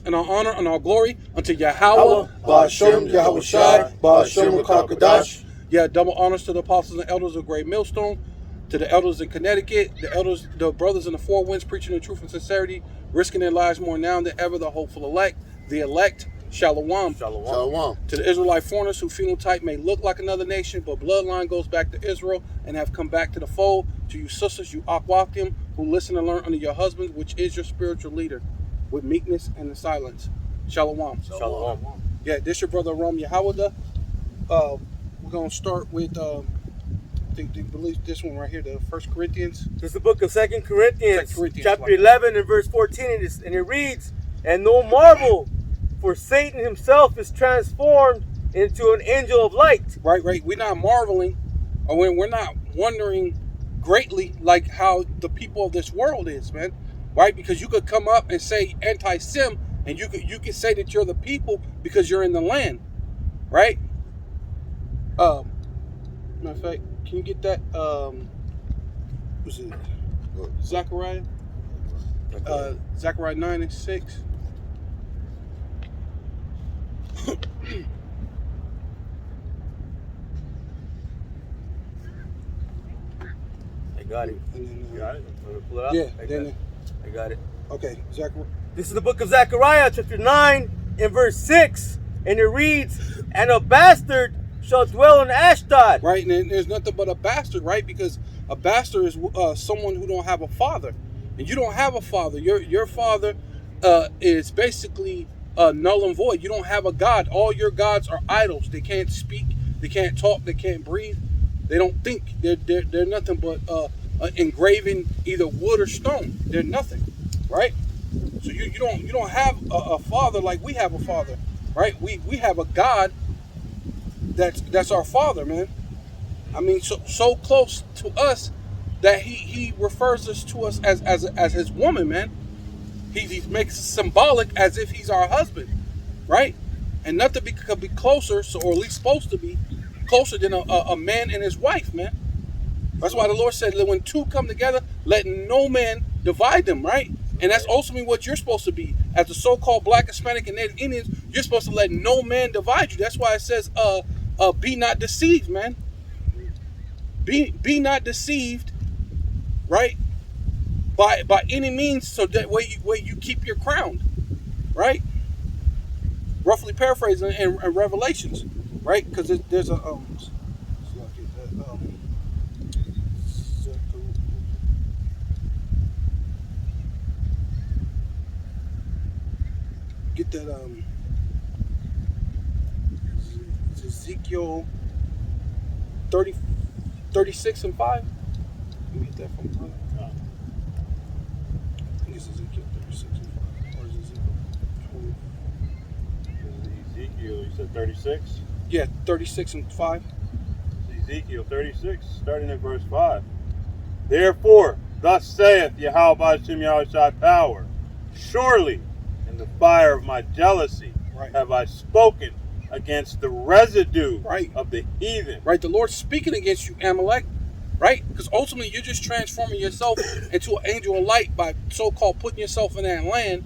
and all honor and all glory unto Yahweh, Ba'ashem Yahweh Shai, Ba'ashem Rakakadash. Yeah, double honors to the apostles and elders of Great Millstone, to the elders in Connecticut, the elders, the brothers in the Four Winds, preaching the truth and sincerity, risking their lives more now than ever, the hopeful elect, Shalom. Shalom. To the Israelite foreigners whose phenotype may look like another nation, but bloodline goes back to Israel and have come back to the fold. To you sisters, you Akwakim, who listen and learn under your husbands, which is your spiritual leader, with meekness and in silence. Shalom. Yeah, this your brother Ram Yahawada. We're going to start with, I believe this one right here, the 1 Corinthians. This is the book of 2 Corinthians, 2 Corinthians chapter 11 and verse 14, and it reads, "And no marvel, for Satan himself is transformed into an angel of light." Right. We're not marveling, or we're not wondering greatly like how the people of this world is, man. Right? Because you could come up and say anti-Sim, and you could say that you're the people because you're in the land, right? Matter of fact, can you get that? Who's it? Zechariah. Zechariah 9 and 6. I got it. And then, You got it? Want me to pull it up? Yeah. I got it. Okay. Zechariah. This is the book of Zechariah, chapter 9 and verse 6, and it reads, "And a bastard shall dwell in Ashdod." Right, and there's nothing but a bastard, right? Because a bastard is someone who don't have a father, and you don't have a father. Your father is basically null and void. You don't have a god. All your gods are idols. They can't speak. They can't talk. They can't breathe. They don't think. They're nothing but engraven either wood or stone. They're nothing, right? So you don't have a father like we have a father, right? We have a God. That's our father, man. I mean, so close to us that he refers us to us as his woman, man. He makes it symbolic as if he's our husband, right? And nothing could be closer, or at least supposed to be closer than a man and his wife, man. That's why the Lord said that when two come together, let no man divide them, right? And that's ultimately what you're supposed to be. As the so-called Black, Hispanic, and Native Indians, you're supposed to let no man divide you. That's why it says, be not deceived, man. Be not deceived, right? By any means, so that way you keep your crown, right? Roughly paraphrasing in Revelations, right? Because there's a get that Ezekiel 36 and 5. Let me get that from brother. I think it's Ezekiel 36 and 5. Or is it Ezekiel 20? Ezekiel, you said 36? Yeah, 36 and 5. Ezekiel 36, starting at verse 5. "Therefore, thus saith Yahweh Ba'ashem Yahweh Shai Power, surely in the fire of my jealousy have I spoken against the residue of the heathen." Right, the Lord's speaking against you, Amalek, right? Because ultimately you're just transforming yourself into an angel of light by so-called putting yourself in that land,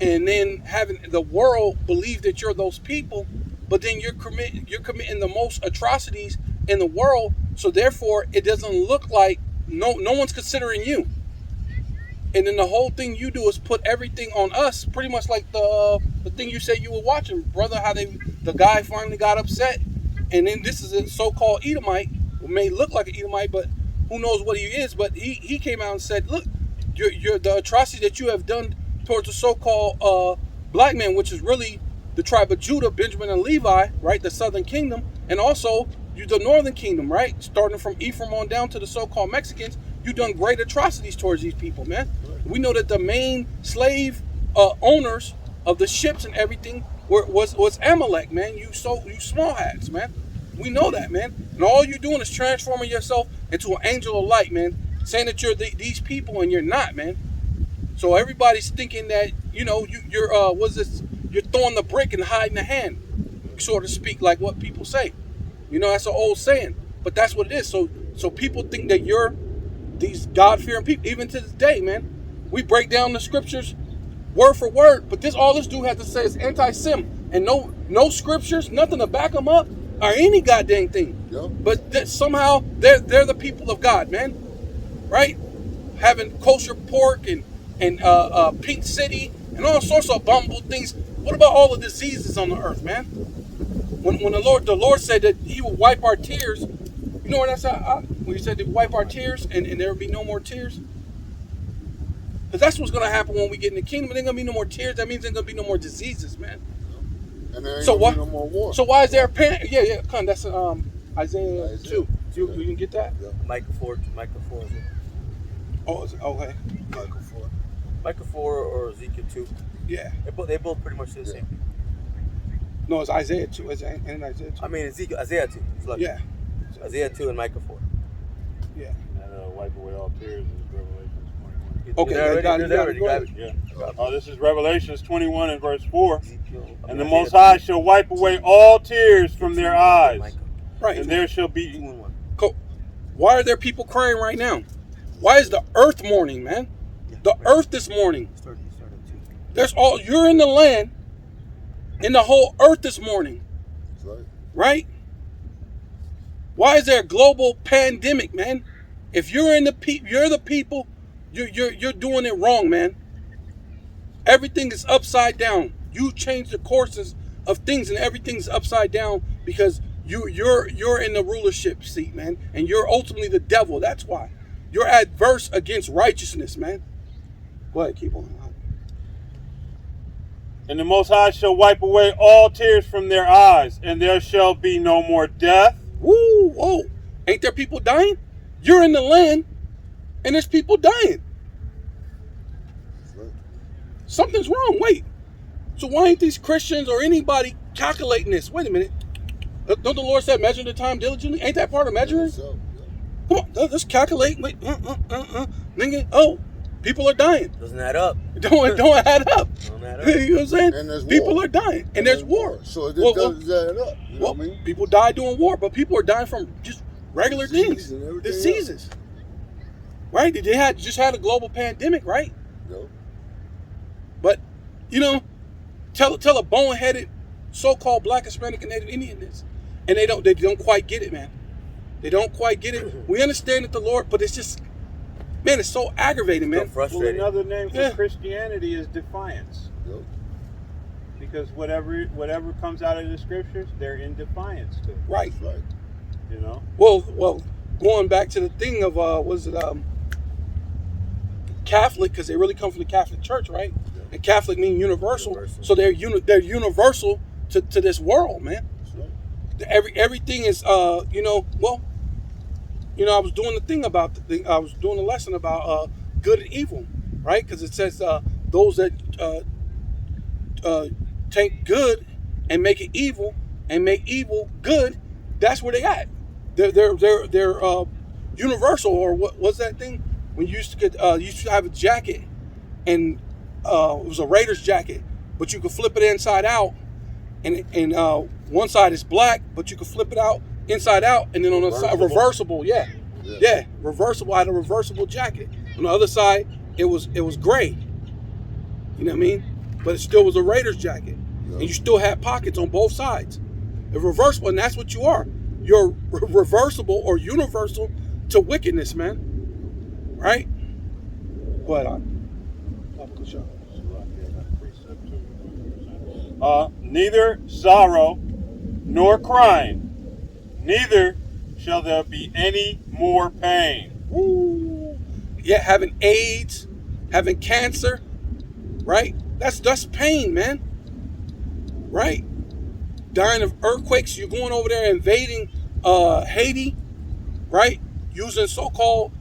and then having the world believe that you're those people, but then you're committing the most atrocities in the world, so therefore it doesn't look like no one's considering you. And then the whole thing you do is put everything on us, pretty much like the thing you said you were watching, brother, how the guy finally got upset. And then this is a so-called Edomite, who may look like an Edomite, but who knows what he is. But he came out and said, look, you're the atrocity that you have done towards the so-called black man, which is really the tribe of Judah, Benjamin and Levi, right, the southern kingdom, and also you the northern kingdom, right, starting from Ephraim on down to the so-called Mexicans. You've done great atrocities towards these people, man. We know that the main slave owners of the ships and everything was Amalek, man. You small hats, man. We know that, man. And all you're doing is transforming yourself into an angel of light, man. Saying that you're these people and you're not, man. So everybody's thinking that you're you're throwing the brick and hiding the hand, so to speak, like what people say. That's an old saying, but that's what it is. So people think that you're these God-fearing people, even to this day, man. We break down the scriptures word for word. But all this dude had to say is anti-Sem, and no scriptures, nothing to back them up, or any goddamn thing. Yep. But somehow they're the people of God, man, right? Having kosher pork and Pink City and all sorts of abominable things. What about all the diseases on the earth, man? When the Lord said that He will wipe our tears, you know what that's when He said to wipe our tears and there will be no more tears. Because that's what's going to happen when we get in the kingdom. There ain't going to be no more tears. That means there ain't going to be no more diseases, man. And there ain't So gonna what? be no more war. So why is there a pan? Yeah, come. That's Isaiah 2. You can get that? Yeah. Micah 4. Oh, okay. Michael Ford. Micah 4 or Ezekiel 2. Yeah. They both pretty much say the same thing. No, it's Isaiah 2. And Isaiah 2. I mean, Isaiah 2. It's like Yeah. Isaiah 2 and Micah 4. Yeah. And wipe away all tears is Revelations 21. Okay, They're got already, it. you got it. Yeah. Oh, this is Revelations 21 and verse 4. And the Isaiah Most 2. High shall wipe away all tears from their eyes, Micah. Right. and there shall be 2 and 1. Why are there people crying right now? Why is the earth mourning, man? The earth is mourning. Start at 2. You're in the land, and the whole earth is mourning, That's right. right? Why is there a global pandemic, man? If you're the people, you're doing it wrong, man. Everything is upside down. You change the courses of things, and everything's upside down because you're in the rulership seat, man, and you're ultimately the devil. That's why you're adverse against righteousness, man. Go ahead, keep on. And the Most High shall wipe away all tears from their eyes, and there shall be no more death. Woo, whoa. Ain't there people dying? You're in the land, and there's people dying. That's right. Something's wrong. Wait. So why ain't these Christians or anybody calculating this? Wait a minute. Don't the Lord say measure the time diligently? Ain't that part of measuring? So, Come on, let's calculate. Wait, nigga. Oh, people are dying. Doesn't add up. Don't add up. Doesn't add up. You know what I'm saying? And there's People war. are dying, and there's war. So it Well, doesn't add up. You know Well, what I mean? people die doing war, but people are dying from just regular Disease things, and everything diseases. Right? They just had a global pandemic, right? Yep. But tell a boneheaded so-called Black, Hispanic, and Native Indian this, and they don't quite get it, man. They don't quite get it. We understand that the Lord, but it's just, man, it's so aggravating, So man. Well, frustrating. another name for Yeah. Christianity is defiance. Yep. Because whatever comes out of the scriptures, they're in defiance to. Right. That's right. You know? Well, going back to the thing of Catholic, because they really come from the Catholic Church, right? And Catholic mean universal, Universal. so they're universal to this world, man. That's right. Everything is I was doing the thing about I was doing a lesson about good and evil, right? Because it says those that take good and make it evil and make evil good, that's where they at. They're universal. Or what was that thing when you used to have a jacket and it was a Raiders jacket, but you could flip it inside out, and one side is black, but you could flip it out inside out, and then on the side reversible, yeah, reversible. I had a reversible jacket. On the other side, it was gray. You know what I mean? But it still was a Raiders jacket, and you still had pockets on both sides. It's reversible, and that's what you are. You're reversible or universal to wickedness, man. Right? Go ahead, on. Neither sorrow nor crying, neither shall there be any more pain. Ooh. Yeah, having AIDS, having cancer, right? That's pain, man. Right? Dying of earthquakes. You're going over there invading Haiti, right? Using so-called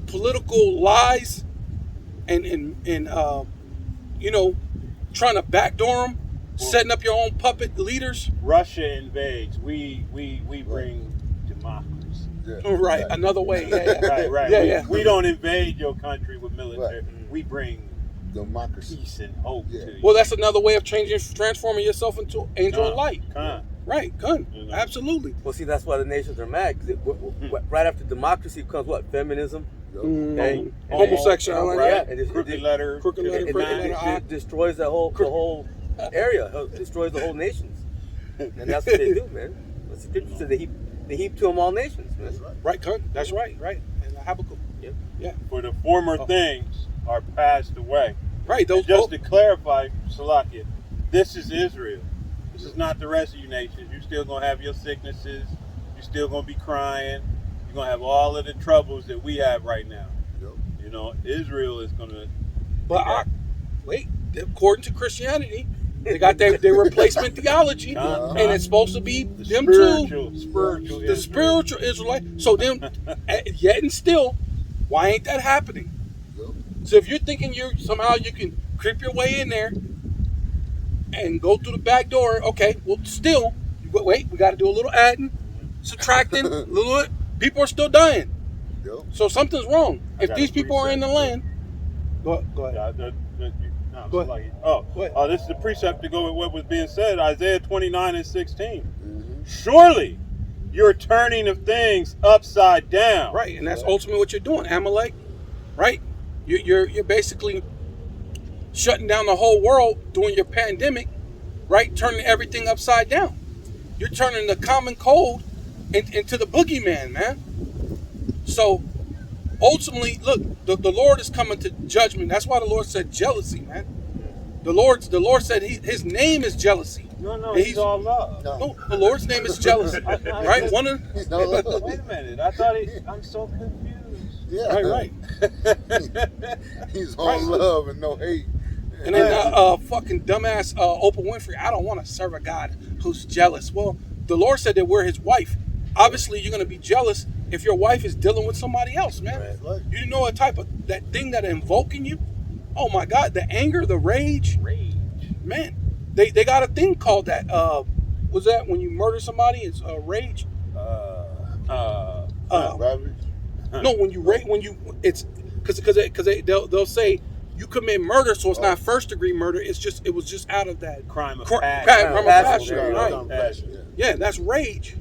political lies and trying to backdoor them, setting up your own puppet leaders. Russia invades. We bring democracy. Yeah. Right, another way. Yeah. Right. Yeah. We don't invade your country with military. Right. We bring Democracy. peace and hope Yeah. to you. Well, that's another way of transforming yourself into an angel of light. Right, gun. You know. Absolutely. Well, see, that's why the nations are mad. 'Cause right after democracy comes what? Feminism, Homosexuality. Right. And Crooked letter. Crooked letter, it crooked letter I. destroys the whole area. It destroys the whole nations. And that's what they do, man. That's the scripture said they heap to them all nations, man. That's right. Right, Con. That's right. And Habakkuk. Yep. Yeah. For the former things are passed away. Right. Those. And just to clarify, Salakia, this is Israel. This is not the rest of you nations. You're still going to have your sicknesses. You're still going to be crying. You're going to have all of the troubles that we have right now. Yep. You know, Israel is going to... But wait, according to Christianity, they got their replacement theology, and it's supposed to be them too. Spiritual The spiritual Israelite. So then, yet and still, why ain't that happening? Yep. So if you're thinking you can creep your way in there and go through the back door, okay, well still, wait, we got to do a little adding, subtracting, a little. People are still dying. Yep. So something's wrong. I If got these a people are in the precept. land, go ahead. Go ahead. Go ahead. This is the precept to go with what was being said, Isaiah 29:16. Mm-hmm. Surely you're turning of things upside down. Right, and that's ultimately what you're doing, Amalek. Right, you're basically shutting down the whole world during your pandemic. Right, turning everything upside down. You're turning the common cold into the boogeyman, man. So ultimately, look, the Lord is coming to judgment. That's why the Lord said jealousy, man. The Lord said His name is jealousy. No, And he's all love. No, the Lord's name is jealousy. Right, one of He's no love. Wait a minute. I thought I'm so confused. Yeah. right. He's on love and no hate. And then fucking dumbass Oprah Winfrey, I don't want to serve a God who's jealous. Well, the Lord said that we're His wife. Obviously, you're going to be jealous if your wife is dealing with somebody else, man. Right. You know what type of that thing that invoking you? Oh my God, the anger, the rage, man. They got a thing called that. Was that when you murder somebody? It's rage. Ravage. No, when you it's because they'll say you commit murder, so it's not first degree murder. It was just out of that Crime of crime passion. of passion, Yeah, right? passion, Yeah, that's rage.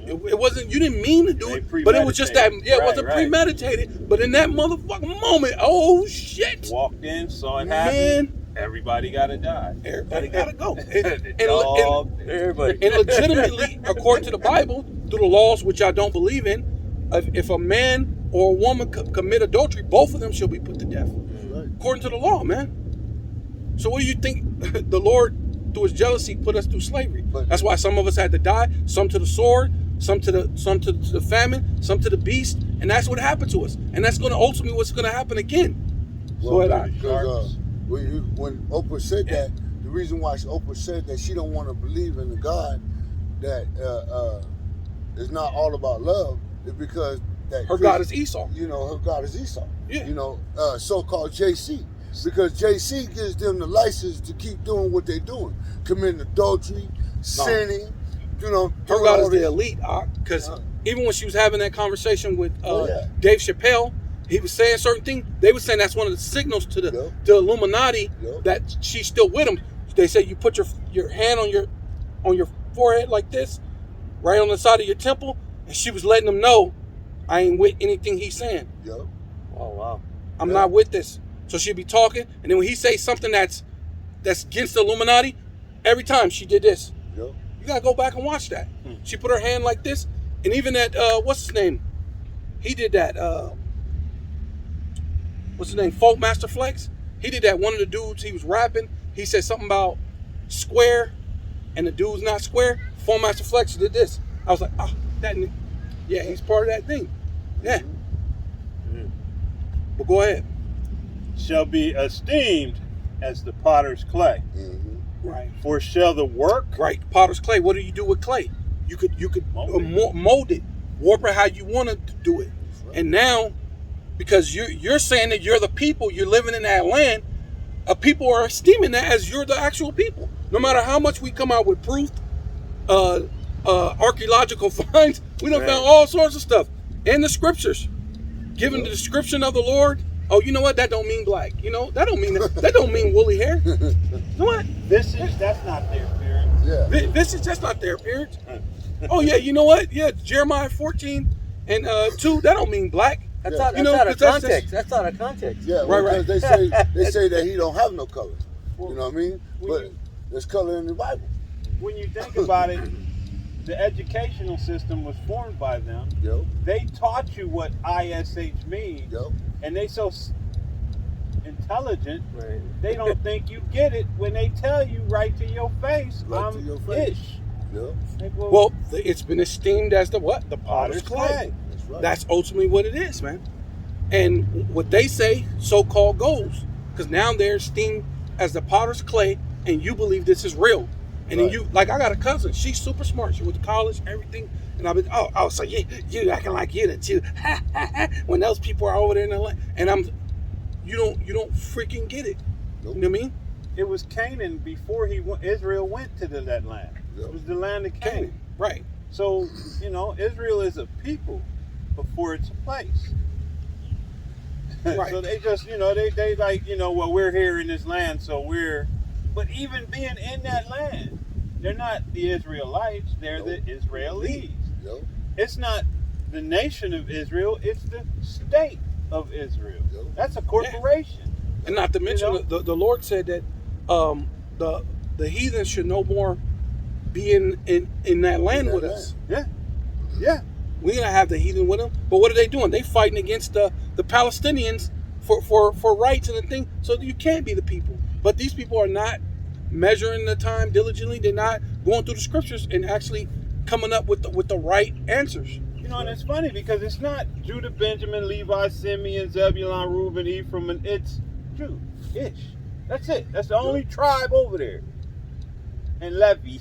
It wasn't. You didn't mean to do They it, but it was just that. Yeah, it premeditated. wasn't Right. premeditated. But in that motherfucking moment, oh shit, Walked in, saw it happen. man, Everybody got to die. everybody gotta go. The dog, Everybody. And legitimately, according to the Bible, through the laws which I don't believe in, if a man or a woman commit adultery, both of them shall be put to death, Right. according to the law, man. So what do you think the Lord, through His jealousy, put us through slavery? But- That's why some of us had to die, some to the sword, some to the famine, some to the beast, and that's what happened to us. And that's going to ultimately what's going to happen again. Go ahead, Doc. Because when Oprah said that, the reason why Oprah said that she don't want to believe in the God that is not all about love is because that Her God is Esau. You know, her God is Esau. Yeah. You know, so-called JC. Because JC gives them the license to keep doing what they're doing, committing adultery, sinning. You know, Her doing God all is the this. elite, because even when she was having that conversation with Yeah. Dave Chappelle, he was saying certain things. They were saying that's one of the signals to the Yeah. the Illuminati Yeah. that she's still with him. They say you put your hand on your forehead like this, right on the side of your temple, and she was letting them know, I ain't with anything he's saying. Yep. Oh wow. I'm Yeah. not with this. So she'd be talking, and then when he say something that's against the Illuminati, every time she did this. Yep. You gotta go back and watch that. She put her hand like this, and even that what's his name? He did that. What's his name? Folk Master Flex. He did that. One of the dudes, he was rapping. He said something about square, and the dude's not square. Folk Master Flex did this. I was like, yeah, he's part of that thing. Yeah. But go ahead. shall be esteemed as the potter's clay. Mm-hmm. Right. For shall the work Right. Potter's clay. What do you do with clay? You could Mold mold it, warp it how you want to do it. And now, because you're saying that you're the people, you're living in that land, people are esteeming that as you're the actual people. No matter how much we come out with proof, archaeological finds, we done Right. found all sorts of stuff in the scriptures, giving the description of the Lord. Oh, you know what? That don't mean black. You know that don't mean that don't mean woolly hair. You know what? that's not their appearance. Yeah. This is just not their appearance. Oh yeah, you know what? Yeah, Jeremiah 14 and 2. That don't mean black. That's Yeah. out, You that's know, out of 'cause that's just- context. That's out of context. Yeah, Right, because they say that he don't have no color. You know what I mean? When But you- there's color in the Bible. When you think about it, the educational system was formed by them. Yo, They taught you what ISH means, yo. and they so intelligent. Right. They don't think you get it when they tell you right to your face. Right to I'm your face. ish. Yo, Like, Well, it's been esteemed as the what? The potter's clay. that's right. That's ultimately what it is, man. And what they say, so-called goes, because now they're esteemed as the potter's clay, and you believe this is real. And then Right. you, like, I got a cousin. She's super smart. She went to college, everything. And I've been, so you acting like you're the two. When those people are over there in the land, and you don't freaking get it. Nope. You know what I mean? it was Canaan before Israel went to that land. Yep. It was the land of Canaan. Canaan. Right. So, Israel is a people before it's a place. Right. So they just, they like, well, we're here in this land, so but even being in that land, they're not the Israelites, they're Nope. the Israelis. Yo, It's not the nation of Israel, it's the state of Israel. Yep. That's a corporation. And not to mention, You know? the Lord said that the heathens should no more be in that land that with land. us. Yeah. Yeah. We're gonna have the heathen with them, but what are they doing? They fighting against the Palestinians for rights and the thing. So you can't be the people. But these people are not measuring the time diligently. They're not going through the scriptures and actually coming up with the right answers. And it's funny because it's not Judah, Benjamin, Levi, Simeon, Zebulun, Reuben, Ephraim, and it's Jew-ish. That's it. That's the only tribe over there. And Levi.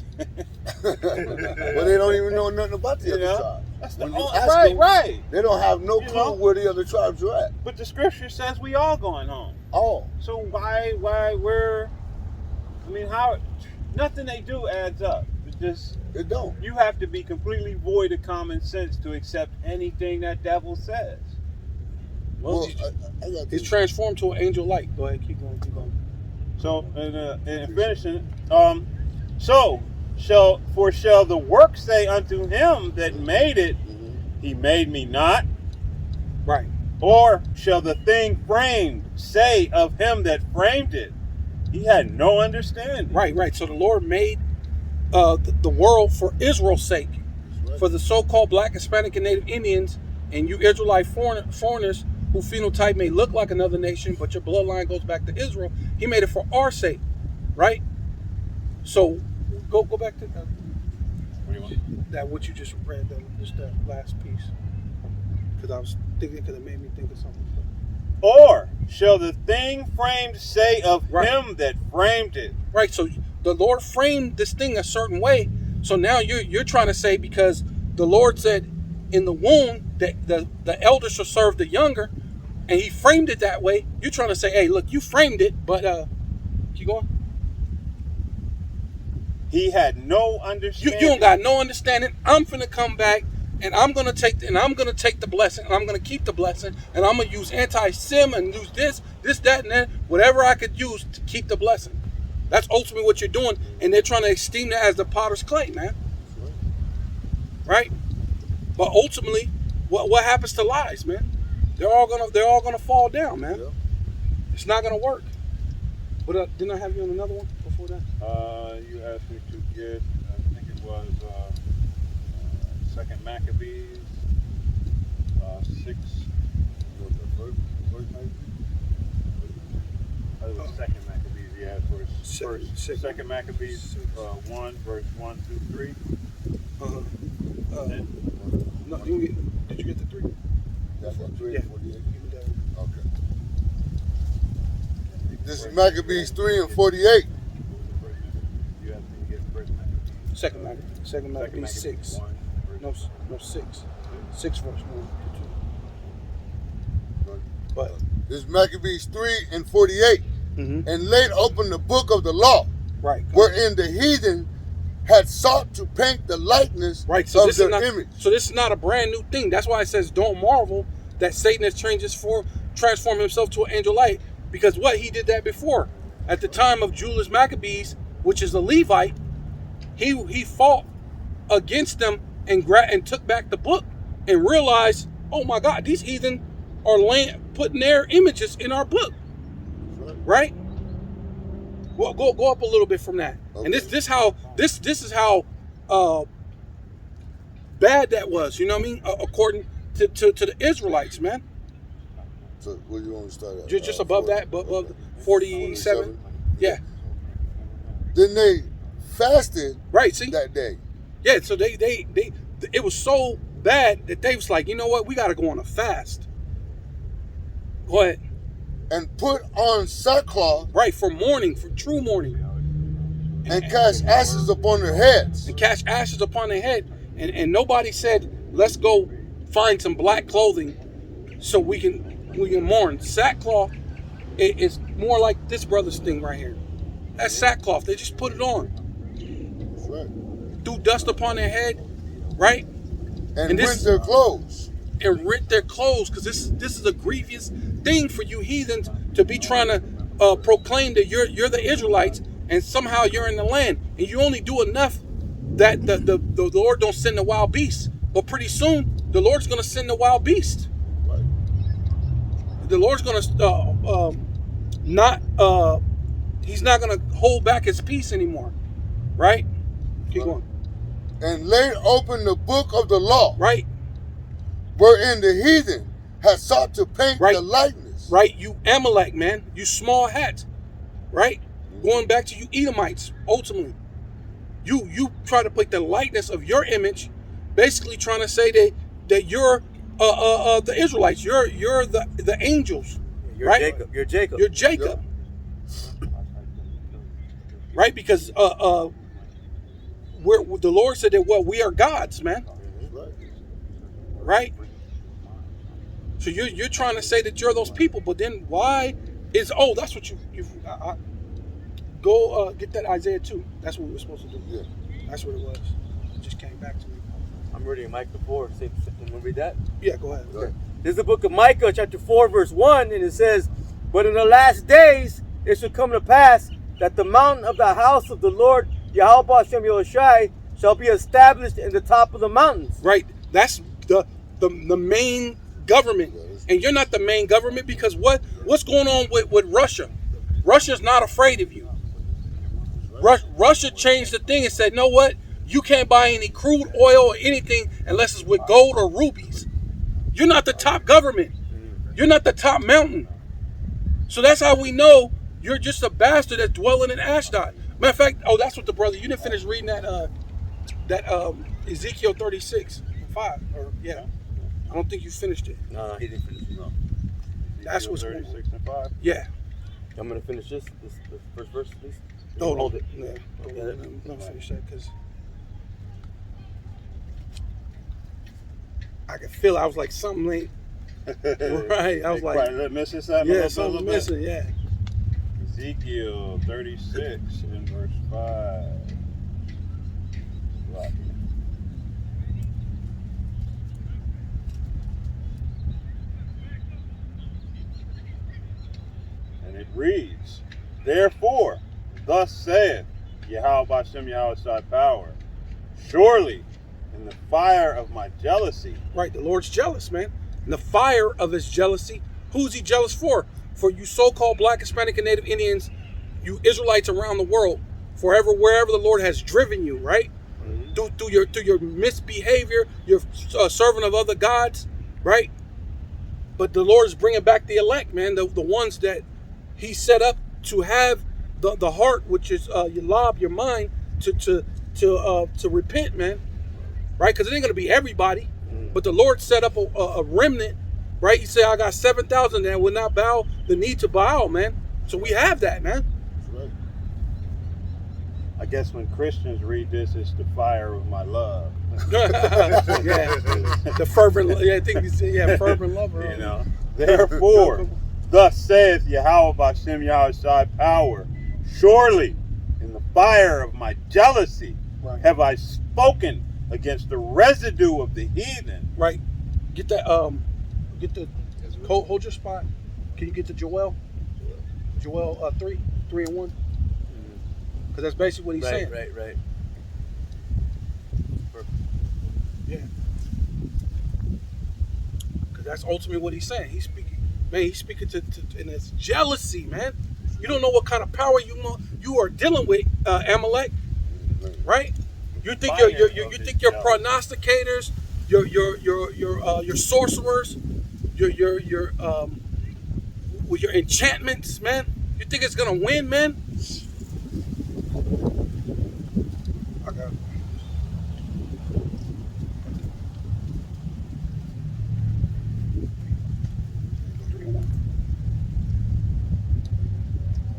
well, they don't even know nothing about the other tribes. That's the When you only, ask right, them, right. They don't have no You clue know? where the other tribes are at. But the scripture says we all going home. Oh, So how, nothing they do adds up. It just, it don't. you have to be completely void of common sense to accept anything that devil says. Well, I got he's this. transformed to an angel light. Go ahead, keep going. So, and finishing, shall the work say unto him that made it, Mhm. he made me not? Right. Or shall the thing framed say of him that framed it, he had no understanding? Right. So the Lord made the world for Israel's sake, That's right. for the so-called Black, Hispanic, and Native Indians, and you Israelite foreigners who phenotype may look like another nation, but your bloodline goes back to Israel. He made it for our sake, right? So go back to What do you want? what you just read, just that last piece, because I was thinking, because it made me think of something. Or shall the thing framed say of Right. him that framed it? Right. So the Lord framed this thing a certain way. So now you're trying to say, because the Lord said in the womb that the elder shall serve the younger, and he framed it that way. You're trying to say, hey, look, you framed it, but keep going. He had no You understanding. don't got no understanding. I'm finna come back, and I'm gonna take the blessing, and I'm gonna keep the blessing, and I'm gonna use anti-sim and use this, that, and that, whatever I could use to keep the blessing. That's ultimately what you're doing, and they're trying to esteem that as the potter's clay, man. Right? But ultimately, what happens to lies, man? They're all gonna fall down, man. Yeah. It's not gonna work. But didn't I have you on another one before that? You asked me to get, I think it was Second Maccabees 6. What, the first night? It was Second Maccabees. He asked for Second. Second Maccabees 1 verse 1 through 3. No, did you get the 3? That's what, 3 Yeah. 48? Okay. This is Maccabees 3 and 48. You asked me to get First Maccabees. Second Maccabees 6. 1, verse No, 6. 6 verse 1 to 2. But This is Maccabees 3 and 48. And laid open the book of the law, right. wherein the heathen had sought to paint the likeness Right, so of this their is not image. so this is not a brand new thing. That's why it says don't marvel that Satan has transformed himself to an angel light, because what he did that before. At the time of Julius Maccabees, which is a Levite, he fought against them and took back the book and realized, oh my God, these heathen are putting their images in our book, right? Well, go up a little bit from that. Okay. And this is how bad that was. You know what I mean? According to the Israelites, man. So where you want to start at? Just above that, above 47. Yeah. Then they fasted Right. See. that day. Yeah. So they it was so bad that they was like, you know what? We got to go on a fast. Go ahead. And put on sackcloth Right, for mourning, for true mourning. and cast ashes upon their heads. And cast ashes upon their head. And nobody said, let's go find some black clothing so we can mourn. Sackcloth is more like this brother's thing right here. That's sackcloth. They just put it on. That's right. Threw dust upon their head, right? And this- rent their clothes. And rent their clothes, because this is a grievous thing for you heathens to be trying to proclaim that you're the Israelites and somehow you're in the land and you only do enough that the Lord don't send the wild beast. But pretty soon the Lord's going to send the wild beast. Right. The Lord's going to he's not going to hold back his peace anymore, right? Keep going. And laid open the book of the law, Right, wherein the heathen had sought to paint Right. the likeness. right. You Amalek, man. You small hat, right? Going back to you Edomites, ultimately. You try to put the likeness of your image, basically trying to say that you're the Israelites. You're the angels, You're right? Jacob. You're Jacob. You're Jacob, right? Because the Lord said that we are gods, man, Right. right? So you're trying to say that you're those people, but then why is that's what you go get that Isaiah 2. That's what we were supposed to do. Yeah. That's what it was. It just came back to me. I'm reading Micah 4. Can we read that? Yeah, go ahead. Right. This is the book of Micah, chapter 4, verse 1, and it says, "But in the last days it shall come to pass that the mountain of the house of the Lord Yahweh Shem Yahushai shall be established in the top of the mountains." Right. That's the main government. And you're not the main government, because what's going on with Russia? Russia's not afraid of you. Russia changed the thing and said, know what? You can't buy any crude oil or anything unless it's with gold or rubies. You're not the top government. You're not the top mountain. So that's how we know you're just a bastard that's dwelling in Ashdod. Matter of fact, that's what the brother, you didn't finish reading that Ezekiel 36:5. I don't think you finished it. No, he didn't finish it. No. That's what's going on. 36 and 5. Yeah. I'm going to finish this first verse, please. Hold it. Yeah. Don't finish that, because I could feel it. I was like, something late. Right. I was like, missing something. yeah, a something little bit. missing. Yeah. Ezekiel 36 and verse 5. Right. And it reads, "Therefore, thus saith Yahweh Bashem Yahweh power, surely in the fire of my jealousy." Right. The Lord's jealous, man. In the fire of his jealousy. Who's he jealous for? For you so-called Black, Hispanic, and Native Indians, you Israelites around the world, wherever the Lord has driven you, right? Through your misbehavior, your serving of other gods, right? But the Lord is bringing back the elect, man, the ones that he set up to have the heart, which is your lob, your mind, to repent, man, right? Because it ain't gonna be everybody, but the Lord set up a remnant, right? He said, "I got 7,000 that will not bow the knee to Baal," man. So we have that, man. Right. I guess when Christians read this, it's the fire of my love. Yeah, the fervent. Yeah, I think he said, fervent lover. You know. Therefore, thus saith Yahweh Bashem Yahweh power, surely in the fire of my jealousy Right. have I spoken against the residue of the heathen. Right. Get that. Get the. Hold your spot. Can you get to Joel? Joel 3 and 1. Because that's basically what he's saying. Right. Yeah. That's ultimately what he's saying. He's speaking, man. He's speaking to and it's jealousy, man. You don't know what kind of power you are dealing with, Amalek, right? You think you think your prognosticators, your sorcerers, with your enchantments, man. You think it's gonna win, man? I got it.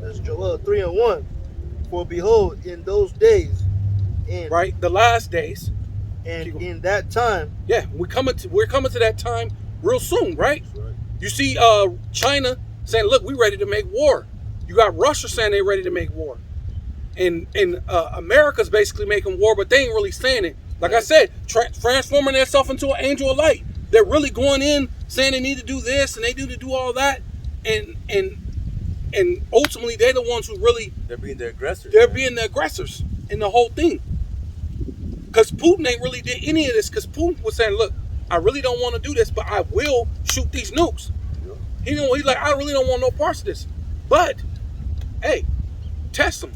That's Joel 3:1. For behold, in those days, and Right, the last days. and in that time, Yeah, we're coming to that time real soon, right? That's right. You see, China saying, "Look, we ready to make war." You got Russia saying they ready to make war, and America's basically making war, but they ain't really saying it. Like I said, transforming themselves into an angel of light. They're really going in saying they need to do this and they need to do all that, and ultimately they're the ones who really They're being the aggressors. they're being the aggressors in the whole thing. Because Putin ain't really did any of this. Because Putin was saying, "Look, I really don't want to do this, but I will shoot these nukes." Yeah. He's like, "I really don't want no parts of this." But hey, test them,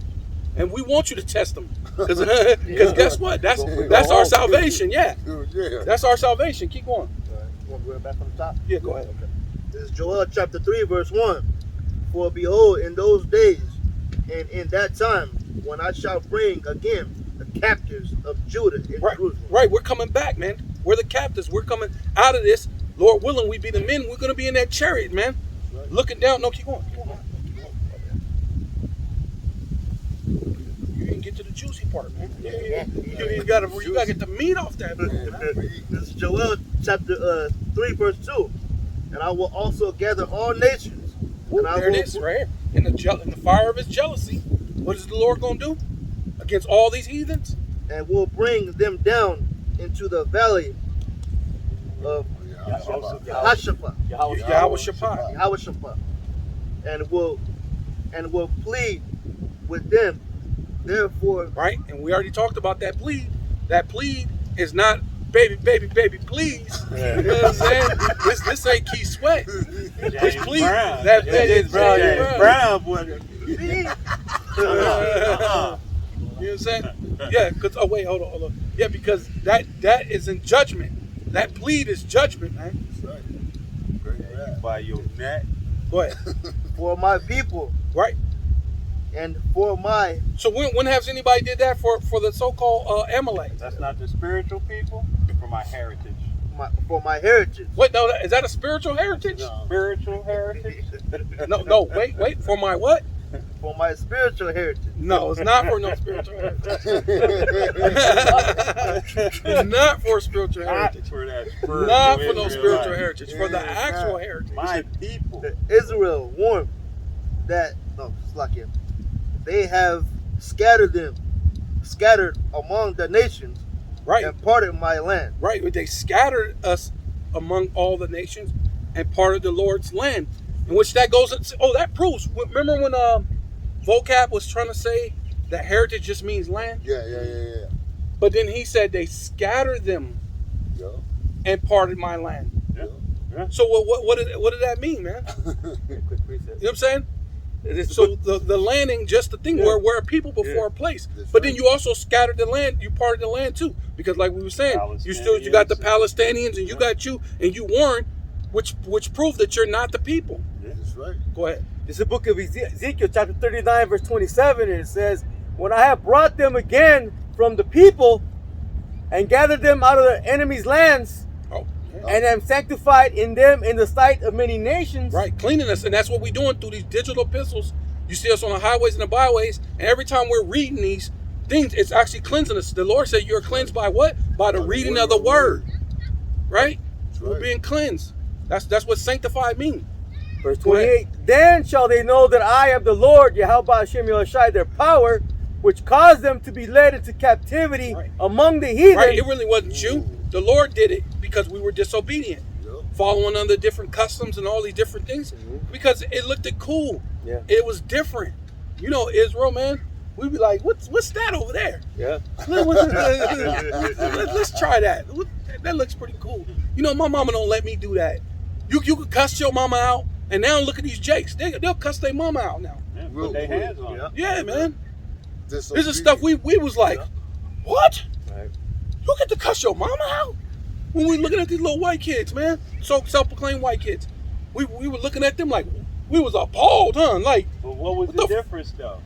and we want you to test them. Because guess what? That's our salvation. Yeah, Yeah. that's our salvation. Keep going. you want to go back on the top? Yeah, go ahead. This is Joel chapter 3, verse 1. For behold, in those days, and in that time, when I shall bring again the captives of Judah and Right, Jerusalem. right. We're coming back, man. We're the captives. We're coming out of this. Lord willing, we be the men. We're gonna be in that chariot, man. Right. Looking down. No, keep going. Keep going. You didn't get to the juicy part, man. You gotta get the meat off that, man. This is Joel chapter 3, verse 2. And I will also gather all nations. Ooh, And I there it will is, right here. In the fire of his jealousy. What is the Lord gonna do against all these heathens? and will bring them down into the valley of Hashapha, Yahweh Shaphat. Hashapha, and will plead with them. Therefore, Right? And we already talked about that plead. That plead is not baby, please. You know what I'm saying? This ain't Keith Sweat. This plead. Brown. That James is Brown, Brown boy. You know what I'm saying? Yeah, because hold on. Yeah, because that is in judgment. That plead is judgment, man. That's right. Great rap. By your neck. Go ahead. for my people Right. and for my So when has anybody did that for the so-called Amalek? That's not the spiritual people. For my heritage. for my heritage, Wait, no, is that a spiritual heritage? No. Spiritual heritage. No, wait, for my what? for my spiritual heritage. No, it's not for no spiritual heritage. It's not for spiritual Not heritage. for that spiritual. Not for no Israelite. spiritual heritage. For the Yeah, actual not. heritage. My people. Israel warned that they have scattered among the nations Right, and parted my land. right. They scattered us among all the nations and parted the Lord's land. In which that goes, that proves. Remember when Vocab was trying to say that heritage just means land? Yeah. But then he said they scattered them Yeah. and parted my land. Yeah. So what did that mean, man? Quick reset. You know what I'm saying? It's- So the land ain't just the thing Yeah. where we're a people before a place. That's But then right. you also scattered the land, you parted the land too. Because like we were saying, you got the Palestinians and you got you and you warned, which proved that you're not the people. That's right. Go ahead. This is the book of Ezekiel, chapter 39, verse 27, and it says, when I have brought them again from the people and gathered them out of their enemies' lands, Oh, and am sanctified in them in the sight of many nations. right. Cleaning us. And that's what we're doing through these digital epistles. You see us on the highways and the byways. And every time we're reading these things, it's actually cleansing us. The Lord said you're cleansed by what? By the reading of the word. Right? That's We're right. being cleansed. That's what sanctified means. Verse Go ahead. 28, then shall they know that I am the Lord, Yahweh Hashem Yahushai, their power, which caused them to be led into captivity Right. among the heathen. Right? It really wasn't you. The Lord did it because we were disobedient. Yeah. Following under different customs and all these different things. Because it looked cool. Yeah. It was different. You know, Israel, man. We'd be like, what's that over there? Yeah. Let's try that. That looks pretty cool. You know, my mama don't let me do that. You could cuss your mama out, and now look at these jakes. They'll cuss their mama out now. Yeah, Real put their quick. hands on it. Yeah, man. This is Disobedient. stuff we was like, what? Right. You get to cuss your mama out? When we looking at these little white kids, man, so self-proclaimed white kids, we were looking at them like we was appalled, huh? Like, But what was What the the f- difference though?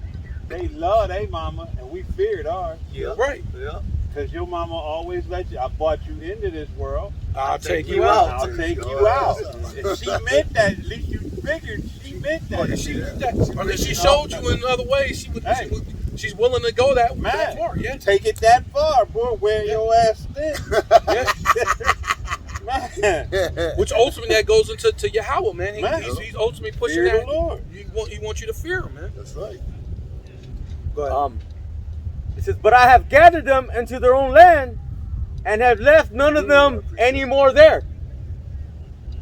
They love their mama and we feared ours. Yeah. right? Yeah. Because your mama always let you, I brought you into this world. I'll take you you out. out. I'll take you out. And she meant that. At least you figured she meant that. She showed you in other ways. Hey. She's willing to go that Man, far. Yeah. take it that far, boy. Wear your ass thin. Man, Which ultimately that goes into Yahweh, man. Man. He's ultimately pushing fear that. the Lord. He wants you to fear him, man. That's right. Go ahead. It says, but I have gathered them into their own land, and have left none of them any more there.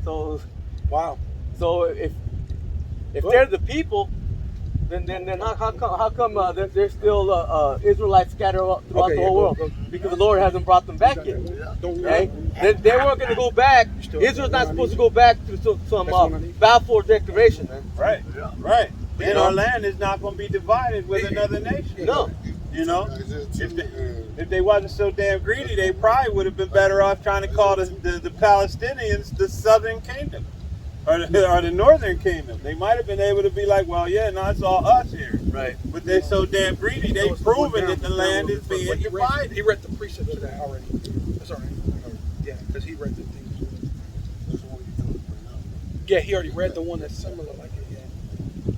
So, Wow. if they're the people, then how come there's still Israelites scattered throughout Okay, the yeah, whole go- world? go. Because the Lord hasn't brought them back yet. Don't Okay? They weren't going to go back. Israel's not supposed to go back to some Balfour Declaration, man. right, right. Then our land is not going to be divided with another nation. No. You know, And if they wasn't so damn greedy, they probably would have been better off trying to call the Palestinians the Southern Kingdom or the Northern Kingdom. They might have been able to be like, well, yeah, no, it's all us here. Right. But they're so damn greedy, they've proven that the land is being divided. He read the precept to that already. That's all right. Yeah, because he read the thing. Yeah, he already read the one that's similar like it.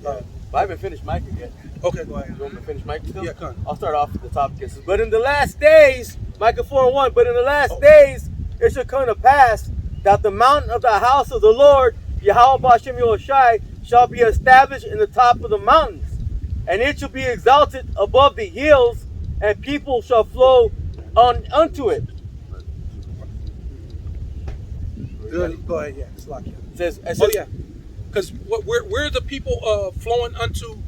Yeah. I haven't finished Micah yet. Okay, go ahead. You want me to finish Micah still? Yeah, come on. I'll start off at the top. It says, but in the last days, Micah 4:1, but in the last days it shall come to pass that the mountain of the house of the Lord, Yahweh B'Shem Yahushai, shall be established in the top of the mountains, and it shall be exalted above the hills, and people shall flow unto it. Good. Go ahead. Yeah, it's locked. Yeah. It says, Oh yeah, because where are the people flowing unto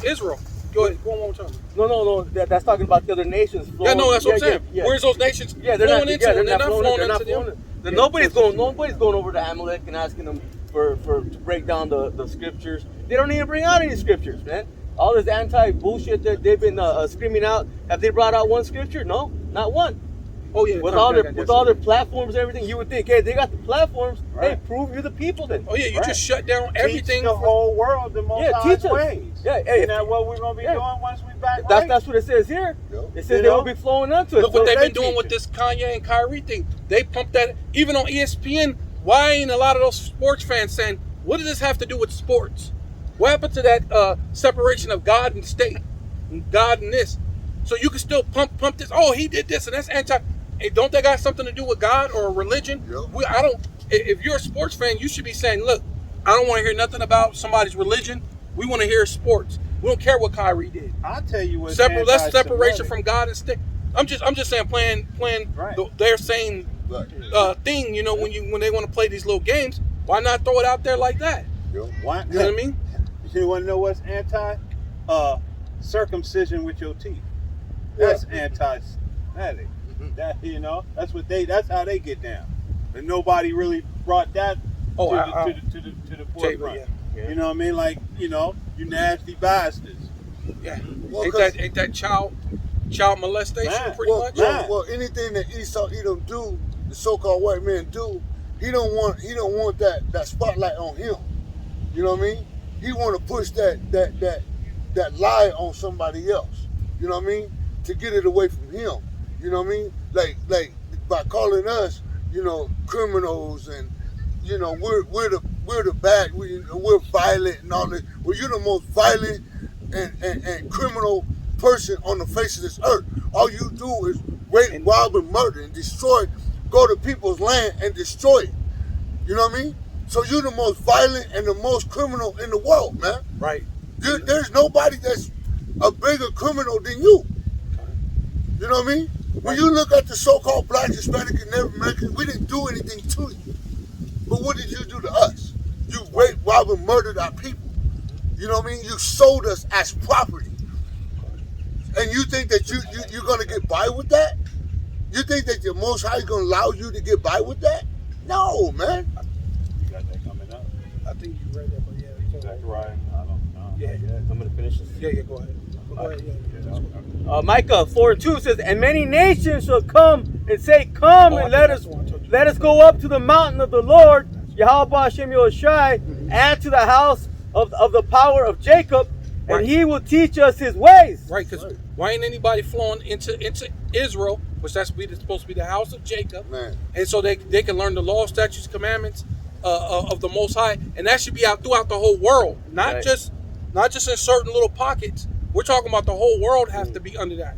Israel? Go ahead. Go on one more time. No. That's talking about the other nations. Yeah, no, that's what I'm saying. Yeah. Where's those nations Yeah, they're flowing not. into? Yeah, They're not flowing They're not into them. flowing. Then nobody's going over to Amalek and asking them to break down the scriptures. They don't need to bring out any scriptures, man. All this anti-bullshit that they've been screaming out. Have they brought out one scripture? No, not one. Oh yeah, With all their platforms and everything, you would think, hey, they got the platforms. Right. Hey, prove you're the people then. Oh yeah, you Right. just shut down everything. Teach the whole world the most Yeah, High's teach us. ways. Yeah, hey, Isn't that what we're going to be yeah. doing once we back That's right? what it says here. Yep. It says You they know? will be flowing unto it. Look what they've they been doing teach with it. this Kanye and Kyrie thing. They pumped that even on ESPN. Why ain't a lot of those sports fans saying, "What does this have to do with sports? What happened to that separation of God and state, and God and this?" So you can still pump this. Oh, he did this, and that's anti. Hey, don't that got something to do with God or religion? Yep. I don't. If you're a sports fan, you should be saying, "Look, I don't want to hear nothing about somebody's religion. We want to hear sports. We don't care what Kyrie did. I'll tell you what. Less separation from God and state." I'm just saying playing Right. their same Right. thing. You know, when they want to play these little games, why not throw it out there like that? Yep. Why? You know what I mean? You want to know what's anti? Circumcision with your teeth. That's anti-Semitic. That that's how they get down. And nobody really brought that to the forefront. Yeah. You know what I mean? Like, you nasty bastards. Yeah. Well, Ain't that child molestation Man. pretty Well, much? well, well, anything that Esau Edom do, the so-called white man do, he don't want that spotlight on him. You know what I mean? He want to push that lie on somebody else. You know what I mean? To get it away from him. You know what I mean? Like by calling us, criminals, and we're the bad, we're violent and all this. Well, you're the most violent and criminal person on the face of this earth. All you do is rape, rob, and murder and destroy. Go to people's land and destroy it. You know what I mean? So you're the most violent and the most criminal in the world, man. Right. There's nobody that's a bigger criminal than you. You know what I mean? When you look at the so-called black, Hispanic, and Native Americans, we didn't do anything to you. But what did you do to us? You raped, robbed, and murdered our people. You know what I mean? You sold us as property. And you think that you're going to get by with that? You think that the Most High is going to allow you to get by with that? No, man. Zechariah. I don't know. Yeah, I'm gonna finish this. Yeah, go ahead. Go ahead. Yeah. Micah 4:2 says, "And many nations shall come and say, Come Oh, I and think let that's us the one I told you. let us go up to the mountain of the Lord, Yahweh Hashem Yahushai, and to the house of the power of Jacob, and Right. he will teach us his ways." Right, because why ain't anybody flowing into Israel, which that's supposed to be the house of Jacob, Man. and so they can learn the law, statutes, commandments of the Most High, and that should be out throughout the whole world, not Right. just in certain little pockets. We're talking about the whole world has to be under that,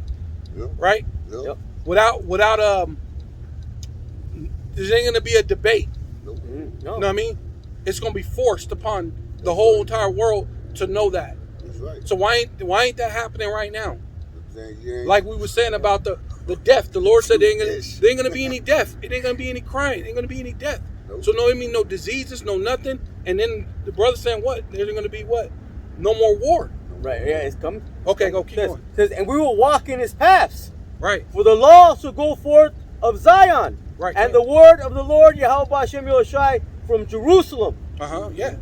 Yep. right? Yep. Without there ain't gonna be a debate. Nope. No. You know what I mean? It's gonna be forced upon the whole entire world to know that. That's right. So why ain't that happening right now? Saying you ain't- Like we were saying about the death, the Lord said there ain't Yes. gonna be any death. It ain't gonna be any crying. It ain't gonna be any death. Nope. So no, I mean no diseases, no nothing. And then the brother saying what? There's gonna be what? No more war. Right, yeah, it's coming. Okay, go keep going. Says, "And we will walk in his paths. Right, For the law shall go forth of Zion, right. and the word of the Lord Yahweh Hashem Yahushai from Jerusalem." Yeah.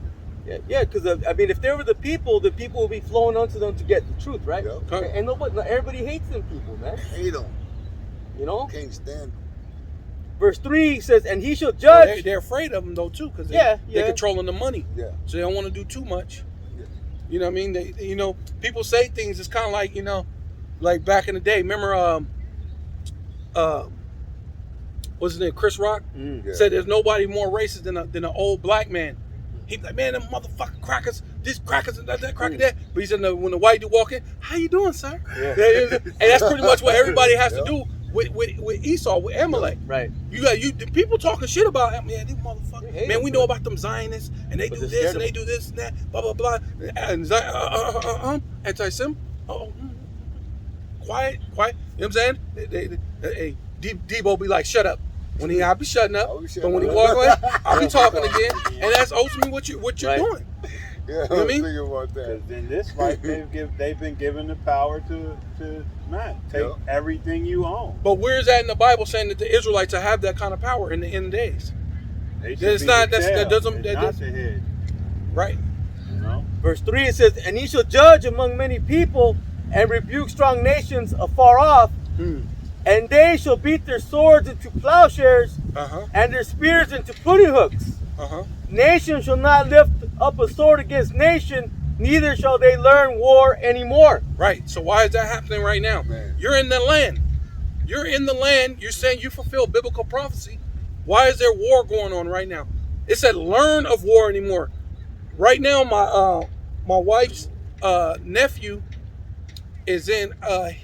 Yeah, because I mean, if they were the people will be flowing onto them to get the truth, right? Yep. Okay. And nobody, not everybody hates them people, man. Hate them. You know. Can't stand them. Verse 3 says, "And he shall Well, judge." they're afraid of them though too, because Yeah, they're yeah. controlling the money, Yeah. so they don't want to do too much. Yeah. You know what I mean? They, people say things. It's kind of like like back in the day. Remember, what's his name? Chris Rock Mm. Yeah. said there's nobody more racist than an old black man. He's like, man, them motherfucking crackers, this crackers and that cracker that. But he said, no, when the white dude walk in, how you doing, sir? Yeah. And that's pretty much what everybody has to do with Esau, with Amalek. Right. The people talking shit about him. Yeah, these motherfuckers. They hate Man, him, we know about them Zionists, and they But do they're this, scared and of they do this, and that, blah, blah, blah. And anti-Sim. Quiet. You know what I'm saying? Hey, Debo be like, shut up. When I'll be shutting up, I'll be shutting but when he up. walk away, I'll be talking again, and that's ultimately what you're Right. doing. Yeah, what I mean? thinking about that. Because in this life, they've been given the power to take Yeah. everything you own. But where's that in the Bible saying that the Israelites will have that kind of power in the end days? They should It's be not- the that's- that tail doesn't- and that not doesn't- the head. Right. You know. Verse 3 it says, "And he shall judge among many people, and rebuke strong nations afar off, and they shall beat their swords into plowshares, and their spears into pruning hooks. Nation shall not lift up a sword against nation, neither shall they learn war anymore." Right. So why is that happening right now? Man. You're in the land. You're in the land. You're saying you fulfill biblical prophecy. Why is there war going on right now? It said learn of war anymore. Right now, my wife's nephew is in.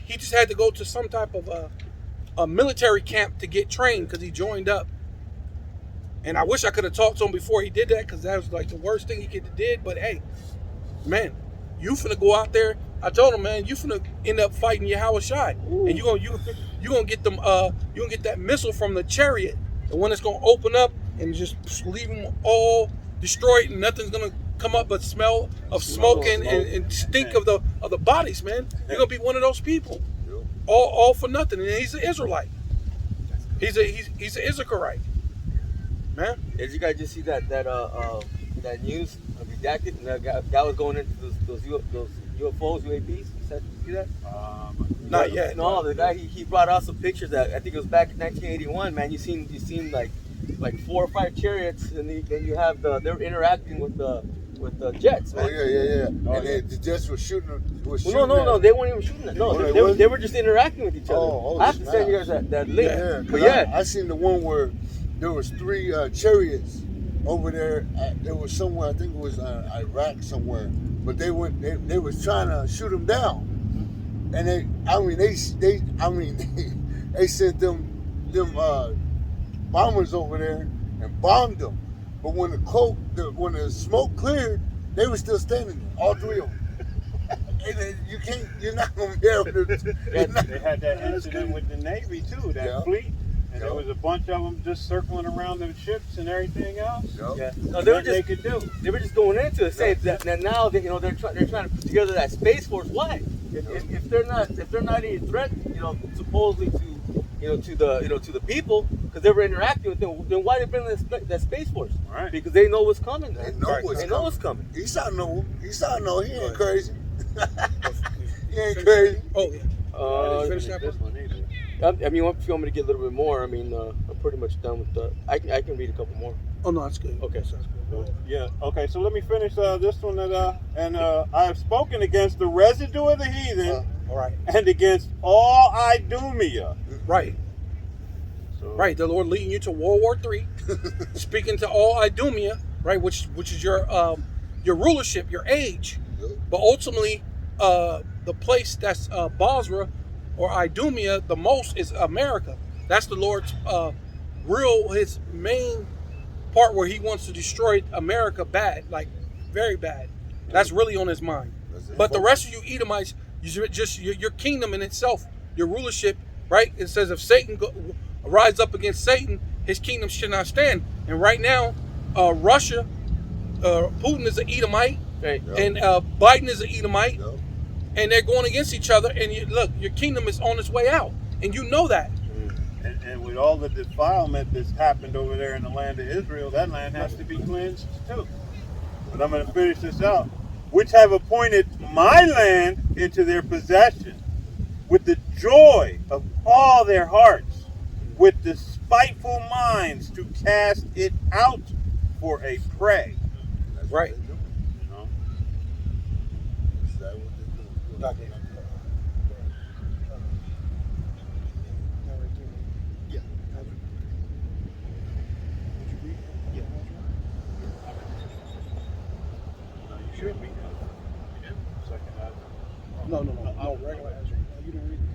He just had to go to some type of a military camp to get trained because he joined up. And I wish I could have talked to him before he did that, because that was like the worst thing he could have did. But hey, man, you finna go out there. I told him, man, you finna end up fighting Yahweh Shai, and you gonna get them. You gonna get that missile from the chariot, the one that's gonna open up and just leave them all destroyed, and nothing's gonna come up but smell of smoke and stink of the bodies, man. You're gonna be one of those people, all for nothing. And he's an Israelite. He's an Issacharite, man. Did you guys just see that news of redacted? And that guy was going into those UFOs, UAPs. You see that? Not yet. No, the guy he brought out some pictures that I think it was back in 1981. Man, you seen like 4 or 5 chariots, and then you have they're interacting with the jets. Man. Oh yeah. And the jets were shooting. No, they weren't even shooting that. No, Oh, they were just interacting with each other. Oh, I have to snap. send you guys that link. Yeah, But yeah, I seen the one where there was 3 chariots over there. It was somewhere, I think it was Iraq somewhere. But they was trying to shoot them down, and they sent them bombers over there and bombed them. But when the smoke cleared, they were still standing there, all 3 of them. And you're not gonna be able to. They had that incident with the Navy too, that fleet, and there was a bunch of them just circling around the ships and everything else. yeah. No, they were Nothing they just could do. They were just going into it, saying that now that they're trying to put together that space force. Why? If they're not any threat, supposedly to to the people, because they were interacting with them. Then why they bring that Space Force? Right. Because they know what's coming. They know Right. what's They know what's coming. Esau know. Esau know. He ain't crazy. He ain't Finish crazy. that? Oh, yeah. I finish didn't that this one either. I mean, if you want me to get a little bit more, I mean, I'm pretty much done with the. I can read a couple more. Oh, no, that's good. Okay. That's good. Go ahead. Yeah. Okay. So let me finish this one. I have spoken against the residue of the heathen All right. and against all Idumea. Right. So, Right. The Lord leading you to World War III, speaking to all Idumea, right, which is your rulership, your age. But ultimately, the place that's Basra or Idumea the most is America. That's the Lord's his main part where he wants to destroy America bad, like very bad. That's really on his mind. But the rest of you Edomites, your kingdom in itself, your rulership, right? It says if Satan rise up against Satan, his kingdom should not stand. And right now, Russia, Putin is an Edomite, Right. and Biden is an Edomite, Yep. and they're going against each other. And look, your kingdom is on its way out, and you know that. and with all the defilement that's happened over there in the land of Israel, that land has to be cleansed too. But I'm going to finish this out. Which have appointed my land into their possession with the joy of all their hearts, with the spiteful minds to cast it out for a prey. That's Right. what they do. You know? That's what they do. Yeah. No, you should be. Second half. No, regular Ezra. You didn't read it.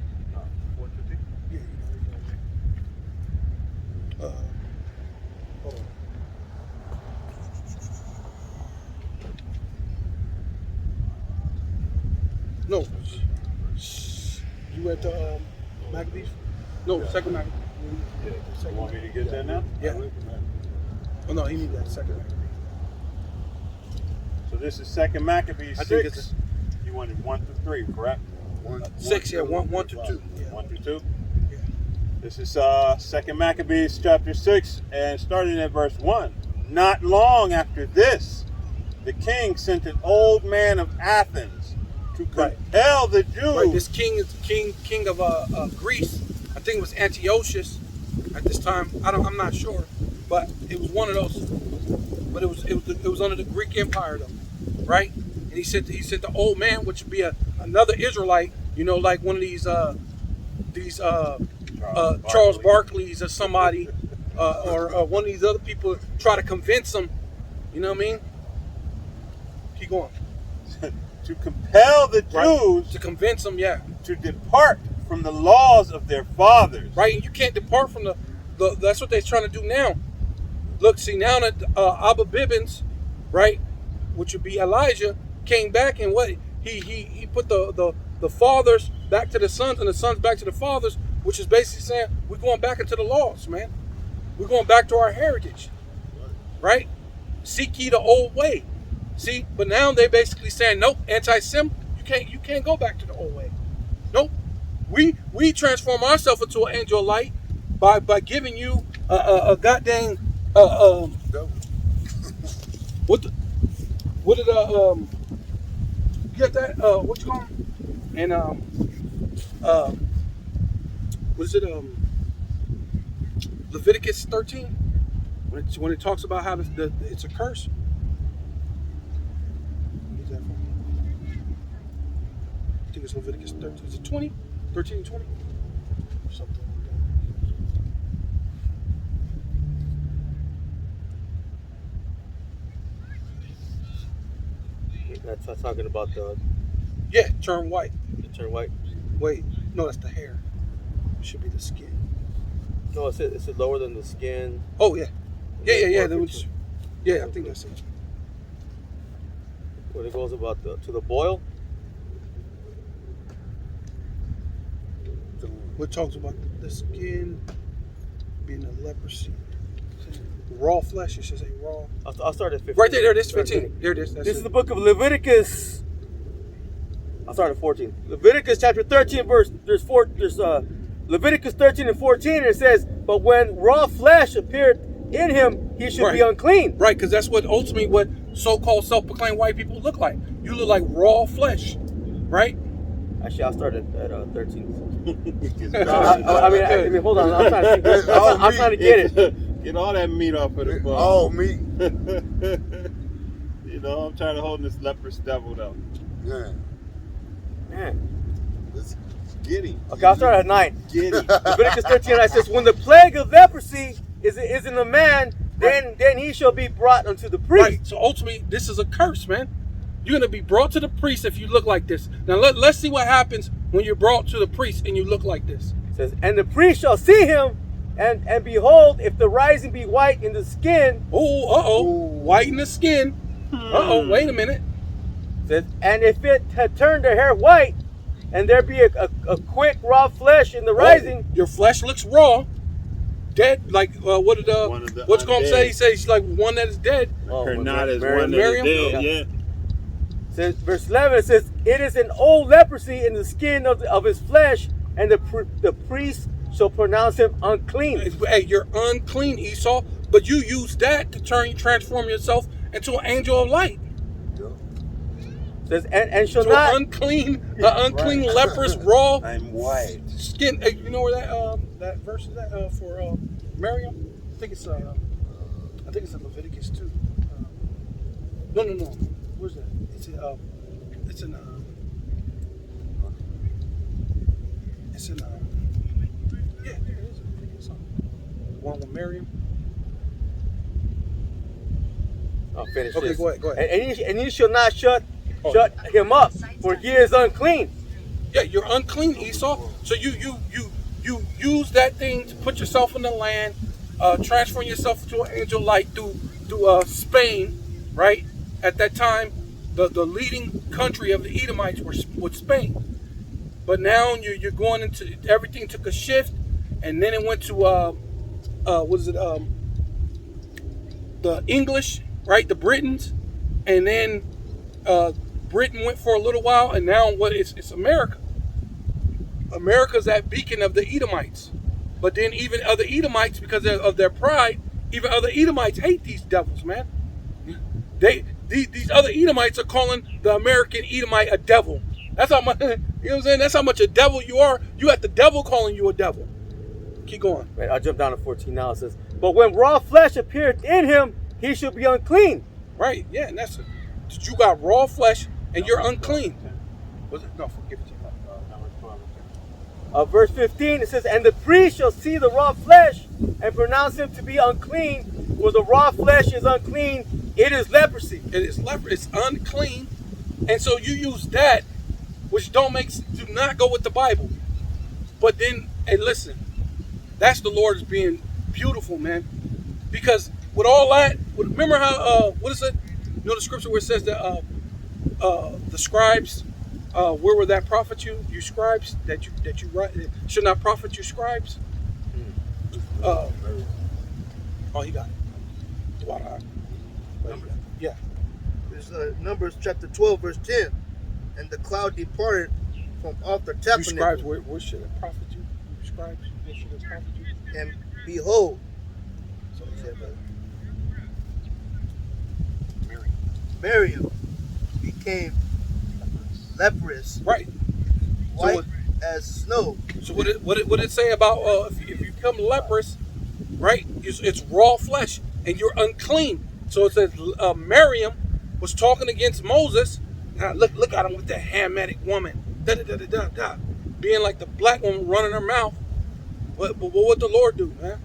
450. Yeah, you didn't read it. Hold on. No. You read the Maccabees? No, second Maccabees. You want me to get that now? Yeah. Oh no, he needs that second Maccabees. So this is Second Maccabees I think 6. it's You wanted 1 through 3, correct? 6, yeah, 1 to 2. Yeah. 1 through 2. Yeah. This is Second Maccabees chapter 6, and starting at verse 1. Not long after this, the king sent an old man of Athens to Right. compel the Jews. Right, this king is king of Greece. I think it was Antiochus at this time. I'm not sure, but it was one of those. But it was under the Greek Empire though, right? And he sent the old man, which would be another Israelite, like one of these Charles Barkley's or somebody, or one of these other people, try to convince him. You know what I mean? Keep going. to compel the Right. Jews To convince them, yeah. to depart from the laws of their fathers. Right, and you can't depart from the that's what they're trying to do now. Look, see now that Abba Bibbins, right, which would be Elijah, came back and what he put the fathers back to the sons and the sons back to the fathers, which is basically saying we're going back into the laws, man. We're going back to our heritage, right? Seek ye the old way. See, but now they basically saying nope, anti-Sem, you can't go back to the old way. Nope. We transform ourselves into an angel of light by giving you a goddamn what did get that what you call 'em? And what is it Leviticus 13 when it talks about how it's a curse. Where's that from? I think it's Leviticus 13. Is it 20? 13 and 20? Something like that. That's talking about the Yeah, turn white. turn white. Wait, no, that's the hair. It should be the skin. No, it's lower than the skin. Oh yeah, yeah. That 4:15. was, yeah, I think that's it. When it goes about to the boil. What talks about the skin being a leprosy. Raw flesh, it should say raw. I'll start at 15. Right there, it is 15. There it is. That's This it. is the book of Leviticus. I'll start at 14. Leviticus chapter 13, verse Leviticus 13 and 14, it says, but when raw flesh appeared in him, he should be Right. unclean. Right, because that's what ultimately what so-called self-proclaimed white people look like. You look like raw flesh, right? Actually, I'll start at 13. Get I mean, hold on. I'm trying to, see. I'm trying to get it. Get all that meat off of the bone. All meat. You know, I'm trying to hold this leprous devil though. Yeah. Man. Let's Get him. Okay, I'll start at 9. Get him. Leviticus 13 says, when the plague of leprosy is in a man, then he shall be brought unto the priest. Right. So ultimately, this is a curse, man. You're gonna be brought to the priest if you look like this. Now let's see what happens when you're brought to the priest and you look like this. It says, and the priest shall see him, and behold, if the rising be white in the skin, Oh, white in the skin. Wait a minute. it says, and if it had turned the hair white, and there be a quick raw flesh in the rising, Your flesh looks raw, dead. Like what did One of the what's gonna undead. say? He says like one that is dead. Or well, not as Miriam- one that is Miriam? dead. Yeah. says, verse 11, it says, it is an old leprosy in the skin of his flesh, and the priest shall pronounce him unclean. Hey, you're unclean, Esau. But you use that to transform yourself into an angel of light. It says, and shall So not unclean leprous raw I'm white. skin. Hey, you know where that verse is at for Miriam? I think it's in Leviticus 2. No. Where's that? It's in yeah, there it is. Leviticus. One with Miriam. I'll finish Okay, this. go ahead. And he shall not shut him up, for he is unclean. Yeah, you're unclean, Esau. So you use that thing to put yourself in the land, transferring yourself to an angel light through Spain, right? At that time, the leading country of the Edomites was Spain. But now you're going into everything took a shift, and then it went to the English, right? The Britons, and then Britain went for a little while, and now it's America. America's that beacon of the Edomites. But then even other Edomites, because of their pride, even other Edomites hate these devils, man. These other Edomites are calling the American Edomite a devil. That's how much, you know what I'm saying? That's how much a devil you are. You got the devil calling you a devil. Keep going. Right, I'll jump down to 14 now. It says, but when raw flesh appeared in him, he should be unclean. Right, yeah, and that's it. You got raw flesh and you're unclean. Was it? No, forgive it. Verse 15, it says, and the priest shall see the raw flesh and pronounce him to be unclean, for the raw flesh is unclean, it is leprosy. It is leper. It's unclean, and so you use that, which do not go with the Bible. But then, hey, listen, that's the Lord is being beautiful, man, because with all that, remember how what is it? You know the scripture where it says that the scribes. Where were that profit you scribes that you write should not profit you scribes? Oh, he got it. Yeah. There's Numbers chapter 12, verse 10. And the cloud departed from off the You tabernacle. scribes, where should it profit you? You scribes, where should it profit you? And behold, So he said, Miriam became leprous, right. white what- as snow. So what did it say about if you become leprous, right? It's raw flesh and you're unclean. So it says Miriam was talking against Moses. Now look at him with that Hamitic woman, being like the black woman running her mouth. But what the Lord do, man?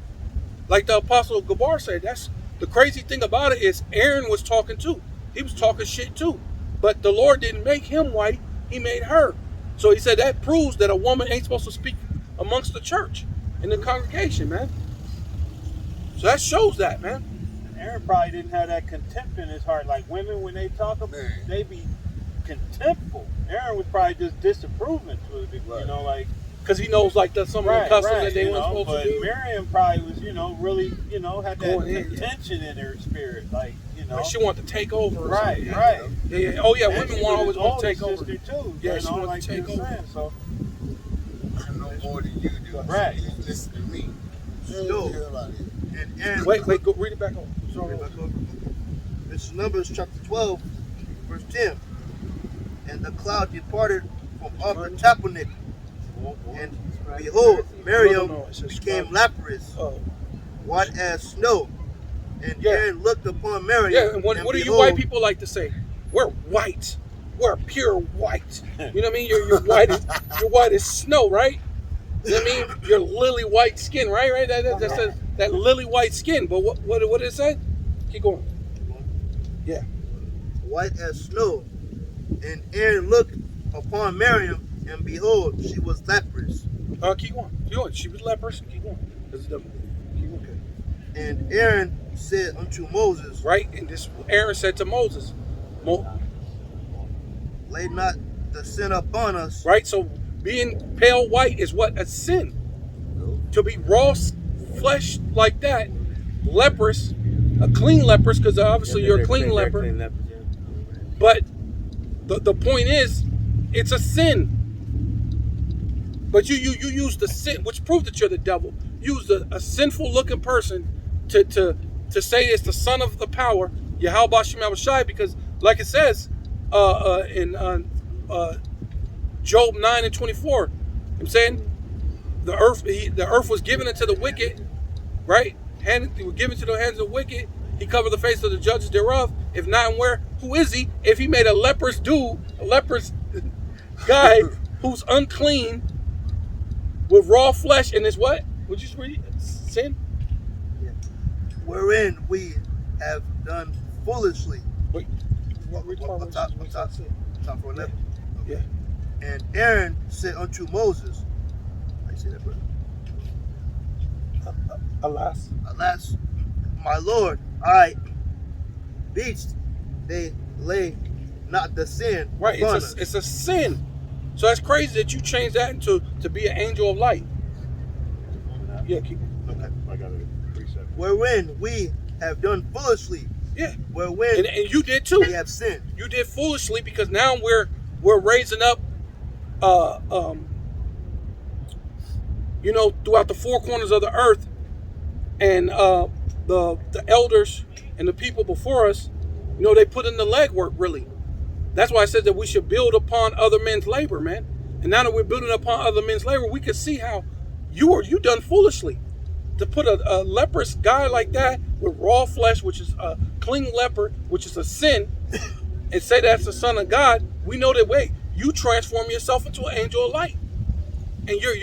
Like the Apostle Gabar said, that's the crazy thing about it is Aaron was talking too. He was talking shit too. But the Lord didn't make him white, he made her. So he said that proves that a woman ain't supposed to speak amongst the church in the congregation, man. So that shows that, man. Aaron probably didn't have that contempt in his heart. Like women, when they talk about, they be contemptful. Aaron was probably just disapproving to it, you know, like Because he knows like some of the customs that they you weren't know, supposed but to do. Miriam probably was, really, had that Going in, contention in her spirit, like, Like she wanted to take over. Or right, something. right. Yeah. Oh yeah, And women she want was always want to older take over. sister too. Yeah, you she know, wanted like to take you were over. saying, so I know more than you do. Right. You listen to me. No. The hell out of here. And Aaron. Wait, go read it back on. Sorry, it's Numbers chapter 12, verse 10. And the cloud departed from off the tabernacle, and behold, Miriam No, it says became cloud. leprous, Oh, white as snow. And Yeah. Aaron looked upon Miriam. yeah. And what and do you behold, white people like to say? We're white. We're pure white. You know what I mean? You're white. You're white as snow, right? You know what I mean? Your lily white skin, right? That lily white skin. But what did it say? Keep going. Yeah. white as snow. And Aaron looked upon Miriam, and behold, she was leprous. Keep going. Keep going. She was leprous. Keep going. Keep going. And Aaron said unto Moses, Right? And this Aaron said to Moses, lay not the sin upon us. right? So being pale white is what? A sin. To be raw flesh like that, leprous, a clean leprous, because obviously you're a clean leper. But the point is, it's a sin. But you use the sin, which proves that you're the devil. Use a sinful looking person to say it's the son of the power, Yahweh Shem Yahushai, because like it says in Job 9:24, I'm saying the earth was given into the wicked, right? They were given to the hands of the wicked. He covered the face of the judges thereof. If not, and where? Who is he? If he made a leprous dude, a leprous guy who's unclean with raw flesh and is what? Would you read? Sin? Wherein we have done foolishly. Wait. Up top for 11. Yeah. And Aaron said unto Moses, I say that, brother. Alas. Alas, my Lord, I beast, they lay not the sin Right. upon us. It's a sin. So that's crazy that you changed that into to be an angel of light. Yeah, keep Okay. I got a precept. Wherein we have done foolishly. Yeah. Wherein And you did too. we have sinned. You did foolishly because now we're raising up throughout the four corners of the earth, and the elders and the people before us, they put in the legwork really. That's why I said that we should build upon other men's labor, man. And now that we're building upon other men's labor, we can see how you done foolishly to put a leprous guy like that with raw flesh, which is a clean leper, which is a sin, and say that's the son of God. We know that you transform yourself into an angel of light, and you are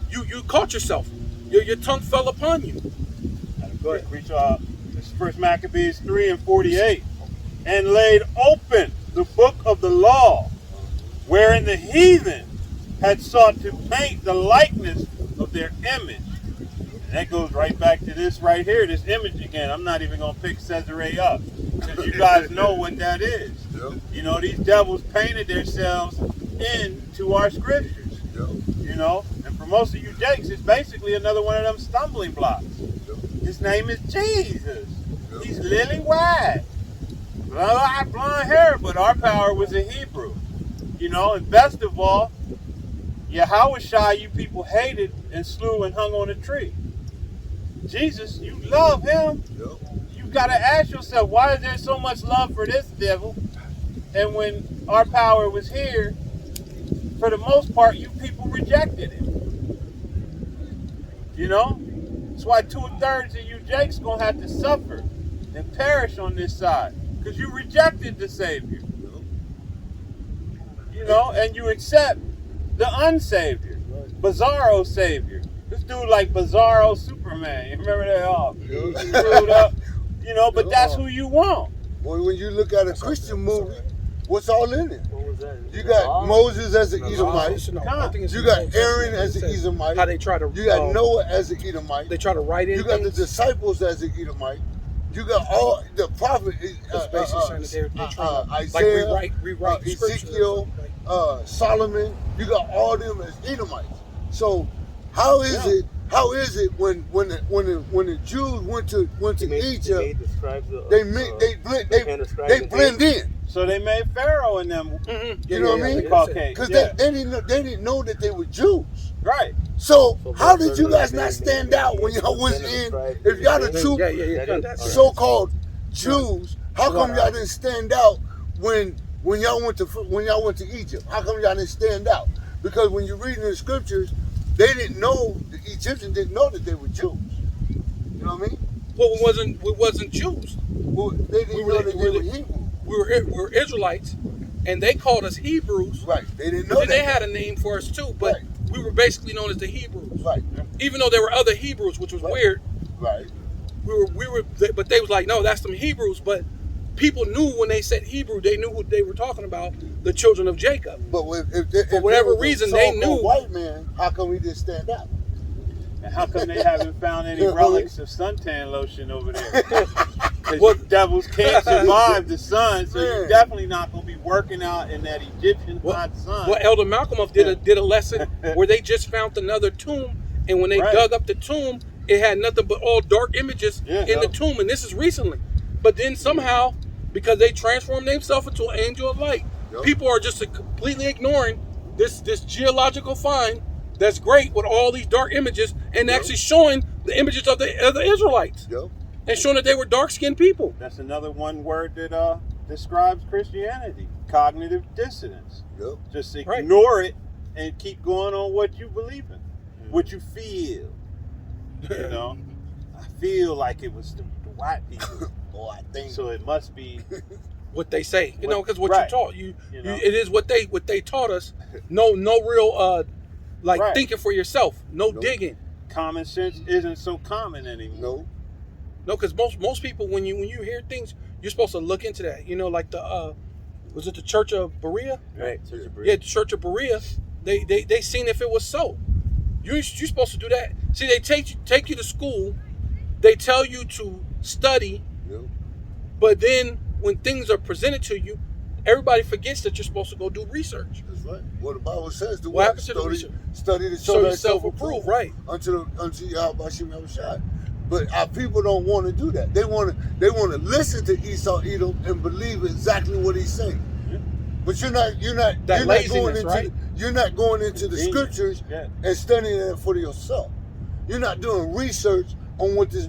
you caught yourself. Your tongue fell upon you. Go ahead, preach. This is First Maccabees 3:48, and laid open the book of the law, wherein the heathen had sought to paint the likeness of their image. And that goes right back to this right here, this image again. I'm not even gonna pick Caesarea up because you guys know what that is. Yep. These devils painted themselves into our scriptures. Yep. And for most of you jakes, it's basically another one of them stumbling blocks. His name is Jesus. He's lily white. Blonde hair, but our power was in Hebrew. And best of all, Yahushua, you people hated and slew and hung on a tree. Jesus, you love him. Yep. You got to ask yourself, why is there so much love for this devil? And when our power was here, for the most part, you people rejected it. That's why 2/3 of you jakes going to have to suffer and perish on this side. Because you rejected the Savior. And you accept the unsavior. Bizarro Savior. This dude like Bizarro Superman. You remember that all? He screwed up. But that's who you want. Well, when you look at a Christian movie, what's all in it? What was that? You got Moses as an Edomite. I think it's You got Aaron as an Edomite. How they try to You got Noah as an Edomite. they try to write in You got the things. disciples as an Edomite. You got all the prophet, It's basically saying that they're trying to Isaiah, rewrite scripture. Ezekiel, Solomon. You got all them as Edomites. So how is it when the Jews went to Egypt, they blend in. So they made Pharaoh and them You know what I mean? Caucasian. Because Yeah. they didn't know that they were Jews. Right. So how did you guys not stand out when y'all was in? If y'all the true so-called Jews, how come y'all didn't stand out when y'all went to Egypt? How come y'all didn't stand out? Because when you read in the scriptures, they didn't know, the Egyptians didn't know that they were Jews. You know what I mean? Well, we wasn't Jews. Well, they didn't know that they were Hebrew. We were Israelites, and they called us Hebrews. Right. They didn't know But then that. they had a name for us too, but Right. we were basically known as the Hebrews. Right. Even though there were other Hebrews, which was weird. Right. But they was like, no, that's them Hebrews. But people knew when they said Hebrew, they knew who they were talking about, the children of Jacob. But if For whatever there was a reason, they so-called knew. white man, how come he didn't stand out? And how come they haven't found any relics of suntan lotion over there? Because Well- you devils can't survive the sun, so Yeah. you're definitely not going to be working out in that Egyptian hot sun. Well, Elder Malcolm did a lesson where they just found another tomb, and when they Right. dug up the tomb, it had nothing but all dark images Yeah, in the tomb, and this is recently. But then somehow, because they transformed themselves into an angel of light, Yep. people are just completely ignoring this geological find that's great with all these dark images, and actually showing the images of the Israelites, Yo. and showing that they were dark-skinned people. That's another one word that describes Christianity: cognitive dissonance. Yo. Just Right. ignore it and keep going on what you believe in, what you feel. You know, I feel like it was the white people, Oh, I think. so it must be. What they say, you know, because what Right. you taught you know. it is what they taught us. No real Right. thinking for yourself. No Nope. digging. Common sense isn't so common anymore. No. No, because most people when you hear things, you're supposed to look into that. You know, like the was it the Church of Berea? Right. Yeah, the Church of Berea. They seen if it was so. You're supposed to do that. See, they take you to school. They tell you to study, Yo. but then when things are presented to you, everybody forgets that you're supposed to go do research. That's right. What the Bible says. Do What happened to the study to Show show yourself thyself approved, approved. right? Until Yahweh Shai. But our people don't want to do that. They want to listen to Esau Edom and believe exactly what he's saying. Yeah. But you're not going laziness, into right? you're not going into the Convenience. scriptures Yeah. and studying it for yourself. You're not doing research on what this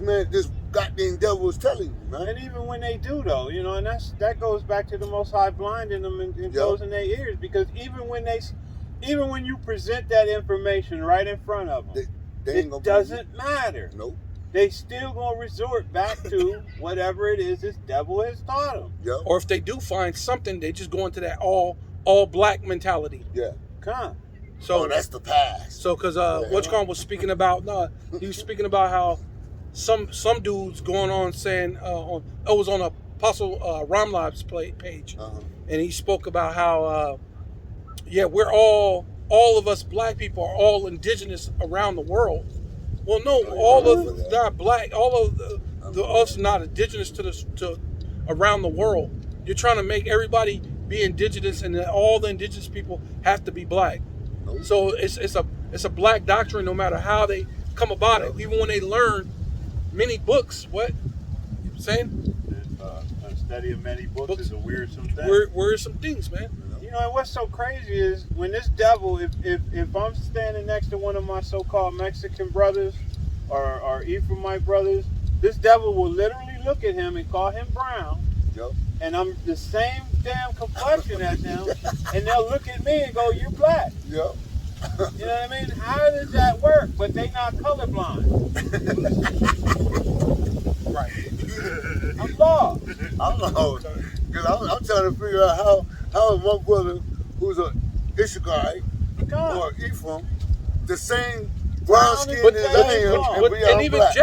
goddamn devil is telling you, man. And even when they do, though, you know, and that goes back to the Most High blinding them and closing their ears, because even when you present that information right in front of them, They ain't gonna it doesn't matter. Nope. They still gonna resort back to whatever it is this devil has taught them. Yep. Or if they do find something, they just go into that all black mentality. Yeah. Come. So that's the past. So because Whatchcom was speaking about, he was speaking about how some dudes going on saying it was on Apostle Ramlab's page, and he spoke about how we're all of us black people are all indigenous around the world. Well, no, all of not black, all of the us not indigenous to around the world. You're trying to make everybody be indigenous, and that all the indigenous people have to be black. So it's a black doctrine, no matter how they come about it. Even when they learn many books, what you saying? A study of many books is a wearisome thing. Wearisome things, man. You know, and what's so crazy is when this devil, if I'm standing next to one of my so-called Mexican brothers or Ephraimite brothers, this devil will literally look at him and call him brown. Yep. And I'm the same damn complexion as them, and they'll look at me and go, "You're black." Yep. You know what I mean? How does that work? But they not colorblind. Right. I'm lost. I don't know. Because I'm trying to figure out how my brother, who's a Issacharite or Ephraim, the same brown skin But, as I am, and even black.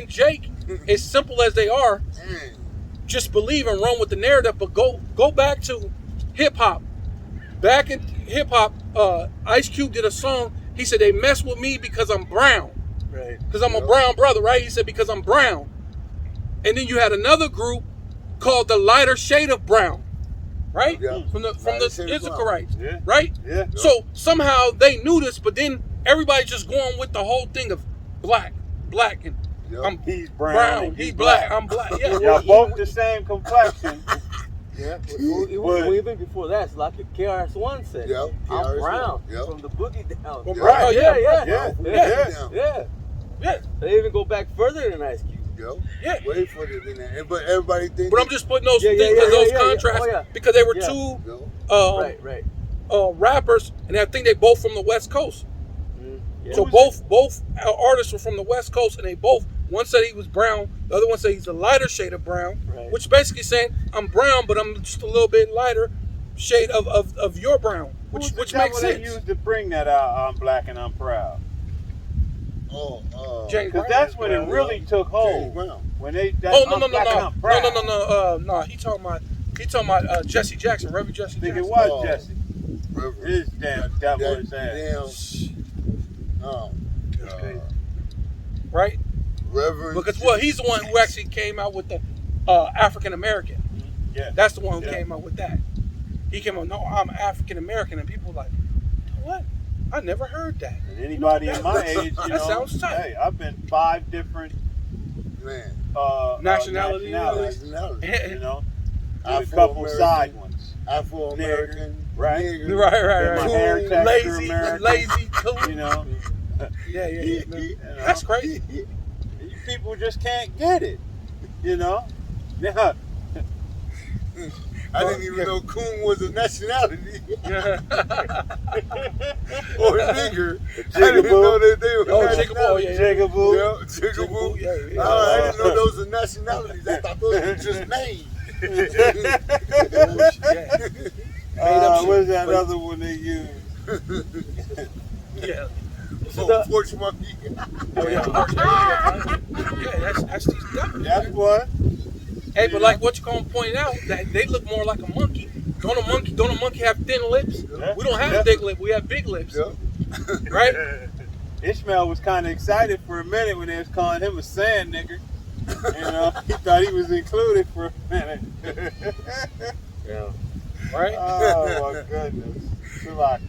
Jake, as simple as they are, just believe and run with the narrative. But go back to hip hop. Back in hip hop, Ice Cube did a song. He said they mess with me because I'm brown. Right. Because I'm a brown brother, right? He said because I'm brown. And then you had another group called the lighter shade of brown, right? Yeah. From the Issacharites, Yeah. right? Yeah. So somehow they knew this, but then everybody's just going with the whole thing of black, and Yeah. I'm He's brown. he's black, I'm black. Yeah. Y'all both the same complexion. Yeah. But- Even before that, it's like a KRS-One said. Yeah, I'm KRS-One, brown yeah. from the boogie down. Well, Yeah. Brown, oh, yeah, yeah. Yeah. yeah. They even go back further than Ice Cube. Yo, Yeah. way further than that. But everybody thinks. But I'm just putting those Yeah, yeah, things yeah, as those yeah, yeah. contrasts Oh, yeah. because they were Yeah. two Yo, Right. rappers, and I think they both from the West Coast. Yeah. So both artists were from the West Coast, and they both, one said he was brown, the other one said he's a lighter shade of brown, Right. which basically saying I'm brown, but I'm just a little bit lighter shade of your brown, which Who's the makes devil they sense. used to bring that out, I'm black and I'm proud. James Because Brown. that's when it really took James hold. Brown. When they that Oh no I'm no no black and no I'm proud. no! He talking about Jesse Jackson, Reverend Jesse I think it Jackson. was Oh. Jesse. Reverend. His damn devil is ass. Damn. Right? Reverend. Because he's the one who actually came out with the African American. Yeah. That's the one who Yeah. came out with that. He came out, no, I'm African American, and people were like, what? I never heard that. And anybody in my age, you That know, sounds tight. hey, I've been 5 different Man. Nationality. Nationality. you know, with a couple Afro-American. side ones. Afro-American. Right. nigger. Right. My hair Cool, texture American. Lazy, cool. You know, Yeah. you know, That's crazy. you people just can't get it. You know, yeah. I didn't even know coon was a nationality Yeah. or a nigger. I didn't know that they were Oh, nationalities. Jigaboo, Yeah, Jigaboo. Yeah. I didn't know those were nationalities. I thought those were just names. What's that other one they use? Yeah. Oh, porch monkey. Oh, yeah, that's these devils. That's what. Hey, but like what you gonna point out, that they look more like a monkey. Don't a monkey have thin lips? Yeah. We don't have big lips. We have big lips, Yeah. right? Ishmael was kind of excited for a minute when they was calling him a sand nigger. You know, he thought he was included for a minute. Yeah. Right? Oh my goodness. Chill out.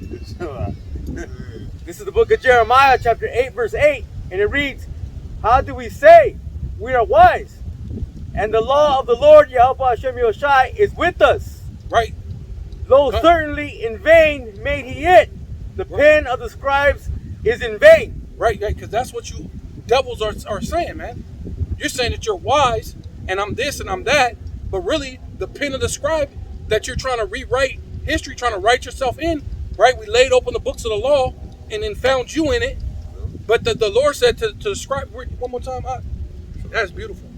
This is the book of Jeremiah, chapter 8, verse 8, and it reads, how do we say we are wise? And the law of the Lord, Yahweh Hashem Yoshai, is with us. Right. Though certainly in vain made he it. The pen of the scribes is in vain. Right, because that's what you devils are saying, man. You're saying that you're wise, and I'm this and I'm that, but really the pen of the scribe that you're trying to rewrite history, trying to write yourself in, right? We laid open the books of the law and then found you in it. But the Lord said to the scribe, one more time, that's beautiful.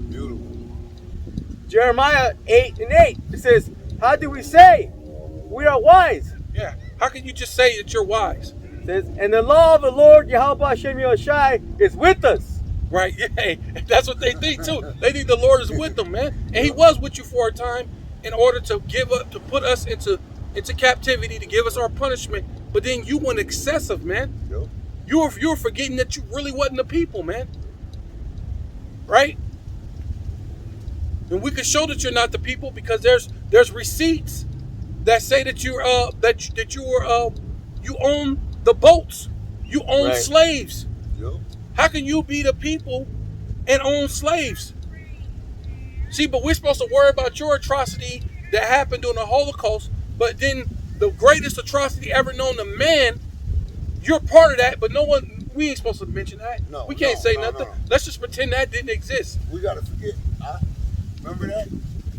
Beautiful. Jeremiah 8 and 8. It says, how do we say we are wise? Yeah. How can you just say that you're wise? It says, and the law of the Lord Yahweh Hashem Yoshai is with us. Right? Yeah. That's what they think too. They think the Lord is with them, man. And he was with you for a time in order to put us into captivity, to give us our punishment. But then you went excessive, man. Yep. You were forgetting that you really wasn't the people, man. Right? And we can show that you're not the people because there's receipts that say that you own the boats, you own Right. slaves. Yep. How can you be the people and own slaves? See, but we're supposed to worry about your atrocity that happened during the Holocaust, but then the greatest atrocity ever known to man, you're part of that, but we ain't supposed to mention that. No, we can't no, say no, nothing. no. Let's just pretend that didn't exist. We gotta forget. Remember that?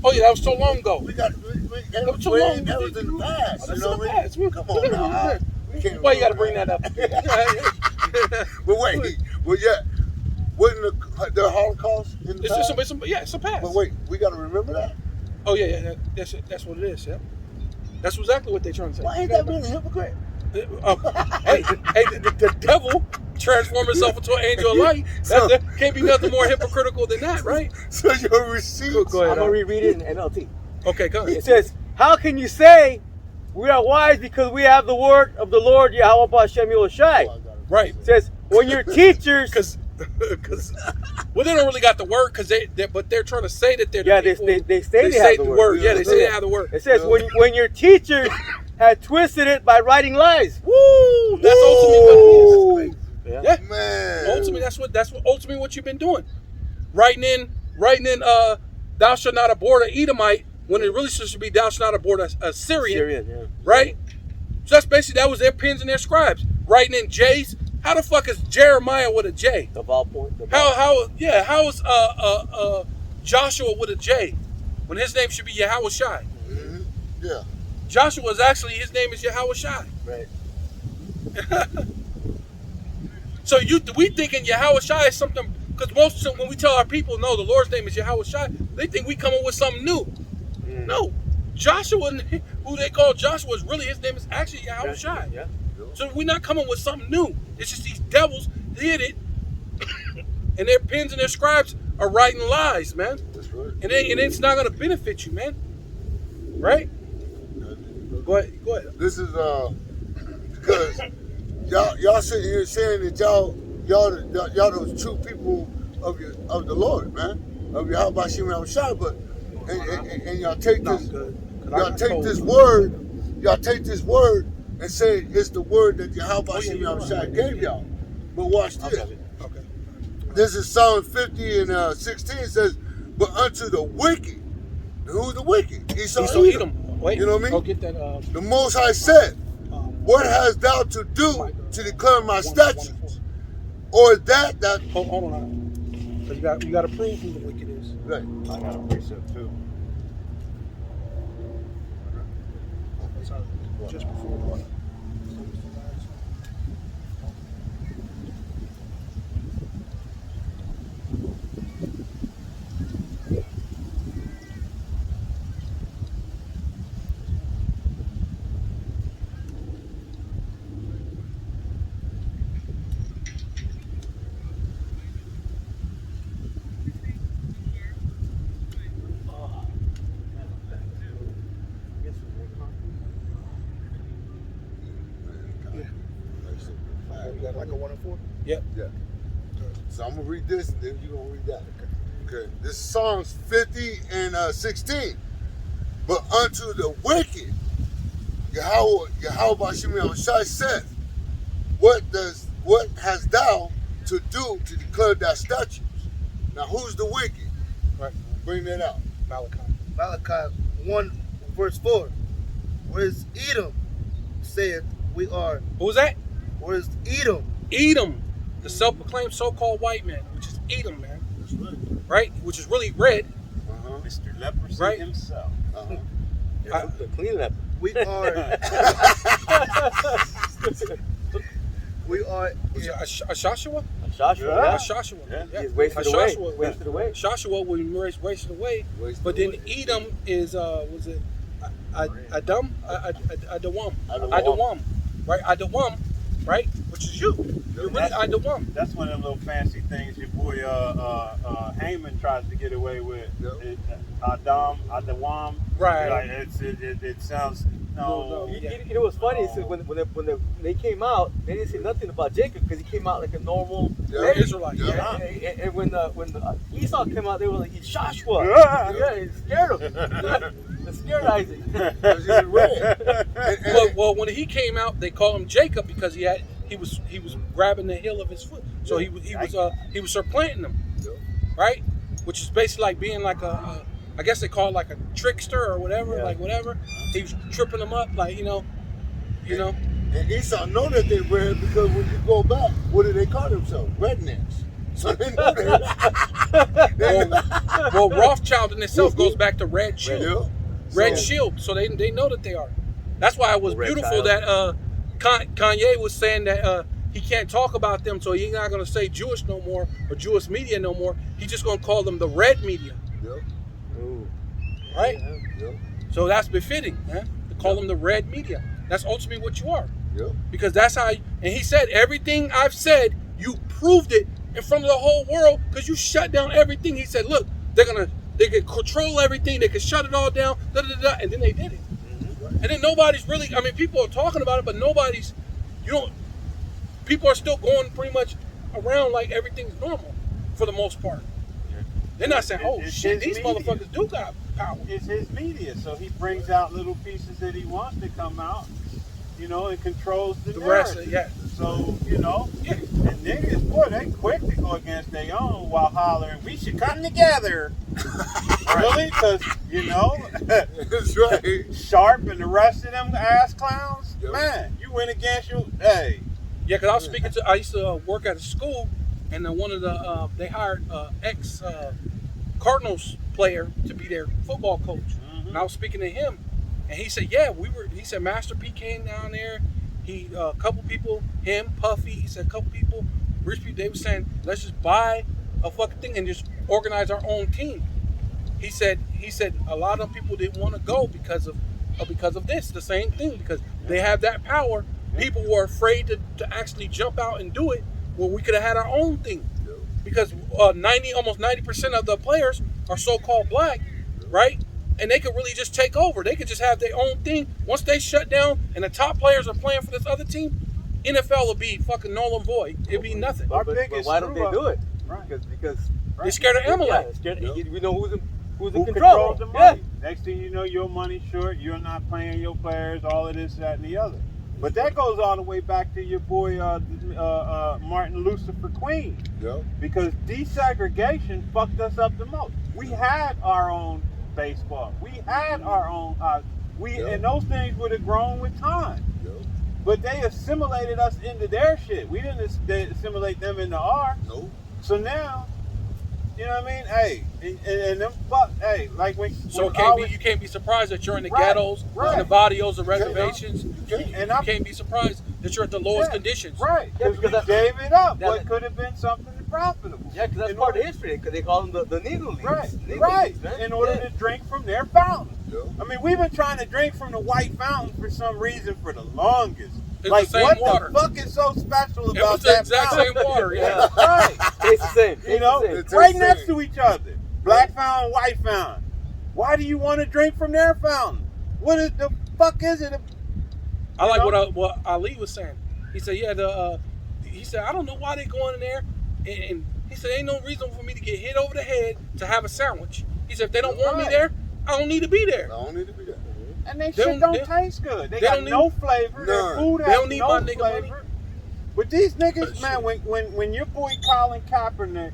Oh yeah, that was so long ago. We got that was was too way, long. that was in the past. That's You know in the what I past. mean? Come on now. We can't Why you gotta remember bring that up? But wait, well, yeah, wasn't the Holocaust in the past? It's a past. But wait, we gotta remember that. Oh yeah. That's what it is. Yeah. That's exactly what they're trying to say. Why ain't that being a hypocrite? Hey, the devil transformed himself into an angel of light. That can't be nothing more hypocritical than that, right? So your receipts. Go ahead. I'm going to reread it in NLT. Okay, go It ahead. says, how can you say we are wise because we have the word of the Lord Yahweh Hashem Yoshai? Right. It says, when your teachers... Because well, they don't really got the word but they're trying to say that they're the Yeah, people. they say they have the word. Yeah, they say they have the word. It says, when your teachers had twisted it by writing lies. Woo! That's ultimately what it is. Yeah. Man. Ultimately, that's what you've been doing. Writing in thou shalt not abhor the Edomite when it really should be thou shalt not abhor a Syrian, Syrian, yeah. right? So that's basically, that was their pens and their scribes. Writing in J's. How the fuck is Jeremiah with a J? The vowel point. How is Joshua with a J when his name should be Yahweh Shai? Mm-hmm. Yeah. Joshua's actually, his name is Yahweh Shai. Right. So we thinking Yahweh Shai is something, because most when we tell our people, no, the Lord's name is Yahweh Shai, they think we come up with something new. No, Joshua, who they call Joshua, is really, his name is actually Yahweh Shai. Yeah. So we're not coming with something new. It's just these devils did it, and their pens and their scribes are writing lies, man. That's right. And it's not gonna benefit you, man. Right? Go ahead. This is because y'all sitting here saying that y'all the true people of the Lord, man, of Yahweh Shem Yahushua, but and y'all take this word and say it's the word that Yahweh Shem Yahushua gave y'all. But watch this. Okay. This is Psalm 50 and 16. It says, but unto the wicked. And who's the wicked? Esau Edom. Wait, you know what I mean? Go get that. The Most High said, what hast thou to do to declare my statutes? Or that Hold on. So you got to prove who the wicked is. right. I got a precept too. Just before. Like a 1 and 4? Yep. Yeah. So I'm gonna read this, and then you're gonna read that. Okay. This is Psalms 50 and 16. But unto the wicked, Yahweh Shem Yahushua said, what hast thou to do to declare thy statutes? Now who's the wicked? Right. Bring that out. Malachi. Malachi 1 verse 4. Whereas Edom said we are. Who's that? Whereas Edom. Edom, the self-proclaimed so-called white man, which is Edom, man. That's right. Right? Which is really red. Uh-huh. Mr. Leprosy Right. himself. Uh-huh. The clean up. We are. We are. Was it Joshua? Joshua. Joshua. Yeah. He's wasted away. Wasted away. Joshua was wasted away. But then Edom is was it Adam? Adawam. Right? Adawam, right? Which is you. You're really Adawam. That's one of them little fancy things your boy Haman tries to get away with. Yep. Adawam. Right. Like it sounds no. You know what's funny is when they came out, they didn't say nothing about Jacob because he came out like a normal Israelite. Yeah. And when Esau came out, they were like, he's Joshua. Yeah, it scared him. It scared Isaac. Well, when he came out, they called him Jacob because he was grabbing the heel of his foot. So he was supplanting them, right? Which is basically like being like I guess they call it like a trickster or whatever, Yeah. like whatever. He was tripping them up, like you know. And Esau know that they red because when you go back, what do they call themselves? Rednecks. So they know that. Well, Rothschild in itself goes back to Red Shield. Yeah. Red So- Shield, so they know that they are. That's why it was Red beautiful Child. that Kanye was saying that he can't talk about them, so he's not going to say Jewish no more or Jewish media no more. He's just going to call them the red media, Yep. Ooh. right? Yep. So that's befitting, man, to call them the red media. That's ultimately what you are, Yep. because that's how. And he said everything I've said, you proved it in front of the whole world because you shut down everything. He said, look, they can control everything, they can shut it all down, and then they did it. And then nobody's really, I mean, people are talking about it, but people are still going pretty much around like everything's normal for the most part. They're not saying, oh It's shit, his these media. motherfuckers do got power. It's his media, so he brings out little pieces that he wants to come out. you know, and controls the rest, narrative. yeah. So, you know, Yeah. and niggas, boy, they quick to go against their own while hollering, we should come together. Really? Because, you know, That's right. Sharp and the rest of them ass clowns, Yep. man, you went against your, hey. Yeah, because I was speaking to, I used to work at a school, and then one of the, they hired ex Cardinals player to be their football coach. And I was speaking to him, and he said, yeah, he said Master P came down there, a couple people, him, Puffy, he said a couple people, rich people, they were saying, let's just buy a fucking thing and just organize our own team. He said a lot of people didn't want to go because of this, the same thing, because they have that power. People were afraid to actually jump out and do it, where we could have had our own thing. Because almost 90% of the players are so-called black, right? And they could really just take over. They could just have their own thing. Once they shut down and the top players are playing for this other team, NFL will be fucking null and void. It'd be nothing. Our But biggest why don't they screw do up- it? Right. Because They're scared of Amalek. yeah, scared- we know who's in Who control. controls the Yeah. money? Next thing you know, your money's short. You're not playing your players. All of this, that, and the other. But that goes all the way back to your boy Martin Lucifer Queen, Yep. because desegregation fucked us up the most. We had our own baseball. We had our own hockey. Yeah. And those things would have grown with time. Yep. But they assimilated us into their shit. We didn't assimilate them into ours. Nope. So now, you know what I mean? Hey, and them fuck, hey, like when So when you can't be surprised that you're in the Right, ghettos, right. in the barrios, the reservations. can't. You And I'm- can't be surprised that you're at the lowest Yeah, conditions. Right, Yeah, because because we that- gave it up. that- What could have been something profitable. Yeah, because that's In part of order- history. Because they call them the Negro Leagues. Right, Negro right. Leagues, man. In order Yeah. to drink from their fountain. Yep. I mean, we've been trying to drink from the white fountain for some reason for the longest. It's like, the same what water. the fuck is so special It about was the that exact fountain? same water, yeah. Right. Tastes the same. You know, Tastes the It's same. right the next same. to each other. Black fountain, white fountain. Why do you want to drink from their fountain? What is the fuck is it? I like You know? what Ali was saying. He said, yeah, he said, I don't know why they going in there, and he said, ain't no reason for me to get hit over the head to have a sandwich. He said, if they don't want me Right. there, I don't need to be I there. don't need to be there. And they They shit don't- don't taste good. They they got don't no flavor. Their None. food They has don't need no my nigga flavor. money. But these niggas, That man, shit. when your boy Colin Kaepernick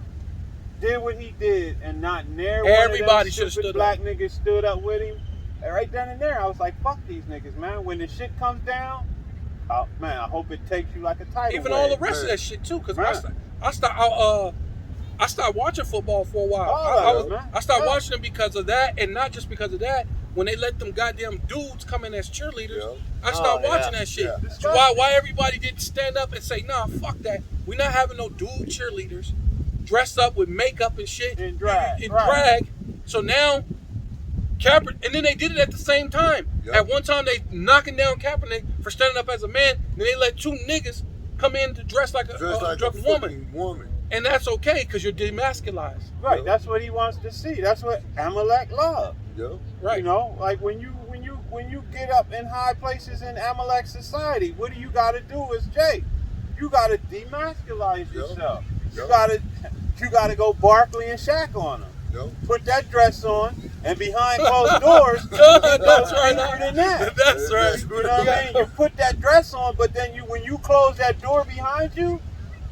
did what he did, and not near Everybody one of them should've stupid stood black niggas stood up with him, and right then and there, I was like, fuck these niggas, man. When the shit comes down, oh, man, I hope it takes you like a tidal Even wave. all the rest of man. that shit too, because Man. I stopped watching football for a while. All of it, man. I stopped Yeah. watching them because of that, and not just because of that. When they let them goddamn dudes come in as cheerleaders, Yeah. I stopped Oh, yeah. watching that shit. Yeah. So why everybody didn't stand up and say, nah, fuck that. We're not having no dude cheerleaders dressed up with makeup and shit. In drag, In right. drag. So now, Kaepernick, and then they did it at the same time. Yep. At one time, they knocking down Kaepernick for standing up as a man, and they let two niggas come in to dress like a Just like a drunk woman. fucking woman. And that's okay, because you're demasculized. Right, Yeah. that's what he wants to see. That's what Amalek loves. Yep. Right. You know, like when you get up in high places in Amalek society, what do you got to do as Jake? You got to demasculize Yep. yourself. Yep. You got to go Barkley and Shaq on them. Yep. Put that dress on, and behind closed doors, you go That's right. deeper than that. That's right. That's You know what I mean? You put that dress on, but then when you close that door behind you,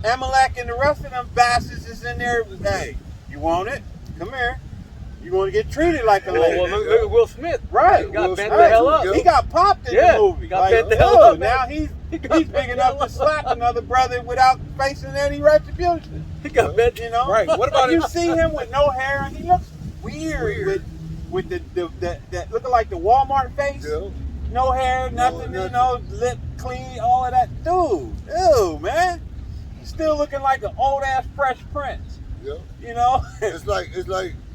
Amalek and the rest of them bastards is in there. Hey, you want it? Come here. You going to get treated like a lady. Well, look at Will Smith. Right. He got Will bent Smith. the hell up. He got popped in Yeah, the movie. he got Like, bent the hell yo, up, man. Now he's He got big bent the enough hell to up. slap another brother without facing any retribution. He got bent. You know? Right. What about you it? see him with no hair and he looks weird. with the looking like the Walmart face. Yep. No hair, nothing, nothing. you know, lip clean, all of that. Dude, ew, man. Still looking like an old ass Fresh Prince. Yep. You know? It's like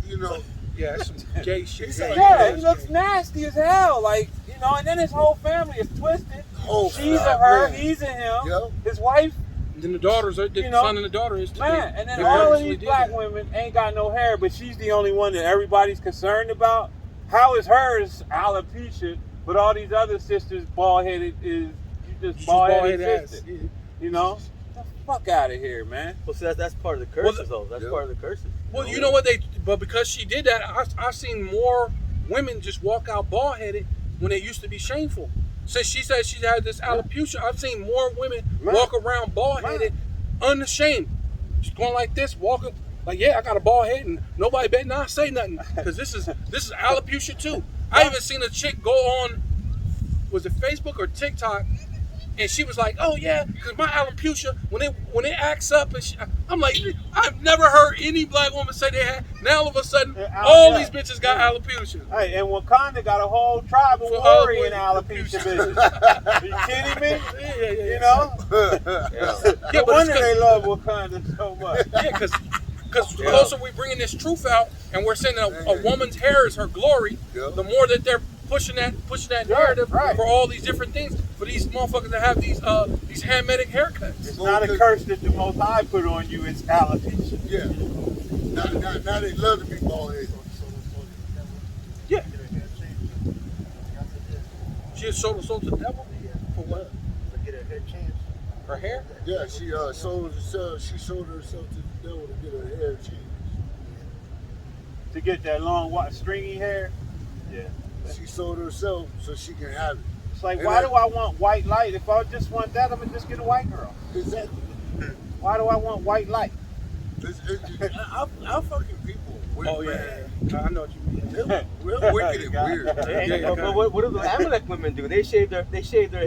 you know. Yeah, that's some gay shit. Yeah, he looks nasty as hell. Like, you know, and then his whole family is twisted. Oh, She's a God, her, man. he's a him. Yep. His wife, Then the daughters, the You know, son and the daughter is too. man. And then They all of purposely these did black that. women ain't got no hair, but she's the only one that everybody's concerned about. How is hers alopecia, but all these other sisters bald headed is you just She's bald bald-headed headed ass. sister. You know? Get the fuck out of here, man. Well, see, that's part of the curses, though. That's part of the curses. Well, you know what but because she did that, I've seen more women just walk out bald headed when they used to be shameful. since she said she had this alopecia, I've seen more women Right. walk around bald headed, unashamed, just going like this, walking like, yeah, I got a bald head, and nobody better not say nothing, because this is alopecia too. I even seen a chick go on, was it Facebook or TikTok, and she was like, "Oh yeah, because my alopecia, when it acts up," and I'm like, I've never heard any black woman say they had. Now all of a sudden, all these bitches got alopecia. Hey, and Wakanda got a whole tribe of For warrior in all alopecia business. Are you kidding me? Yeah. You know? Yeah, No but wonder it's they love Wakanda so much. yeah, because the closer we bringing this truth out, and we're saying that a woman's hair is her glory, the more that they're pushing that narrative for all these different things, for these motherfuckers that have these handmedic haircuts. It's not a curse that the Most High put on you, it's alopecia. Yeah. Now they love to be bald headed. Yeah. She had sold her soul to the devil for what? Get a head changed. Her hair? Yeah, she sold herself to the devil to get her hair changed. To get that long, stringy hair. Yeah. She sold herself so she can have it. It's like, And why do I want white light? If I just want that, I'm going to just get a white girl. Exactly. Why do I want white light? Our fucking people. Oh yeah, I know what you mean. We're wicked and weird. But what do the Amalek women do? They shave their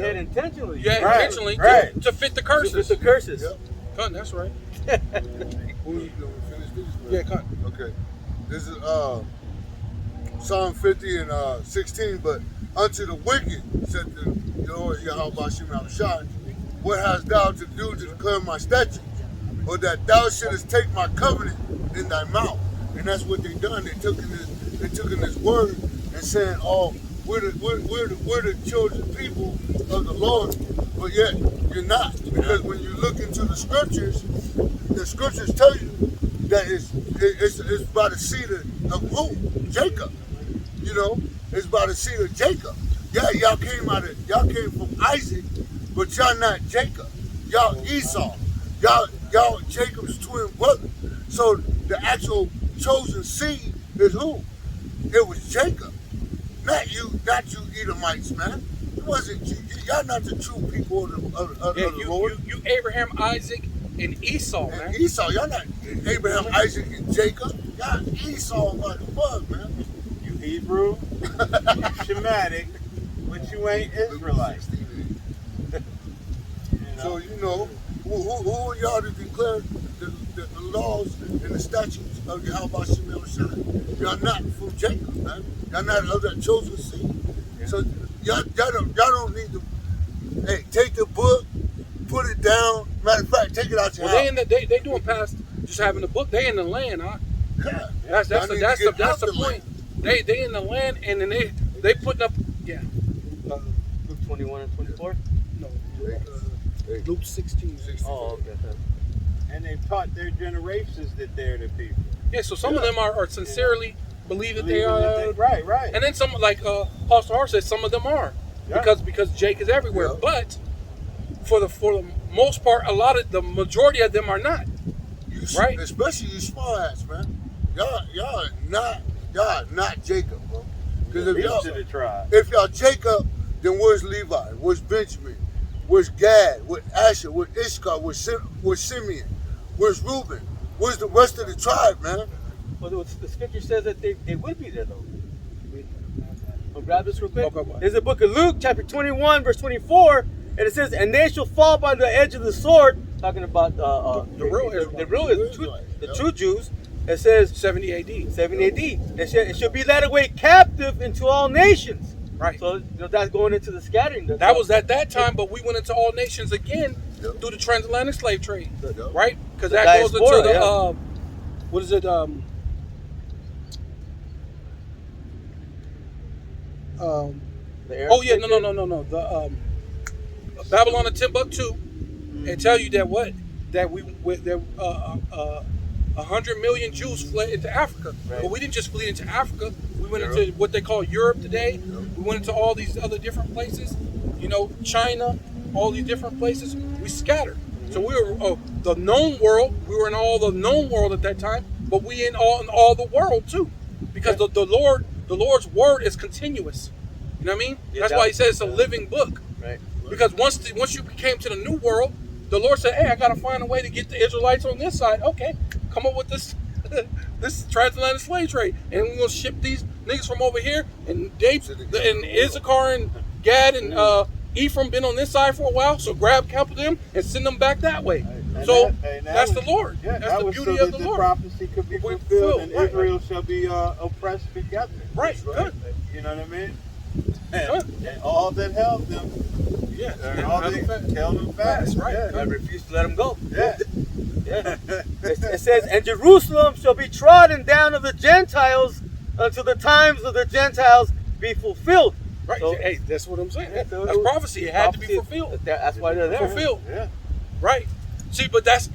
head intentionally. Yeah, Right, intentionally right. to fit the With curses. the curses. Yep. Cunt, that's right. Who you gonna finish this? Yeah, cunt. Okay. This is Psalm 50 and 16. But unto the wicked said the Lord Yahweh Shem Shai, what hast thou to do to declare my statutes? Or that thou shouldest take my covenant in thy mouth. And that's what they done. They took in this word and saying, "Oh, we're the chosen people of the Lord," but yet you're not, because when you look into the scriptures tell you that it's by the seed of who? Jacob. You know, it's by the seed of Jacob. Yeah, y'all came from Isaac, but y'all not Jacob. Y'all Esau. Y'all Jacob's twin brother. So the actual chosen seed is who? It was Jacob. Not you Edomites, man. It wasn't you. Y'all not the true people of the Lord. You Abraham, Isaac, and Esau, man. And Esau, y'all not Abraham, Isaac, and Jacob. Y'all Esau like a bug, man. You Hebrew, you Shemitic, but you ain't Israelite. So you know, who are y'all to declare the laws and the statutes of Yahweh Shem Shai? Y'all not from Jacob, man. Y'all not of that chosen seed. So y'all don't need to. Hey, take the book, put it down. Matter of fact, take it out your house. They doing past just having the book. They in the land, huh? Yeah. That's Y'all need to the get out the point. They in the land, and then they putting up. Yeah. Luke 21 and 24. No. Hey, Luke 16. Oh, okay. And they've taught their generations that they're the people. Yeah. So some of them are sincerely believe that they are. Right. And then some, like Pastor Hart says, some of them are, because Jake is everywhere. Yeah. But for the most part, the majority of them are not. Right. Especially you small hats, man. Y'all not Jacob, bro. Because if y'all Jacob, then where's Levi? Where's Benjamin? Where's Gad? Where's Asher? Where's Issachar? Where's Simeon? Where's Reuben? Where's the rest of the tribe, man? Well, the scripture says that they would be there, though. I'll grab this real quick. Okay. There's the book of Luke, chapter 21, verse 24, and it says, "And they shall fall by the edge of the sword," talking about The real Israelites. the true Jews. It says 70 AD. 70 AD. It should be led away captive into all nations. Right. So that's going into the scattering. That was at that time, but we went into all nations again through the transatlantic slave trade, right? Because The that goes diaspora, into the yeah. what is it? The Arab Oh yeah, slave trade? no. The Babylon and Timbuktu, and tell you that 100 million Jews fled into Africa, Right. but we didn't just flee into Africa. We went into what they call Europe today. We went into all these other different places, China, all these different places. We scattered. So we were the known world. We were in all the known world at that time, but we in all the world too, because the Lord's word is continuous. You know what I mean? Yeah, That's that- why he says it's a living book. Right. Because once you came to the new world, the Lord said, "Hey, I gotta find a way to get the Israelites on this side." Okay, come up with this this transatlantic slave trade, and we're gonna ship these niggas from over here. And Dave and Issachar and Gad and Ephraim been on this side for a while, so grab a couple of them and send them back that way. And So that that's was- the Lord. Yeah, That's that the was beauty so of that the the Lord. prophecy could be Fulfilled, fulfilled, and right, Israel shall be oppressed together. Right. Good. You know what I mean? Good. And all that held them, Yeah. all that held them fast. Right. Yeah. I refuse to let them go. Yeah. Yeah. It says, and Jerusalem shall be trodden down of the Gentiles until the times of the Gentiles be fulfilled. Right. So- Hey, that's what I'm saying. Yeah, so That's prophecy. It had to be prophecy- fulfilled. That's why they're there. Fulfilled. Yeah. Right. See, but that's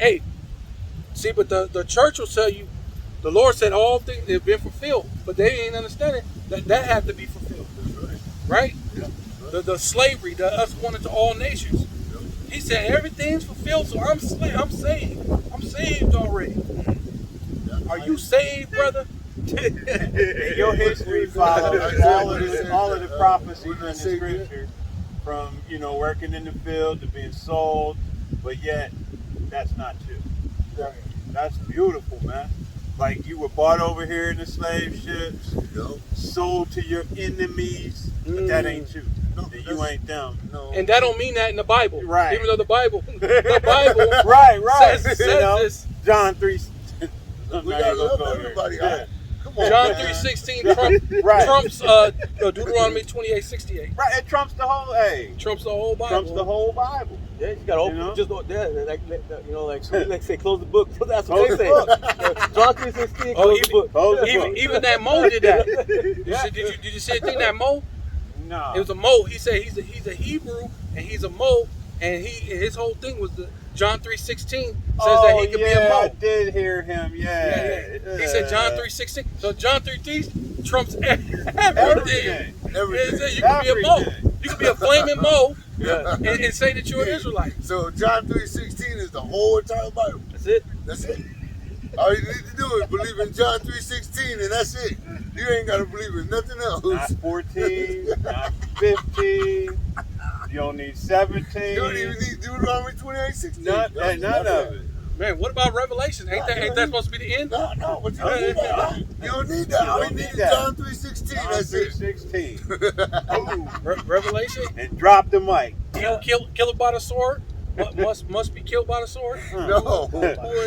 See, but the church will tell you, the Lord said all things have been fulfilled, but they ain't understanding that had to be fulfilled. Right? The slavery, us going into all nations. He said everything's fulfilled, so I'm saved. I'm saved already. Are you saved, brother? And your history follows all of the prophecies in the scripture, from working in the field to being sold, but yet that's not true. That's beautiful, man. Like you were bought over here in the slave ships, sold to your enemies, but that ain't you. That you ain't them. No. And that don't mean that in the Bible. Right. Even though the Bible right. says this. John 3. We gotta love everybody. Yeah. Come on. John man. 3:16 Right. trumps Deuteronomy 28:68. Right, it trumps the whole. Trumps the whole Bible. Trumps the whole Bible. Yeah, you gotta open, You know? just go there, like say, close the book. That's Close what they the say. John 3:16, Oh, close the book. Close the Even book. even that Mo did that. Yeah. Did you see the thing that Mo? No. It was a Mo. He said he's a Hebrew and he's a Mo, and his whole thing was the John 3:16 says that he could be a Mo. I did hear him. Yeah. He said John 3:16. So John 3:16 trumps everything. Everything. It said you can be a Mo. Everything. You can be a flaming Mo Yeah, and say that you're an Israelite. So John 3:16 is the whole entire Bible. that's it. That's it. All you need to do is believe in John 3:16, and that's it. You ain't got to believe in nothing else. Not 14, not 15. You don't need 17. You don't even need Deuteronomy 28:16. None of it. Man, what about Revelation? Ain't that supposed to be the end? No, but you don't need that. You don't need that. All you need is John 3:16. John That's it. 3:16. Revelation? And drop the mic. Killed by the sword? Must be killed by the sword? No.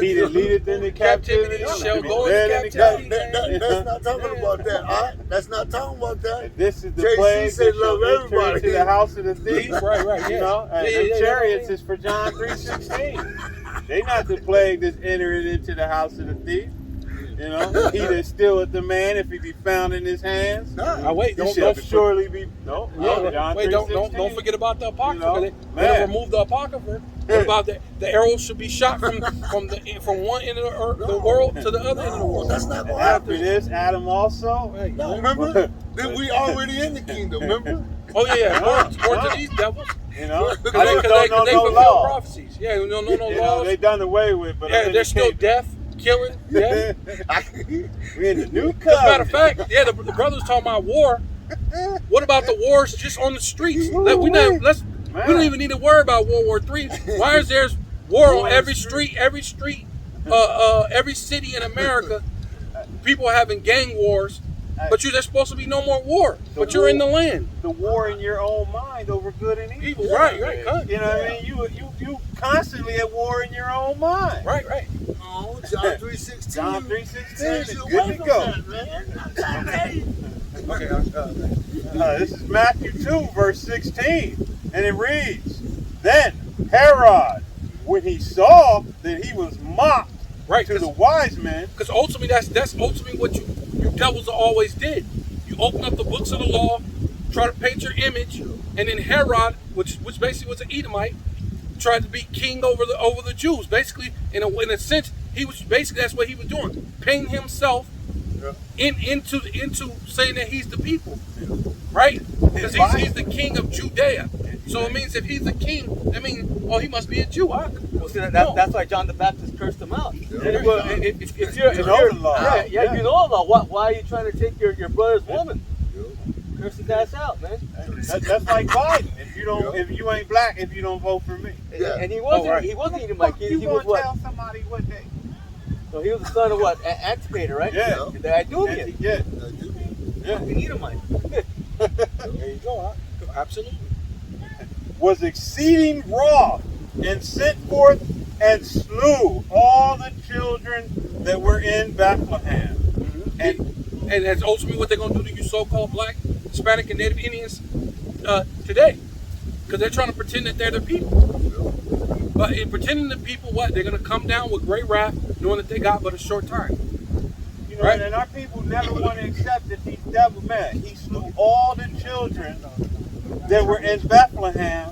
He that leadeth into captivity shall be go led into into captivity. That's not talking about that. All right? That's not talking about that. And this is the JC plague said that shall love enter everybody. into the house of the thief. Right, You yeah. know, and Yeah, them yeah, chariots yeah. is for John 3:16. They not the plague that's entering into the house of the thief. You know, he that stealeth the man, if he be found in his hands, Wait, he don't shall surely be. No, John wait, don't 3:16. forget about the apocrypha. You know, They man. remove the apocrypha. What about the arrows should be shot from one end of the world to the other end of the world? That's not And going to after happen. this, Adam also. Right. No, remember? Then we already in the kingdom, remember? Oh yeah, born to these devils. You know, I Because just don't know they no fulfill law. prophecies. Yeah, no You know, laws. they done away with, but Yeah, there's still death, killing, death. We in the new As a matter of covenant. fact, yeah, the brothers talking about war. What about the wars just on the streets? We don't even need to worry about World War III. Why is there war on every street, every city in America? People are having gang wars, but there's supposed to be no more war. But you're in the land. The war in your own mind over good and evil. Evil, right. You know what I mean? You constantly at war in your own mind. Right. No, John 3:16. John 3:16 Takes is you good away to from go. that, man. Okay, This is Matthew 2, verse 16, and it reads, Then Herod, when he saw that he was mocked right. to the wise men, Because ultimately, that's ultimately what you devils always did. You open up the books of the law, try to paint your image, and then Herod, which basically was an Edomite, tried to be king over the Jews. Basically, in a sense, he was basically that's what he was doing, painting himself into saying that he's the people, right? Because he's the king of Judea. So it means if he's the king, that means he must be a Jew. Well, see, No. that's why John the Baptist cursed him out. Well, if You know the law. you know the law. Why are you trying to take your brother's woman? Curse his ass out, man. That's like Biden. If you ain't black, if you don't vote for me. Yeah. And he wasn't. right. He wasn't Edomite. You He was gonna what? tell somebody what they? So he was the son of what? Antipater, right? Yeah. The Idumean. Yeah. Yeah. Fucking Edomite. There you go. Absolutely. Was exceeding wroth and sent forth and slew all the children that were in Bethlehem. And that's ultimately what they're going to do to you so-called black, Hispanic, and Native Indians today. Because they're trying to pretend that they're the people. But in pretending the people, what? They're going to come down with great wrath, knowing that they got but a short time. You know, Right. and our people never want to accept that these devil men. He slew all the children that were in Bethlehem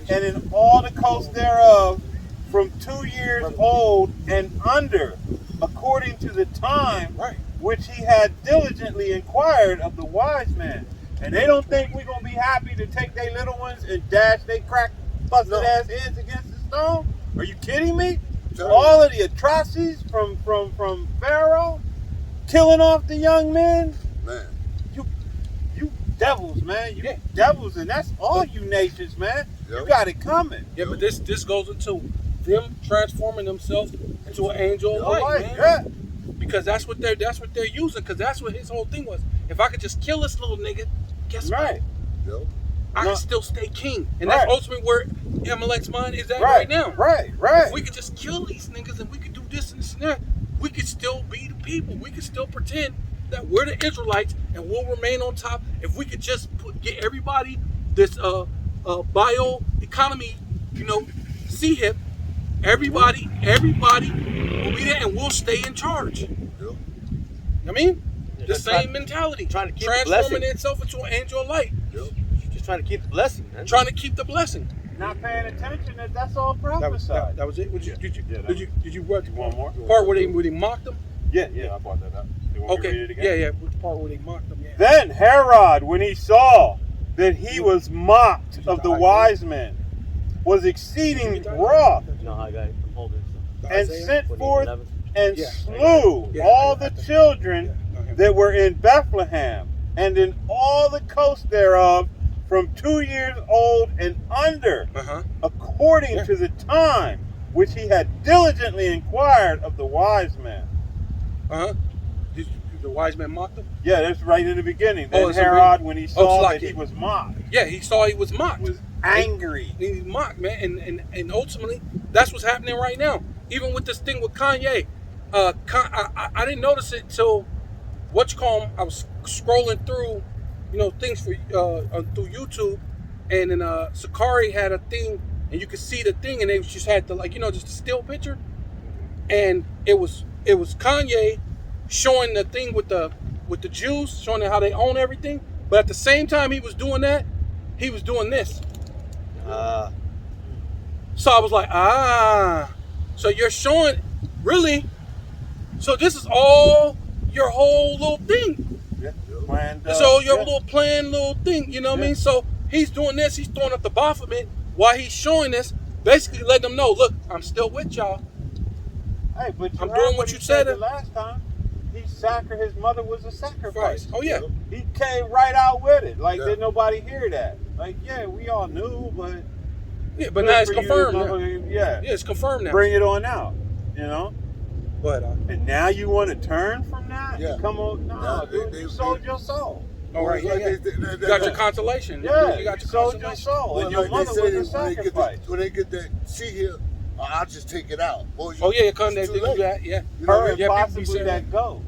and in all the coast thereof from 2 years old and under, according to the time Right. which he had diligently inquired of the wise men. And they don't think we're going to be happy to take their little ones and dash they crack busted ass heads against the stone? Are you kidding me? All of the atrocities from Pharaoh, killing off the young men, Man. you devils, man. You Yeah. devils, and that's all you nations, man. You Yep. got it coming. Yeah, but this goes into them transforming themselves into an angel of light, man. Yeah. Because that's what they're using. Because that's what his whole thing was. If I could just kill this little nigga, guess what? Right. Yo. I No. can still stay king, and Right. that's ultimately where Amalek's mind is at right now. Right. If we could just kill these niggas and we could do this and this and that, we could still be the people. We could still pretend that we're the Israelites and we'll remain on top. If we could just get everybody this bioeconomy, sea hip, everybody will be there and we'll stay in charge. Yo. I mean, Yeah, the just same mentality. trying to keep the transforming blessing. itself into an angel of light. Yo. Just trying to keep the blessing, man. Trying to keep the blessing. Not paying attention. That's all That was prophesied. that was it. Did you read the One more? part where they mocked them? Yeah. I brought that up. You want me to read it Okay. again? Yeah. Which part where they mocked them? Yeah. Then Herod, when he saw that he was mocked of the wise men, was exceeding wroth, No, I got it. I'm holding it. and Isaiah sent 28, forth 11. and Yeah. slew Yeah. all the children Okay. that were in Bethlehem and in all the coast thereof from 2 years old and under, Uh-huh. according Yeah. to the time which he had diligently inquired of the wise men. Uh-huh. Did the wise man mocked them? Yeah, that's right in the beginning. Then it's a Herod, when he saw it's that like he it. was mocked, Yeah, he saw he was mocked. was angry. He was mocked, man. And ultimately, that's what's happening right now. Even with this thing with Kanye. I didn't notice it till, I was scrolling through, things for through YouTube, and then Sakari had a thing, and you could see the thing, and they just had the just a still picture, and it was Kanye showing the thing with the Jews, showing them how they own everything, but at the same time he was doing that, he was doing this. So I was like, so you're showing, really? So this is all your whole little thing. Yeah, planned, It's all your yeah. little planned little thing, you know what I mean? So he's doing this, he's throwing up the Baphomet while he's showing this, basically letting them know, look, I'm still with y'all. Hey, but I'm heard doing what you said. the last time. His mother was a sacrifice. Oh yeah. He came right out with it. Like, Yeah. did nobody hear that? Like, yeah, we all knew, but Yeah, but now it's good for you, confirmed now. motherfucker. Yeah, Yeah, it's confirmed now. bring it on out. You know. But And now you want to turn from that? Yeah. Come on, no, Nah, dude, they- you sold your soul. all right, yeah, yeah. You got your consolation. Yeah, You got your sold your consolation. soul, Well, and your like mother they say, was a when they get sacrifice. when they get that seat here, I'll just take it out. Boy, Oh yeah, come they it's do too late. that. Yeah. You know what I Her mean? and Yeah, people be possibly saying that goat.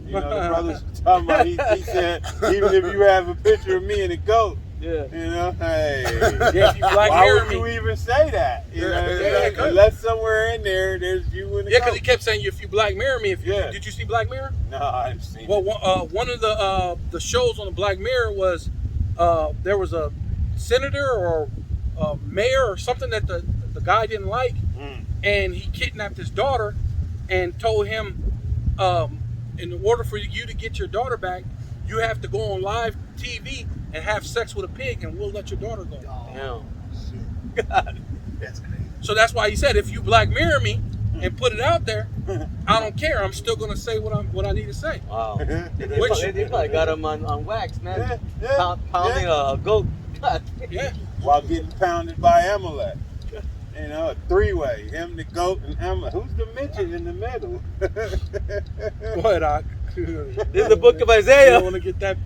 You know, the brothers talking about, he said, even if you have a picture of me and a goat, Yeah. you know, hey. Yeah, if you Black Why Mirror would you me. even say that? You Yeah, know, yeah, yeah, unless somewhere in there's you and the Yeah, because he goat. kept saying if you Black Mirror me. Yeah. Did you see Black Mirror? No, I've seen Well, it. one of the shows on the Black Mirror was there was a senator or a mayor or something that the guy didn't like, and he kidnapped his daughter and told him, in order for you to get your daughter back, you have to go on live TV and have sex with a pig, and we'll let your daughter go. Damn. That's crazy. So that's why he said, if you Black Mirror me, and put it out there, I don't care. I'm still gonna say what I need to say. Wow. They Which- probably got him on wax, man. Yeah, yeah, Pounding yeah. a goat. God. Yeah, While getting pounded by Amalek. You know, a three-way. Him, the goat, and Amalek. Who's the midget in the middle? go ahead, Doc. This is the book of I Isaiah. don't want to get that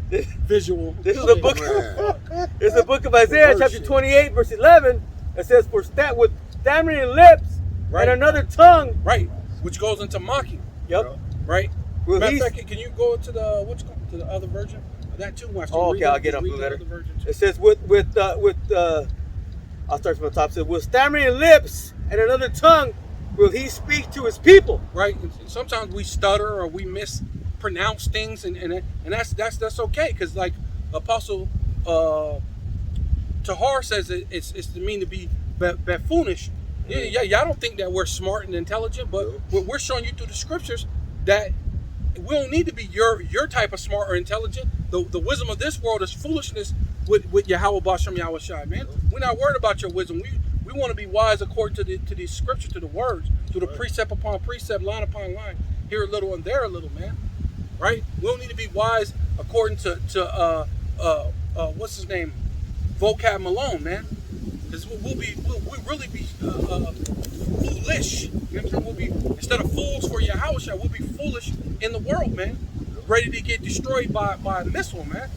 visual. This is the book. Man. It's the book of Isaiah, chapter 28, verse 11. It says, "For with stammering lips Right. and another tongue." Right, which goes into mocking. Yep. Right. Will Matter he? of fact, can you go to the other version? That too. Watch. Oh, okay, I'll get up, Blue Letter. It says I'll start from the top. It says, "With stammering lips and another tongue will he speak to his people." Right. And sometimes we stutter or we mispronounce things, and that's okay, because like Apostle Tahar says, it's to mean to be buffoonish. Yeah. Y'all don't think that we're smart and intelligent, but we're showing you through the scriptures that we don't need to be your type of smart or intelligent. The wisdom of this world is foolishness with Yahweh Bashem Yahweh Shai, man. We're not worried about your wisdom. We want to be wise according to these scriptures, to the words, to the precept upon precept, line upon line, here a little and there a little, man. Right? We don't need to be wise according to what's his name, Vocab Malone, man. Because we'll really be foolish. You know what I'm saying? We'll be, instead of fools for Yahushua, we'll be foolish in the world, man. Ready to get destroyed by a missile, man.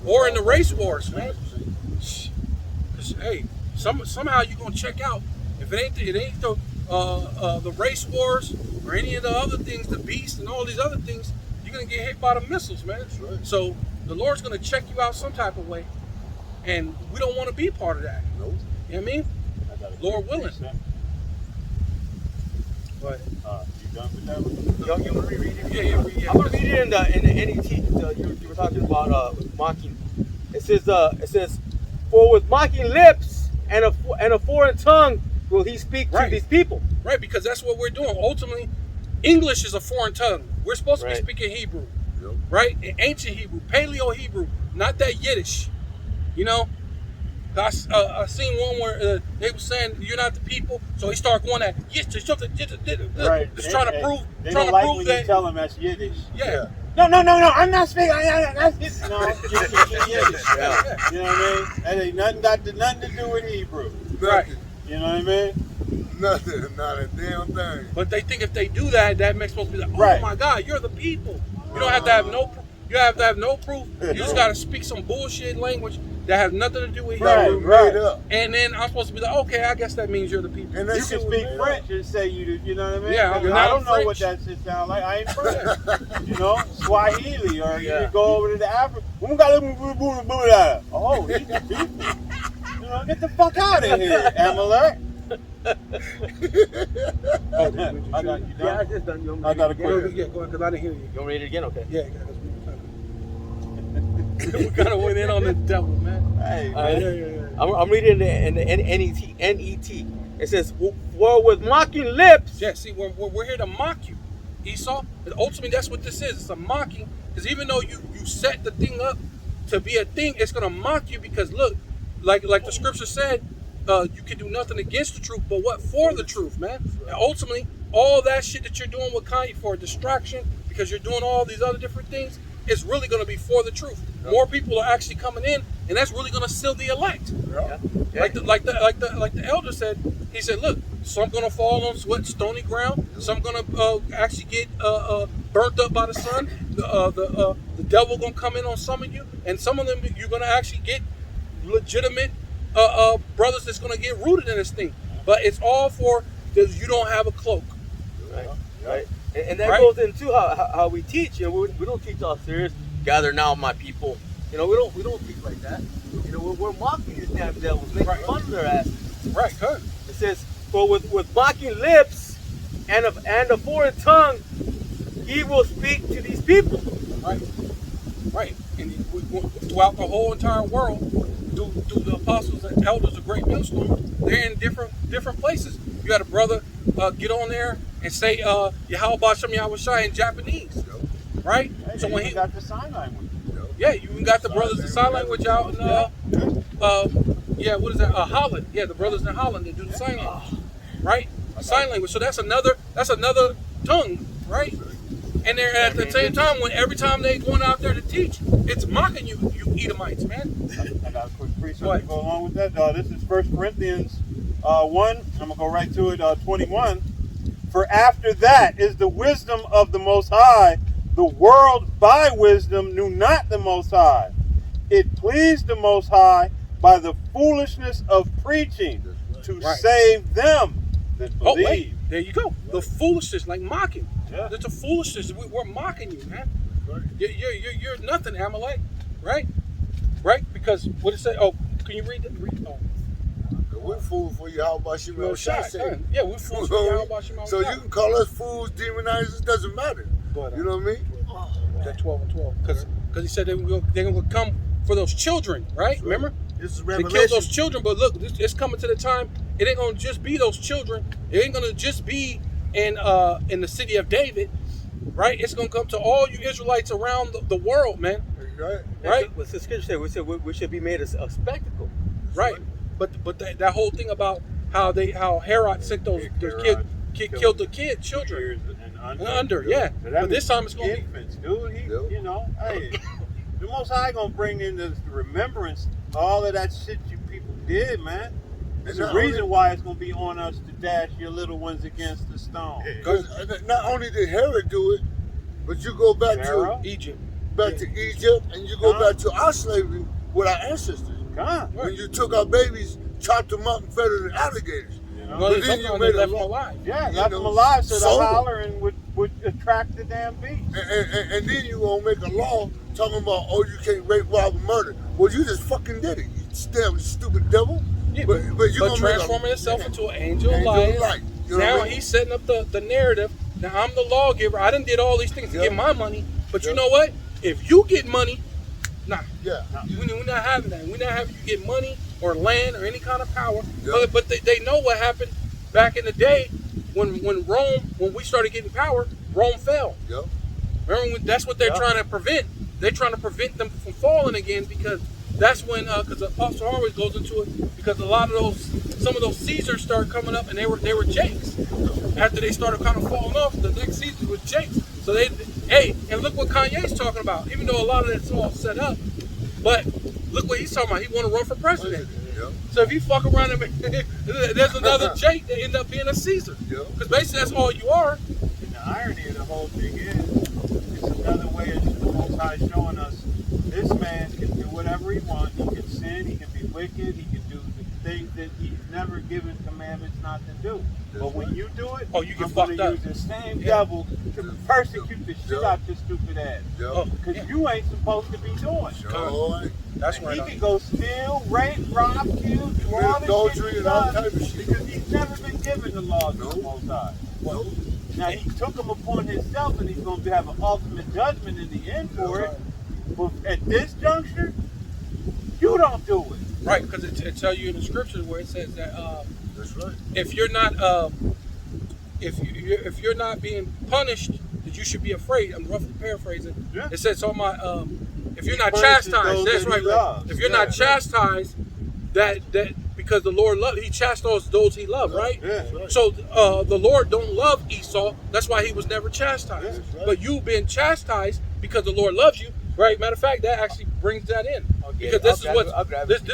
Or in the race wars, man. Cause hey, somehow you're gonna check out. If it ain't the race wars or any of the other things, the beast and all these other things, you're gonna get hit by the missiles, man. Right. So the Lord's gonna check you out some type of way, and we don't want to be part of that. Nope. You know what I mean? Lord willing. But You done with that one? You want to reread it? yeah. I'm gonna read it in the NET. You were talking about mocking. It says, "For with mocking lips and a foreign tongue will he speak Right. to these people." Right, because that's what we're doing. Ultimately, English is a foreign tongue. We're supposed to Right. be speaking Hebrew, Yep. right? Ancient Hebrew, Paleo Hebrew, not that Yiddish. You know, I seen one where they were saying you're not the people, so he started going at just Right. just trying to prove, They trying don't to like prove when that. you tell them that's Yiddish. Yeah, No, I'm not speaking. That's Yiddish. No, just Yiddish. yeah. You know what I mean? That ain't nothing to do with Hebrew. Right. You know what I mean? Nothing. Not a damn thing. But they think if they do that, that makes supposed to be like, oh Right. my God, you're the people. You don't have to have no proof. You have to have no proof. You just got to speak some bullshit language that has nothing to do with Right. Hebrew. Made up. And then I'm supposed to be like, okay, I guess that means you're the people. And that You shit can was speak made French up. and say you know what I mean? Yeah, Because I'm I don't know French. what that shit sounds like. I ain't French. You know, Swahili, or Yeah. you go over to the Africa. Oh, he's the people. You know, get the fuck out of here, Amalek. Oh, I got you Yeah, I done. just done. You want me I to got a read it again? quick- yeah, go ahead, because I didn't hear you. You want me to read it again? Okay. Yeah, we kind of went in on the devil, man. Hey, All right. Yeah. I'm reading in the NET. It says, "For with mocking lips." Yeah, see, we're here to mock you, Esau. And ultimately, that's what this is. It's a mocking. Because even though you set the thing up to be a thing, it's going to mock you because, look, like the scripture said, you can do nothing against the truth, but what for the truth, man? And ultimately, all that shit that you're doing with Kanye for a distraction, because you're doing all these other different things, is really going to be for the truth. More people are actually coming in, and that's really going to seal the elect. Yeah. Like the elder said, he said, look, some gonna fall on stony ground, some gonna actually get burnt up by the sun. The devil gonna come in on some of you, and some of them you're gonna actually get legitimate brothers that's gonna get rooted in this thing. But it's all for because you don't have a cloak. Right. And that Right. goes into how we teach. You know, we don't teach all serious. Gather now, my people. You know, we don't teach like that. You know, we're mocking these damn devils, making Right. fun of their asses. Right, good. It says, "For with mocking lips and a foreign tongue, he will speak to these people." Right. And throughout the whole entire world, through the apostles and elders of Great Millstone, they're in different places. You got a brother get on there and say Yahweh Bashem Yahweh Shai in Japanese. Right? Hey, So when he got the sign language. yeah, you even got the brothers in sign language out in what is that? Holland. Yeah, the brothers in Holland that do the sign language. right? Sign language. So that's another tongue, right? And they're at the same time, when every time they going out there to teach, it's mocking you Edomites, man. I got a quick precept to go along with that. This is 1 Corinthians 1. I'm going to go right to it, 21. For after that is the wisdom of the Most High. The world by wisdom knew not the Most High. It pleased the Most High by the foolishness of preaching to save them that believe. Oh, wait. There you go. The foolishness, like mocking. Yeah. That's a foolishness. We're mocking you, man. You're nothing, Amalek, right? Right? Because what it say? Oh, can you read that? We're fools for you. How about you? No shot. Yeah, we're fools for you. How about you? So you can call us fools, demonizers. Doesn't matter. You know what I mean? That 12 and 12. Because he said they're going to come for those children, right? Remember? This is They Revelation. killed those children, but look, it's coming to the time. It ain't going to just be those children. It ain't going to just be in the city of David, right? It's going to come to all you Israelites around the world, man. Right? What's the scripture say? We should be made a spectacle. Right. But that whole thing about how Herod sent those killed the children And under, yeah. So that But this means time it's going to be infants, dude. You know, hey, the Most High gonna bring in the remembrance all of that shit you people did, man. There's a reason why it's gonna be on us to dash your little ones against the stone. Because not only did Herod do it, but you go back to Egypt, and you go back to our slavery with our ancestors. When you took our babies, chopped them up, and fed them to alligators. You know? Well, But then you they made left them them alive. Yeah, you left know, them alive so the sold 'em. hollering would attract the damn beast. And then you gonna make a law talking about, oh, you can't rape, rob, and murder. Well, you just fucking did it, you damn stupid devil. Yeah, but you gonna transforming itself into an angel of light. You know Now what I mean? he's setting up the narrative. Now I'm the lawgiver. I done did all these things to get my money. But you know what? If you get money, we're not having that. We're not having you get money or land or any kind of power. But they know what happened back in the day when we started getting power, Rome fell. Remember, that's what they're trying to prevent. They're trying to prevent them from falling again, because that's when, because Apostle always goes into it, because some of those Caesars started coming up, and they were jakes. After they started kind of falling off, the next Caesar was jakes. So and look what Kanye's talking about. Even though a lot of that's all set up, but look what he's talking about. He want to run for president. So if you fuck around and there's another Jake that end up being a Caesar. Because basically that's all you are. And the irony of the whole thing is, it's another way of the Most High showing us this man can do whatever he wants. He can sin, he can be wicked, he can do the things that he's never given commandments not to do. But when you do it, you get I'm fucked gonna up. use the same devil to persecute the shit out your stupid ass. Because you ain't supposed to be doing it. That's right. He can go steal, rape, rob, kill, do all this shit, and all type of shit. because he's never been given the laws of the Most High. Now he took them upon himself, and he's going to have an ultimate judgment in the end for it. But at this juncture, you don't do it. Right, because it tells you in the scriptures where it says that That's right. if you're not if you're not being punished, that you should be afraid. I'm roughly paraphrasing. Yeah. It says on my if you're not punishes chastised, those that's that right. he loves. If you're not chastised, that because the Lord he chastises those he loves, right? Yeah. So the Lord don't love Esau. That's why he was never chastised. Yeah. But you've been chastised because the Lord loves you, right? Matter of fact, that actually brings that in, because this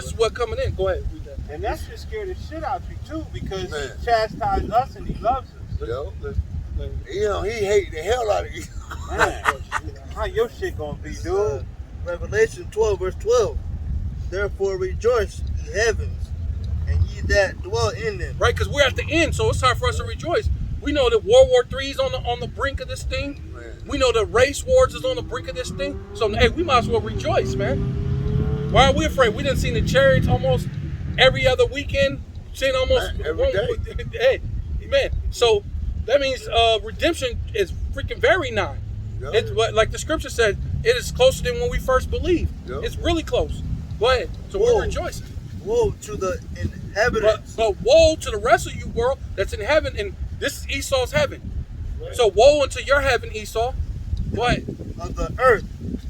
is what coming in. Go ahead. Read that. And that should scare the shit out you too, because Man. he chastised us and he loves us. You know, he hate the hell out of you. Man, how your shit gonna be, dude? Revelation 12, verse 12. Therefore rejoice, ye heavens, and ye that dwell in them. Right, because we're at the end, so it's time for us to rejoice. We know that World War III is on the brink of this thing. Man. We know that race wars is on the brink of this thing. So hey, we might as well rejoice, man. Why are we afraid? We done seen the chariots almost every other weekend. Seen almost every day. Hey, man. So that means redemption is freaking very nigh. Yeah. It's like the scripture said, it is closer than when we first believed. Yeah. It's really close. Go ahead. So Whoa. we're rejoicing. Woe to the inhabitants But woe to the rest of you world that's in heaven, and this is Esau's heaven. So woe unto your heaven, Esau. What? of the earth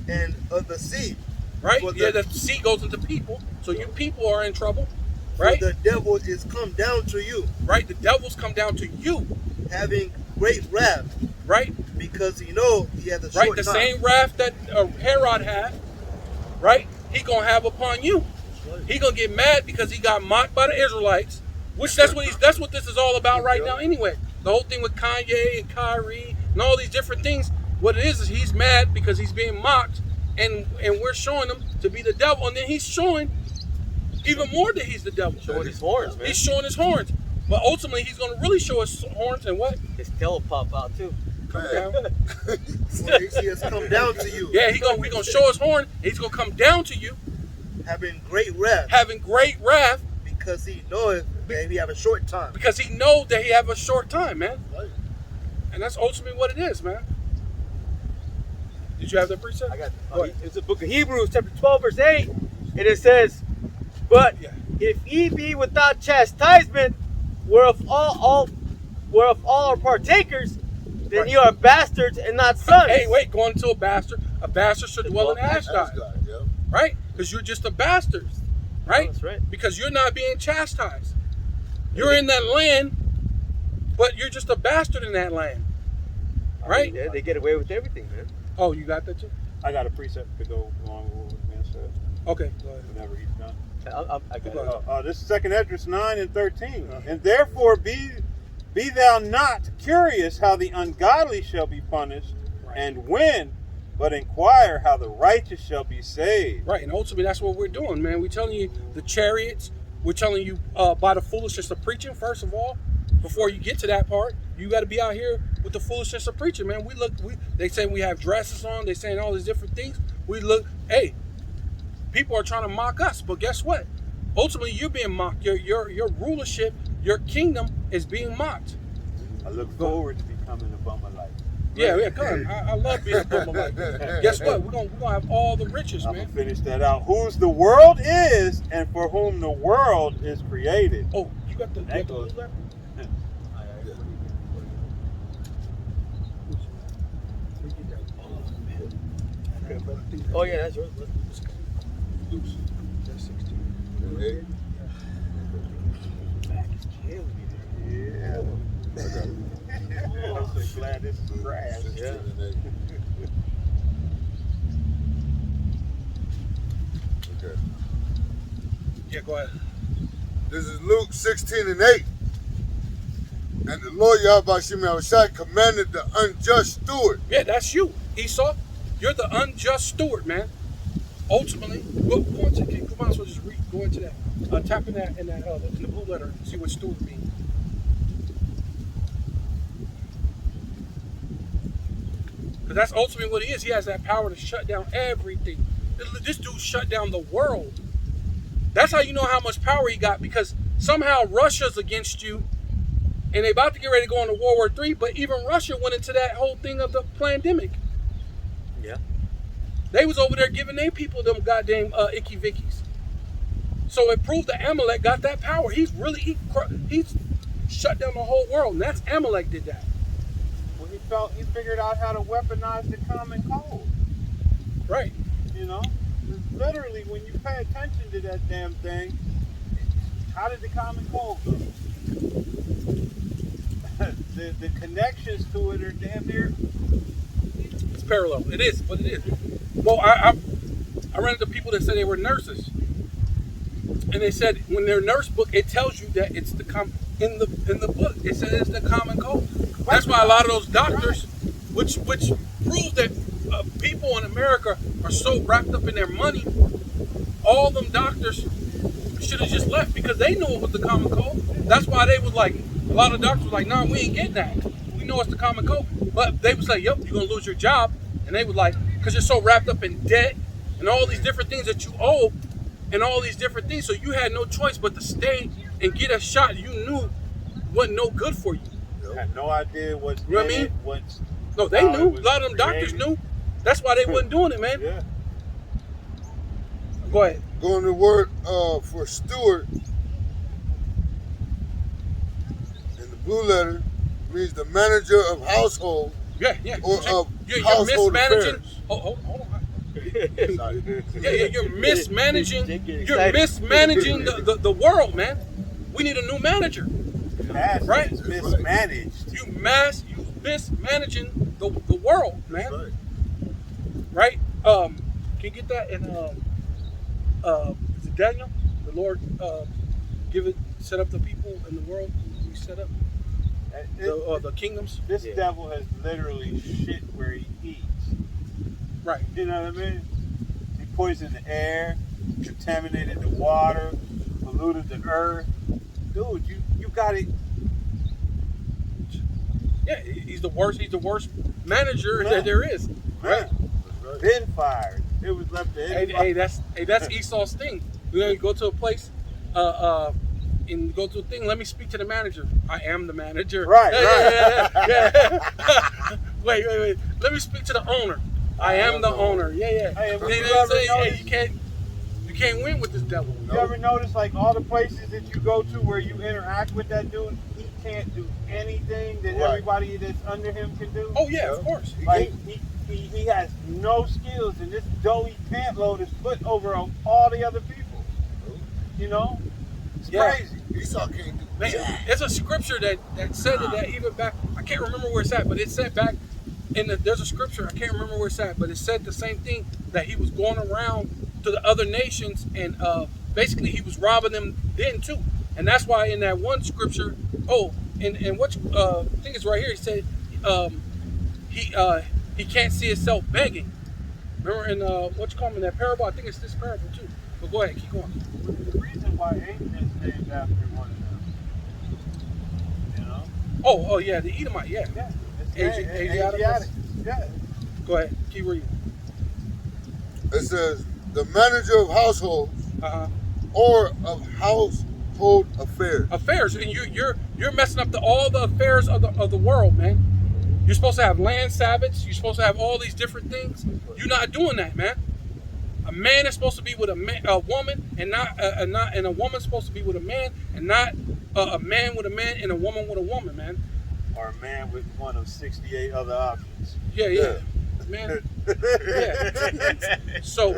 and of the sea. Right? For The sea goes into people. So you people are in trouble. Right? The devil is come down to you, Right? The devil's come down to you. having great wrath, Right? because he know he has a Right? short The time. same wrath that Herod had, right? He gonna have upon you. He gonna get mad because he got mocked by the Israelites, which that's what this is all about right now anyway. The whole thing with Kanye and Kyrie and all these different things. What it is he's mad because he's being mocked, and we're showing him to be the devil, and then he's showing even more that he's the devil. Showing his horns, man. He's showing his horns, but ultimately he's gonna really show his horns and what? His tail will pop out too. Come down. He has come down to you, Yeah, he gonna show his horn. And he's gonna come down to you, having great wrath, having great wrath, because he knoweth that he have a short time. because he knows that he have a short time, man. Right. And that's ultimately what it is, man. Did you have that precept? I got Go ahead. it's the book of Hebrews, chapter 12, verse 8, and it says, "But Yeah. if ye be without chastisement, whereof all are partakers, then Right. ye are bastards and not sons." Hey, wait, going into a bastard. A bastard should dwell in Ashdod, Ashdod, yeah. right? Because you're just a bastard, right? That's right. Because you're not being chastised. You're in that land, but you're just a bastard in that land, right? Yeah, they get away with everything, man. Oh, you got that too? I got a precept to go along with what the man said Okay, go ahead. whenever he's done. I got Go it. ahead. This is 2 Esdras 9 and 13. And therefore be thou not curious how the ungodly shall be punished, and when, but inquire how the righteous shall be saved. Right, and ultimately that's what we're doing, man. We're telling you the chariots. We're telling you by the foolishness of preaching, first of all. Before you get to that part, you got to be out here with the foolishness of preaching, man. They say we have dresses on. They saying all these different things. Hey, people are trying to mock us, but guess what? Ultimately, you're being mocked. Your rulership, your kingdom is being mocked. I look forward to becoming a bummer like. Yeah, come on. I love being a bummer like that. Guess what? We're gonna have all the riches, I'm man. gonna finish that out. Whose the world is, and for whom the world is created. Oh, you got the That goes- newsletter? Oh yeah, that's yours. Hey, Yeah. I'm so glad this is grass. 16 and 8. Okay. Yeah, go ahead. This is Luke 16 and 8. And the Lord Yahweh Shem Yahushua commanded the unjust steward. Yeah, that's you, Esau. You're the unjust steward, man. Ultimately, go into you might as well just go into that. Tap in the blue letter, and see what steward means. Because that's ultimately what he is. He has that power to shut down everything. This dude shut down the world. That's how you know how much power he got, because somehow Russia's against you, and they about to get ready to go into World War III, but even Russia went into that whole thing of the pandemic. Yeah. They was over there giving their people them goddamn icky vickies. So it proved that Amalek got that power. He's shut down the whole world, and that's Amalek did that. Well, he figured out how to weaponize the common cold. Right. You know, literally, when you pay attention to that damn thing, how did the common cold go? the connections to it are damn near. It's parallel. It is, but it is. Well, I ran into people that said they were nurses, and they said when their nurse book it tells you that it's in the book it says it's the common cold. That's why a lot of those doctors, which proves that people in America are so wrapped up in their money, all them doctors should have just left because they knew it was the common cold. That's why they was like, a lot of doctors were like, nah, we ain't getting that. We know it's the common cold. But they would say, yep, you're going to lose your job. And they would like, because you're so wrapped up in debt and all these different things that you owe and all these different things. So you had no choice but to stay and get a shot you knew wasn't no good for you. Had no idea what's You know what I in mean? it, what's No, they how knew. it was A lot of them doctors created. knew. That's why they wasn't doing it, man. Yeah. Go ahead. Going to word for steward in the blue letter means the manager of household Yeah, yeah. or of You're household mismanaging. affairs. Hold on. You're mismanaging. Jake get You're excited. mismanaging the world, man. We need a new manager. Past Right. is mismanaged. You mismanaging the world, man. Right. Right? Can you get that in is it Daniel? The Lord set up the people in the world. We set up the kingdoms. This Yeah. devil has literally shit where he eats. Right. You know what I mean? He poisoned the air, contaminated the water, polluted the earth. Dude, you got it. Yeah, he's the worst. He's the worst manager Yeah. that there is. Man, Right. been fired. It was left to Hey, that's Esau's thing. We're gonna go to a place, and go to a thing. Let me speak to the manager. I am the manager. Right, Yeah. Wait. Let me speak to the owner. I am the owner. Yeah. Hey, They you didn't ever say, hey, notice- you can't win with this devil. You ever notice like all the places that you go to where you interact with that dude, he can't do anything that Right. everybody that's under him can do? Oh yeah, of course. Like he has no skills, and this doughy pant load is put over on all the other people. You know, it's Yeah. crazy. Esau can't do Man, jack. there's a scripture that said that even back. I can't remember where it's at, but it said back there's a scripture. I can't remember where it's at, but it said the same thing, that he was going around to the other nations and basically he was robbing them then too. And that's why in that one scripture, and what thing is right here, he said he can't see himself begging. Remember in what you call him in that parable? I think it's this parable too. But go ahead, keep going. The reason why Aiden is named after one of them, you know? Oh yeah, the Edomite, yeah. Yeah. Asiatic. Yeah. Go ahead, keep reading. It says the manager of households Uh-huh. or of household affairs. Affairs, and you're messing up all the affairs of the world, man. You're supposed to have land Sabbaths. You're supposed to have all these different things. You're not doing that, man. A man is supposed to be with a woman, and a woman's supposed to be with a man, and not a man with a man and a woman with a woman, man. Or a man with one of 68 other options. Yeah, man. Yeah. So,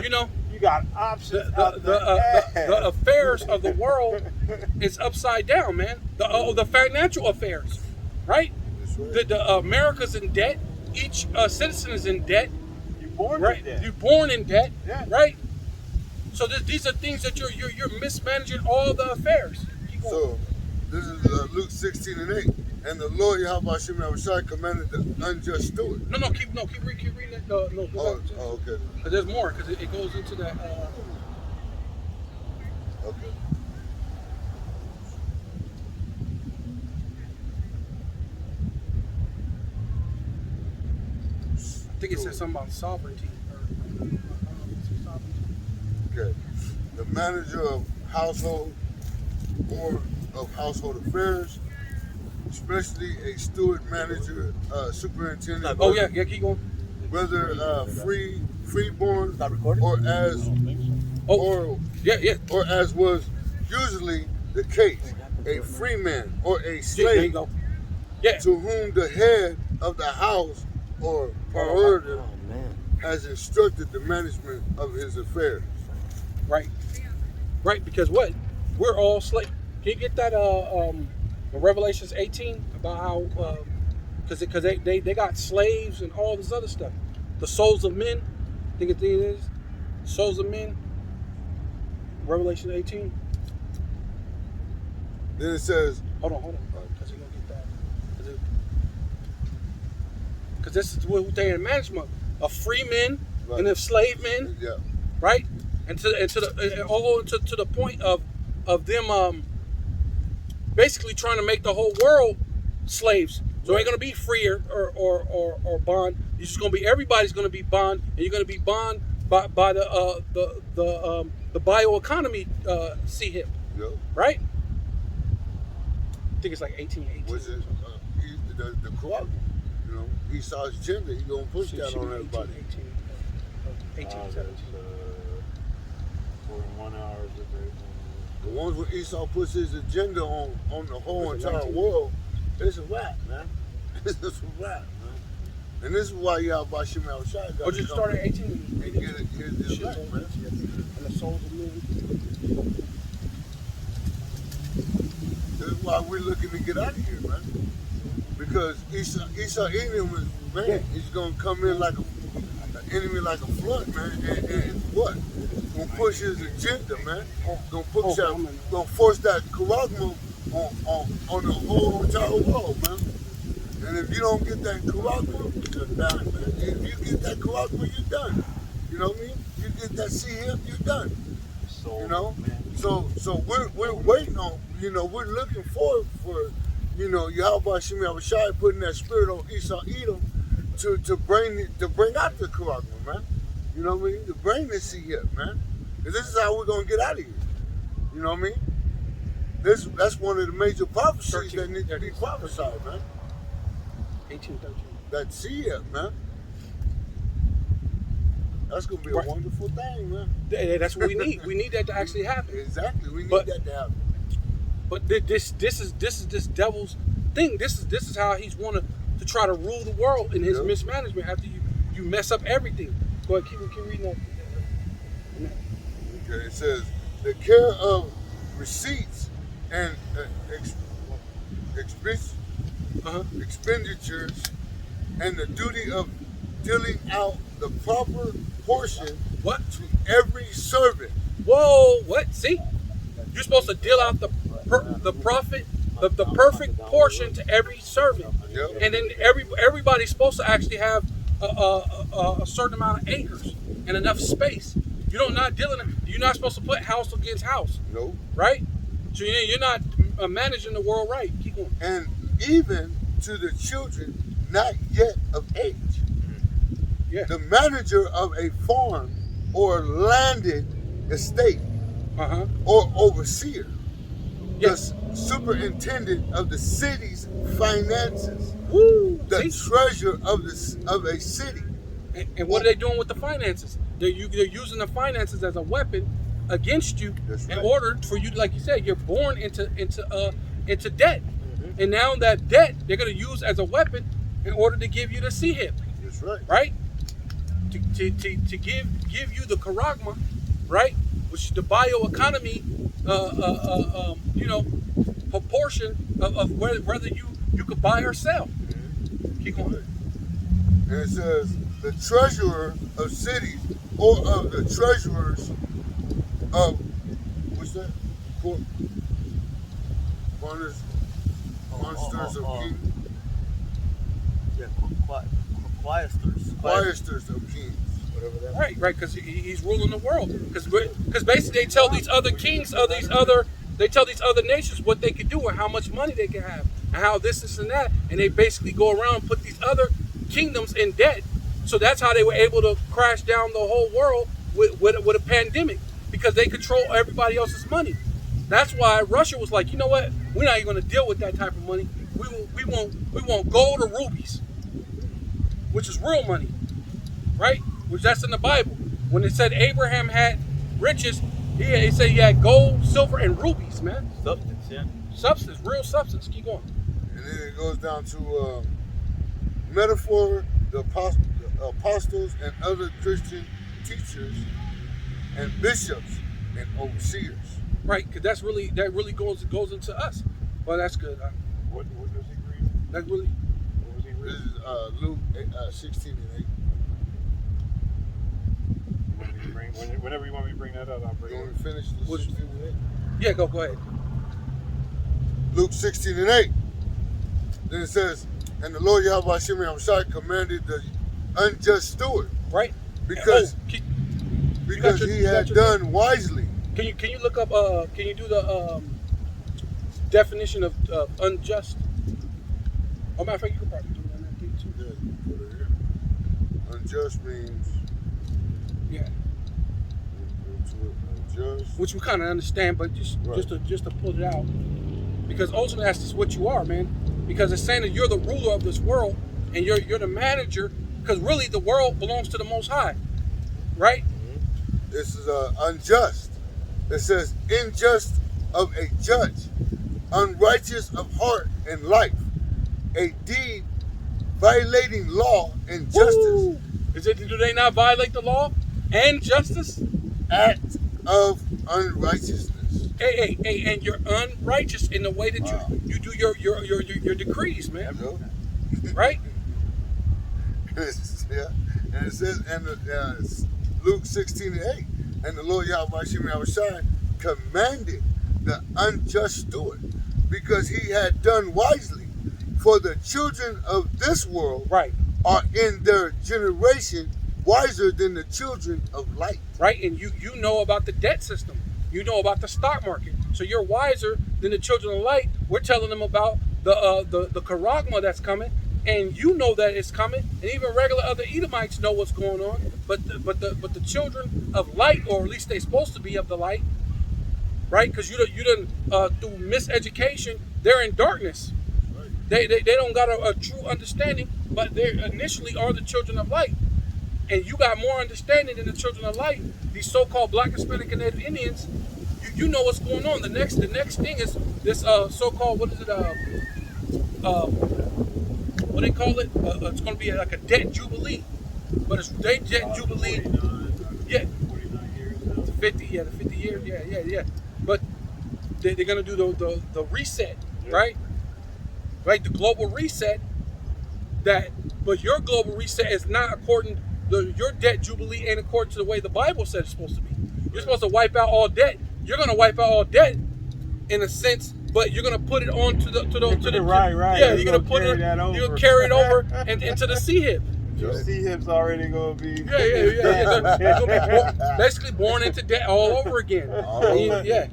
you know, You got options the out there. the affairs of the world is upside down, man. The financial affairs, right? That's right. The America's in debt. Each citizen is in debt, You're born right? with that. You're born in debt, Yeah. right? So these are things that you're mismanaging all the affairs. Keep going. So this is Luke 16:8. And the Lord Yahweh Shem Yahushai commanded the unjust steward. No, keep reading it. No, go Oh, back. okay. Because there's more. Because it goes into that. Okay. I think it says something about sovereignty. Okay. The manager of household or of household affairs, especially a steward, manager, superintendent. Oh yeah, keep going. Whether freeborn Not recorded? or as Yeah. or as was usually the case, a free man or a There you slave go. Yeah. to whom the head of the house or priority Oh man. has instructed the management of his affairs. Right, because what? We're all slaves. Can you get that in Revelations 18 about how because they got slaves and all this other stuff. The souls of men, I think it is. Souls of men. Revelation 18. Then it says, Hold on, because you're gonna get that. Because this is what they're in management of free men Right. and of slave men, yeah, right? And to the point of them basically trying to make the whole world slaves. So it ain't gonna be free or bond. You're just gonna be, everybody's gonna be bond, and you're gonna be bond by the bioeconomy CHIP, yeah. right? I think it's like 1818. Was it the co-op? You know, Esau's gender. He gonna push that on everybody. 1817. 41 hours a day. The ones where Esau puts his agenda on the whole Was it entire 19? world, it's a wrap, man. It's a wrap, man. And this is why y'all about Shimei Shai got Or just start at 18 and and get it his Shit, life, man. and the souls of men. This is why we're looking to get out of here, man. Because Esau Edom is, man, he's gonna come in like an enemy like a flood, man, and what? Gonna push his agenda, man. Gonna push gonna force that charisma on the whole entire world, man. And if you don't get that charisma, you're done, man. If you get that charisma, you're done. You know what I mean? You get that CM, you're done. You know? So we're waiting on, you know, we're looking for Yahweh Shimei Shai putting that spirit on Esau Edom to bring out the charisma, man. You know what I mean? To bring the CM, man. Because this is how we're gonna get out of here. You know what I mean? That's one of the major prophecies that need to be prophesied, man. 18:13. That CM, man. That's gonna be a wonderful thing, man. That's what we need. We need that to actually happen. Exactly. We need But- that to happen. But this is this devil's thing. This is how he's wanted to try to rule the world in his Yeah. mismanagement. After you mess up everything. Go ahead, keep reading that. Okay, it says the care of receipts and expenditures and the duty of dealing out the proper portion What? to every servant. Whoa! What? See, you're supposed to deal out the profit, the perfect portion to every servant, Yep. and then everybody's supposed to actually have a certain amount of acres and enough space. You're not supposed to put house against house, No. right? So you're not managing the world right. Keep going. And even to the children not yet of age. Yeah. The manager of a farm or landed estate or overseer. Yes. The superintendent of the city's finances. Woo! The See? treasurer of a city. And what are they doing with the finances? They're using the finances as a weapon against you That's in right. order for you, like you said, you're born into debt, and now that debt they're going to use as a weapon in order to give you the C-hip, That's right. right? To give you the charagma, right? Which is the bioeconomy, proportion of whether you could buy or sell. Keep going. And it says the treasurer of cities or of the treasurers of what's that? Monsters of kings. Yeah, Quiesters of kings. Whatever that Right, because he's ruling the world. Because basically they tell these other kings, they tell these other nations what they can do and how much money they can have and how this and that, and they basically go around and put these other kingdoms in debt. So that's how they were able to crash down the whole world with a pandemic, because they control everybody else's money. That's why Russia was like, you know what? We're not even going to deal with that type of money. We want gold or rubies, which is real money, right? Which that's in the Bible. When it said Abraham had riches, it said he had gold, silver, and rubies, man. Substance, yeah. Substance, real substance. Keep going. And then it goes down to metaphor, the apostles and other Christian teachers and bishops and overseers. Right, because that really goes into us. Well, that's good. What does he read? That really. What was he This reading? is Luke 16 and 8. Whenever you want me to bring that up, I'll bring You it want up. me to finish this? What- 16 and 8? Yeah, go ahead. Luke 16 and 8. Then it says, and the Lord Yahweh Shimei Shai commanded the unjust steward Right. because Oh, he had done wisely. Can you look up? Can you do the definition of unjust? Oh, matter of fact, you can probably do it on that thing too. Yeah, put it here. Unjust means Yeah, unjust. which we kind of understand, but just to pull it out, because ultimately that's just what you are, man. Because it's saying that you're the ruler of this world and you're the manager. Because really, the world belongs to the Most High, right? This is unjust. It says unjust of a judge, unrighteous of heart and life, a deed violating law and justice, Woo! Do they not violate the law and justice? act of unrighteousness. Hey, and you're unrighteous in the way that you do your decrees, man. You know? Right? Yeah. And it says, and Luke 16:8, and the Lord Yahweh Shai commanded the unjust steward, because he had done wisely, for the children of this world Right. are in their generation wiser than the children of light. Right? And you know about the debt system. You know about the stock market. So you're wiser than the children of light. We're telling them about the charagma that's coming, and you know that it's coming, and even regular other Edomites know what's going on. But the children of light, or at least they're supposed to be of the light, right? Because you done through miseducation, they're in darkness. They don't got a true understanding, but they initially are the children of light. And you got more understanding than the children of light. These so-called Black, Hispanic, and Native Indians, you know what's going on. The next thing is this so-called, what is it? What they call it? It's going to be like a debt jubilee, but it's debt jubilee. Yeah, 50. Yeah, the 50 years. Yeah. But they're going to do the reset, right? Right, the global reset. But your global reset is not according. Your debt jubilee ain't according to the way the Bible said it's supposed to be. You're supposed to wipe out all debt. You're gonna wipe out all debt, in a sense, but you're gonna put it on to the Right. Yeah, you're gonna put it. You're gonna carry it over and into the sea hip. Your sea hip's already gonna be. Yeah. You're gonna be basically born into debt all over again. Yeah.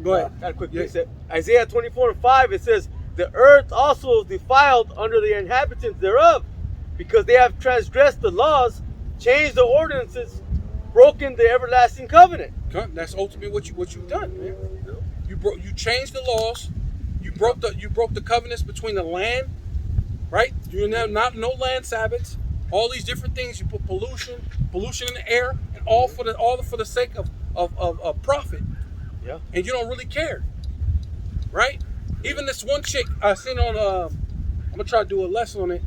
Go ahead. Got a quick reset. Isaiah 24:5, it says, "The earth also is defiled under the inhabitants thereof, because they have transgressed the laws, changed the ordinances, broken the everlasting covenant." That's ultimately what you've done, man. You changed the laws. You broke the covenants between the land, right? You now no land Sabbaths. All these different things. You put pollution in the air, and all for the sake of profit. Yeah. And you don't really care, right? Even this one chick I seen on. I'm gonna try to do a lesson on it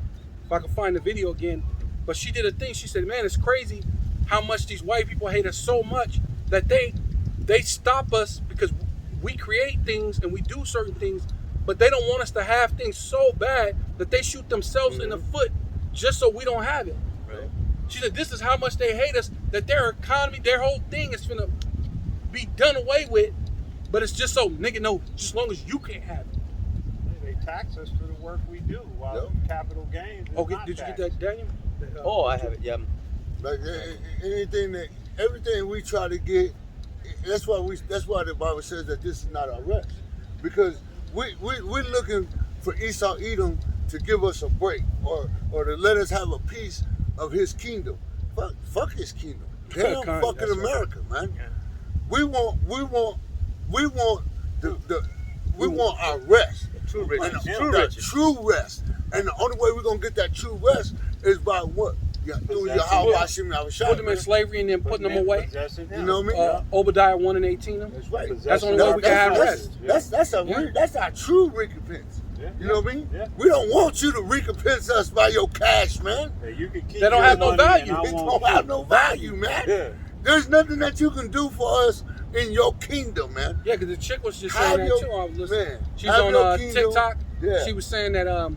if I can find the video again. But she did a thing. She said, "Man, it's crazy how much these white people hate us so much that they stop us because we create things and we do certain things, but they don't want us to have things so bad that they shoot themselves in the foot just so we don't have it." Right. She said, "This is how much they hate us, that their economy, their whole thing is gonna be done away with, but it's just so nigga no, just as long as you can't have it." They tax us for the work we do, while capital gains. Is Okay, not did you get taxed. that, Daniel? Oh, I have it. Yeah. Like everything we try to get, that's why the Bible says that this is not our rest, because we're looking for Esau Edom to give us a break, or to let us have a piece of his kingdom. Fuck his kingdom. They don't That's fucking right. America, man. Yeah. We want our rest. True And riches. the true rest. And the only way we're gonna get that true rest is by what? Yeah, through Possessing Yahweh him. Hashem Put them in slavery and then putting them away. Possessing him. You know what I mean? Obadiah 1:18. That's right. That's the only way we can have rest. That's our true recompense. Yeah. You know what I mean? Yeah. We don't want you to recompense us by your cash, man. Hey, you can keep They don't your have no money value. and I It won't don't have keep no it. value, man. Yeah. There's nothing that you can do for us in your kingdom, man. Yeah, because the chick was just Have saying that your- too. I was listening. man, She's have on your kingdom. TikTok. Yeah. She was saying that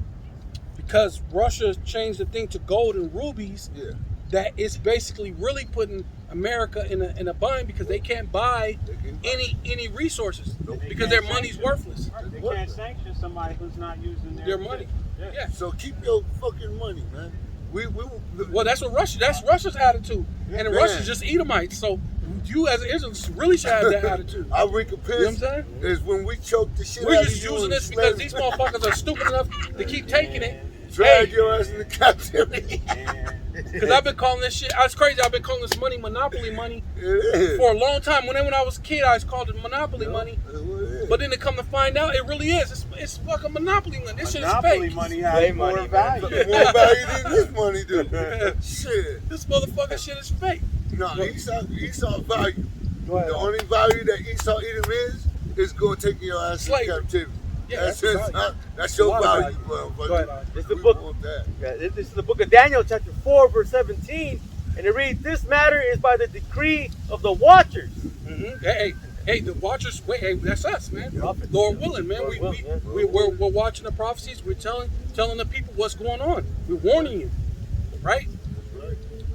because Russia changed the thing to gold and rubies, Yeah. that it's basically really putting America in a bind, because they can't buy They can't buy. any resources They because can't their money's sanction. worthless. They can't sanction somebody who's not using Their money. Yeah. So keep your fucking money, man. Well, that's Russia's attitude, and Man. Russia's just Edomites. So you as an Israelite really should have that attitude. Our You know what I'm recompense saying? is when we choke the shit We're out of just you using and this because slave- these motherfuckers are stupid enough to keep taking it. drag Hey. your ass into captivity. Because I've been calling this shit. It's crazy. I've been calling this money monopoly money It is. for a long time. When I was a kid, I was called it monopoly money. That's what it is. But then to come to find out, it really is. It's fucking monopoly money. This shit is Monopoly fake. money has Play more money, value. more value than this money do. Shit. This motherfucking shit is fake. No, Esau value. Go ahead. The only value that Esau Edom is going to take your ass Slavery. into captivity. Yeah, That's that's it. value. That's your A lot of value, value. motherfucker. Go ahead, It's the We book. want that. Yeah, this is the book of Daniel, chapter 4, verse 17, and it reads, "This matter is by the decree of the watchers." Mm-hmm. Hey, the watchers. Wait, hey, that's us, man. Prophets. Lord willing, man. Lord willing, yeah. We're watching the prophecies. We're telling the people what's going on. We're warning you, right?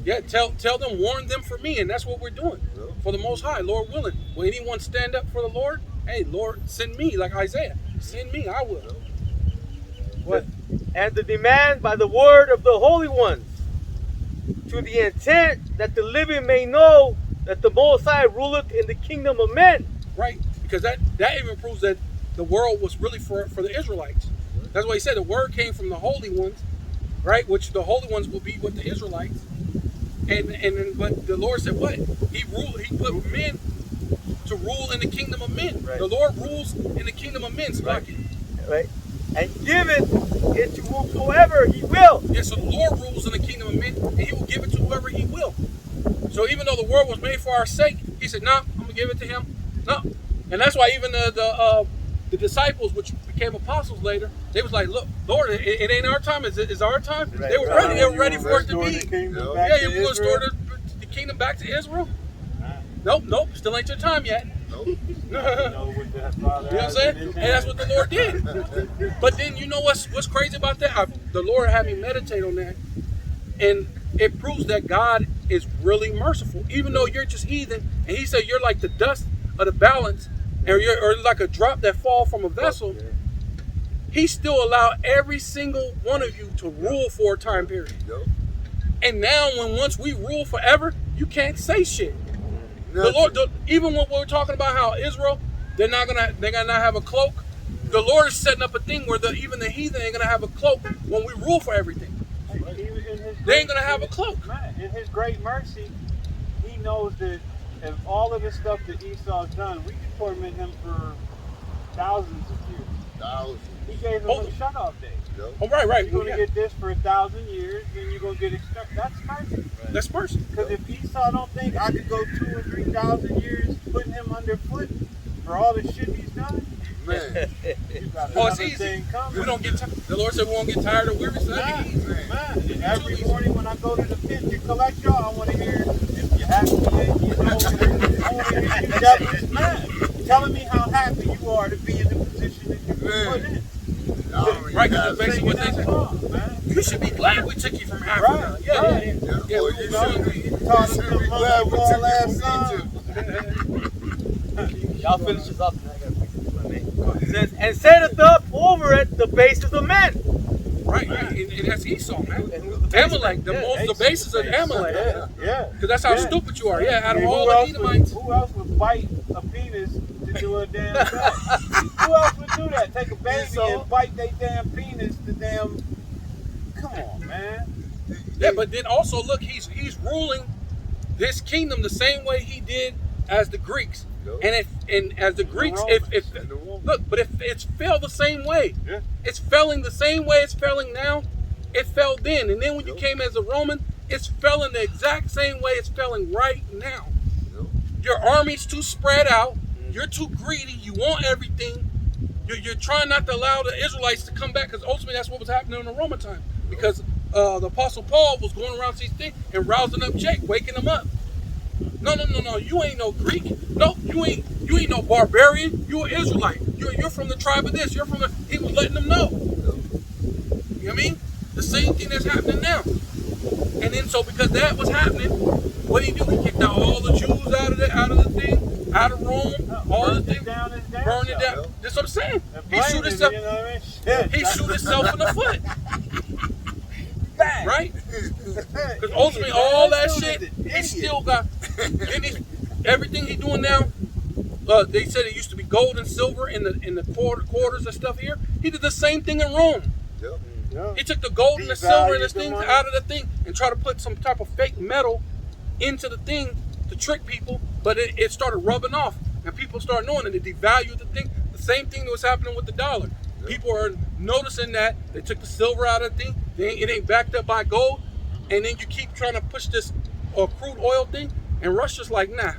Yeah, tell them, warn them for me, and that's what we're doing for the Most High, Lord willing. Will anyone stand up for the Lord? Hey, Lord, send me, like Isaiah. Send me, I will. What? And the demand by the word of the holy ones, to the intent that the living may know that the Most High ruleth in the kingdom of men. Right? Because that even proves that the world was really for the Israelites. That's why he said the word came from the holy ones, right? Which the holy ones will be with the Israelites. But the Lord said what? He put men to rule in the kingdom of men. Right. The Lord rules in the kingdom of men, Sparky. Right? And giveth it to whomsoever he will. Yeah, so the Lord rules in the kingdom of men, and he will give it to whoever he will. So even though the world was made for our sake, he said, no, I'm going to give it to him. No. And that's why even the disciples, which became apostles later, they was like, look, Lord, it ain't our time. It's our time. Right, They were right. ready. They were ready for it to Restore be. the kingdom Yeah. back Yeah, to you were going to Israel. restore the kingdom back to Israel? Nope, still ain't your time yet. Nope. Know what the Father You know what I'm has saying? in his And that's hand. what the Lord did. But then you know what's crazy about that? The Lord had me meditate on that. And it proves that God is really merciful. Even though you're just heathen, and he said you're like the dust of the balance, or like a drop that fall from a vessel, he still allowed every single one of you to rule for a time period. Yo. And now once we rule forever, you can't say shit. The Nothing. Lord, even when we're talking about how Israel, they're gonna not have a cloak. The Lord is setting up a thing where even the heathen ain't gonna have a cloak when we rule for everything. Even in his They ain't gonna have a cloak. Man, in his great mercy, he knows that if all of the stuff that Esau's done, we can torment him for thousands of years. Thousands. He gave him a shut-off day. Yo. Oh, right. You're going to Yeah. get this for 1,000 years, then you're going to get extra. That's mercy. That's mercy. Because if Esau don't think I could go 2,000 or 3,000 years putting him underfoot for all the shit he's done, Man. you got Oh, it's another easy. thing coming. We don't get tired. The Lord said we won't get tired or weary, so that'd be easy. Man, and every morning when I go to the pit to collect y'all, I want to hear if you're happy, you know, I want to hear you devilish man telling me how happy you are to be in the position that you've been put in. Right, because basically what they Singing say, that song, man. you should be glad we took you from Africa. Right, Yeah. right. Yeah, Boy, we you know. should be. You Taught us should the be glad we monkey took ball you last from Egypt. Y'all finish this up. And I gotta fix this one, man. It says, and setteth up over it the bases of men. Right. And that's Esau, man. And who's the base? Amalek, the Yeah, basis of Amalek. Yeah. Because that's how Yeah. stupid you are. Yeah, out of Who all the else Edomites. who else would bite a penis to do a damn thing? Who else would do that? Take a baby and bite their damn penis to damn. Come on, man. Yeah, but then also look, he's ruling this kingdom the same way he did as the Greeks. Yep. And as the Greeks, if And the Romans. look, but if it's fell the same way, Yeah. it's felling the same way it's felling now. It fell then, and then when you came as a Roman, it's felling the exact same way it's felling right now. Yep. Your army's too spread out. You're too greedy. You want everything. You're trying not to allow the Israelites to come back, because ultimately that's what was happening in the Roman time. Because the Apostle Paul was going around these things and rousing up Jake, waking them up. No. You ain't no Greek. No, you ain't no barbarian. You're an Israelite. You're from the tribe of this. You're from the. He was letting them know. You know what I mean? The same thing that's happening now. And then so because that was happening, what did he do? He kicked out all the Jews out of the thing, out of Rome, all the things, burned it down. That's what I'm saying. He shoot himself. You know what I mean? Shit. He shoot himself in the foot. Bang. Right? Because ultimately, all that shit, he still got. Then everything he doing now. They said it used to be gold and silver in the quarters and stuff here. He did the same thing in Rome. Yep. Yeah. He took the gold and the silver and the Devalued the things money. out of the thing and tried to put some type of fake metal into the thing to trick people, but it started rubbing off and people started knowing it. It devalued the thing. The same thing that was happening with the dollar. People are noticing that they took the silver out of the thing. It ain't backed up by gold, and then you keep trying to push this crude oil thing, and Russia's like, nah.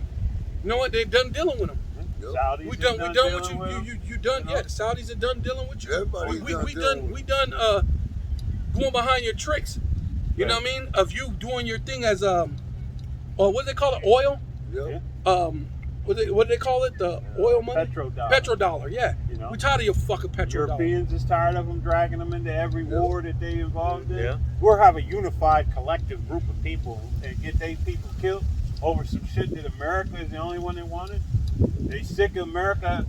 You know what? They're done dealing with them. Yep. Saudis We is done with dealing you. with them. You done. Yeah, the Saudis are done dealing with you. Everybody's we done we dealing done with we done going behind your tricks. You know what I mean? Of you doing your thing as what do they call it? Oil. Yep. What do they call it? The oil money. Petrodollar. Petrodollar. Yeah. You know? We tired of your fucking petrodollar. Europeans is tired of them dragging them into every war that they involved in. Yeah. We'll have a unified collective group of people and get they people killed over some shit that America is the only one that wanted. They sick of America's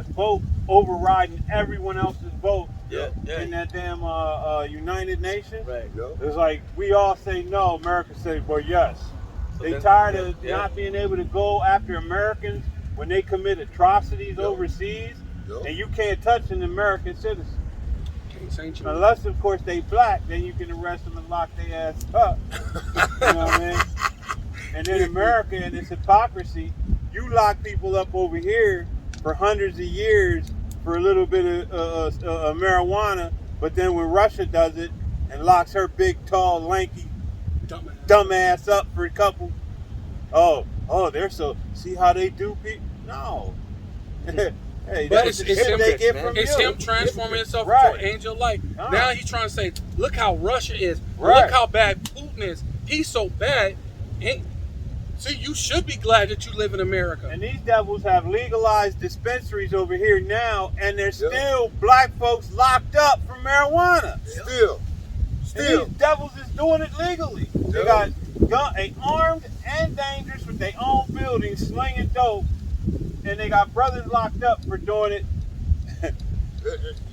vote overriding everyone else's vote Yeah. in that damn United Nations. Right. Yep. It's like we all say no, America says well yes. So They then- tired of yeah. not being able to go after Americans when they commit atrocities Yep. overseas, Yep. and you can't touch an American citizen. Can't say you. Unless, of course, they black, then you can arrest them and lock their ass up. You know what I mean? And then America, and its hypocrisy, you lock people up over here for hundreds of years for a little bit of marijuana, but then when Russia does it and locks her big, tall, lanky dumbass up for a couple, they're so, see how they do people? No. Hey, But that's it's the shit him, they get man. from it's you. him transforming himself Right. into an angel of light. Ah. Now he's trying to say, look how Russia is. Right. Look how bad Putin is. He's so bad. See, you should be glad that you live in America. And these devils have legalized dispensaries over here now, and there's Yep. still black folks locked up for marijuana. Still. And these devils is doing it legally. They Yep. got armed and dangerous with their own buildings, slinging dope, and they got brothers locked up for doing it.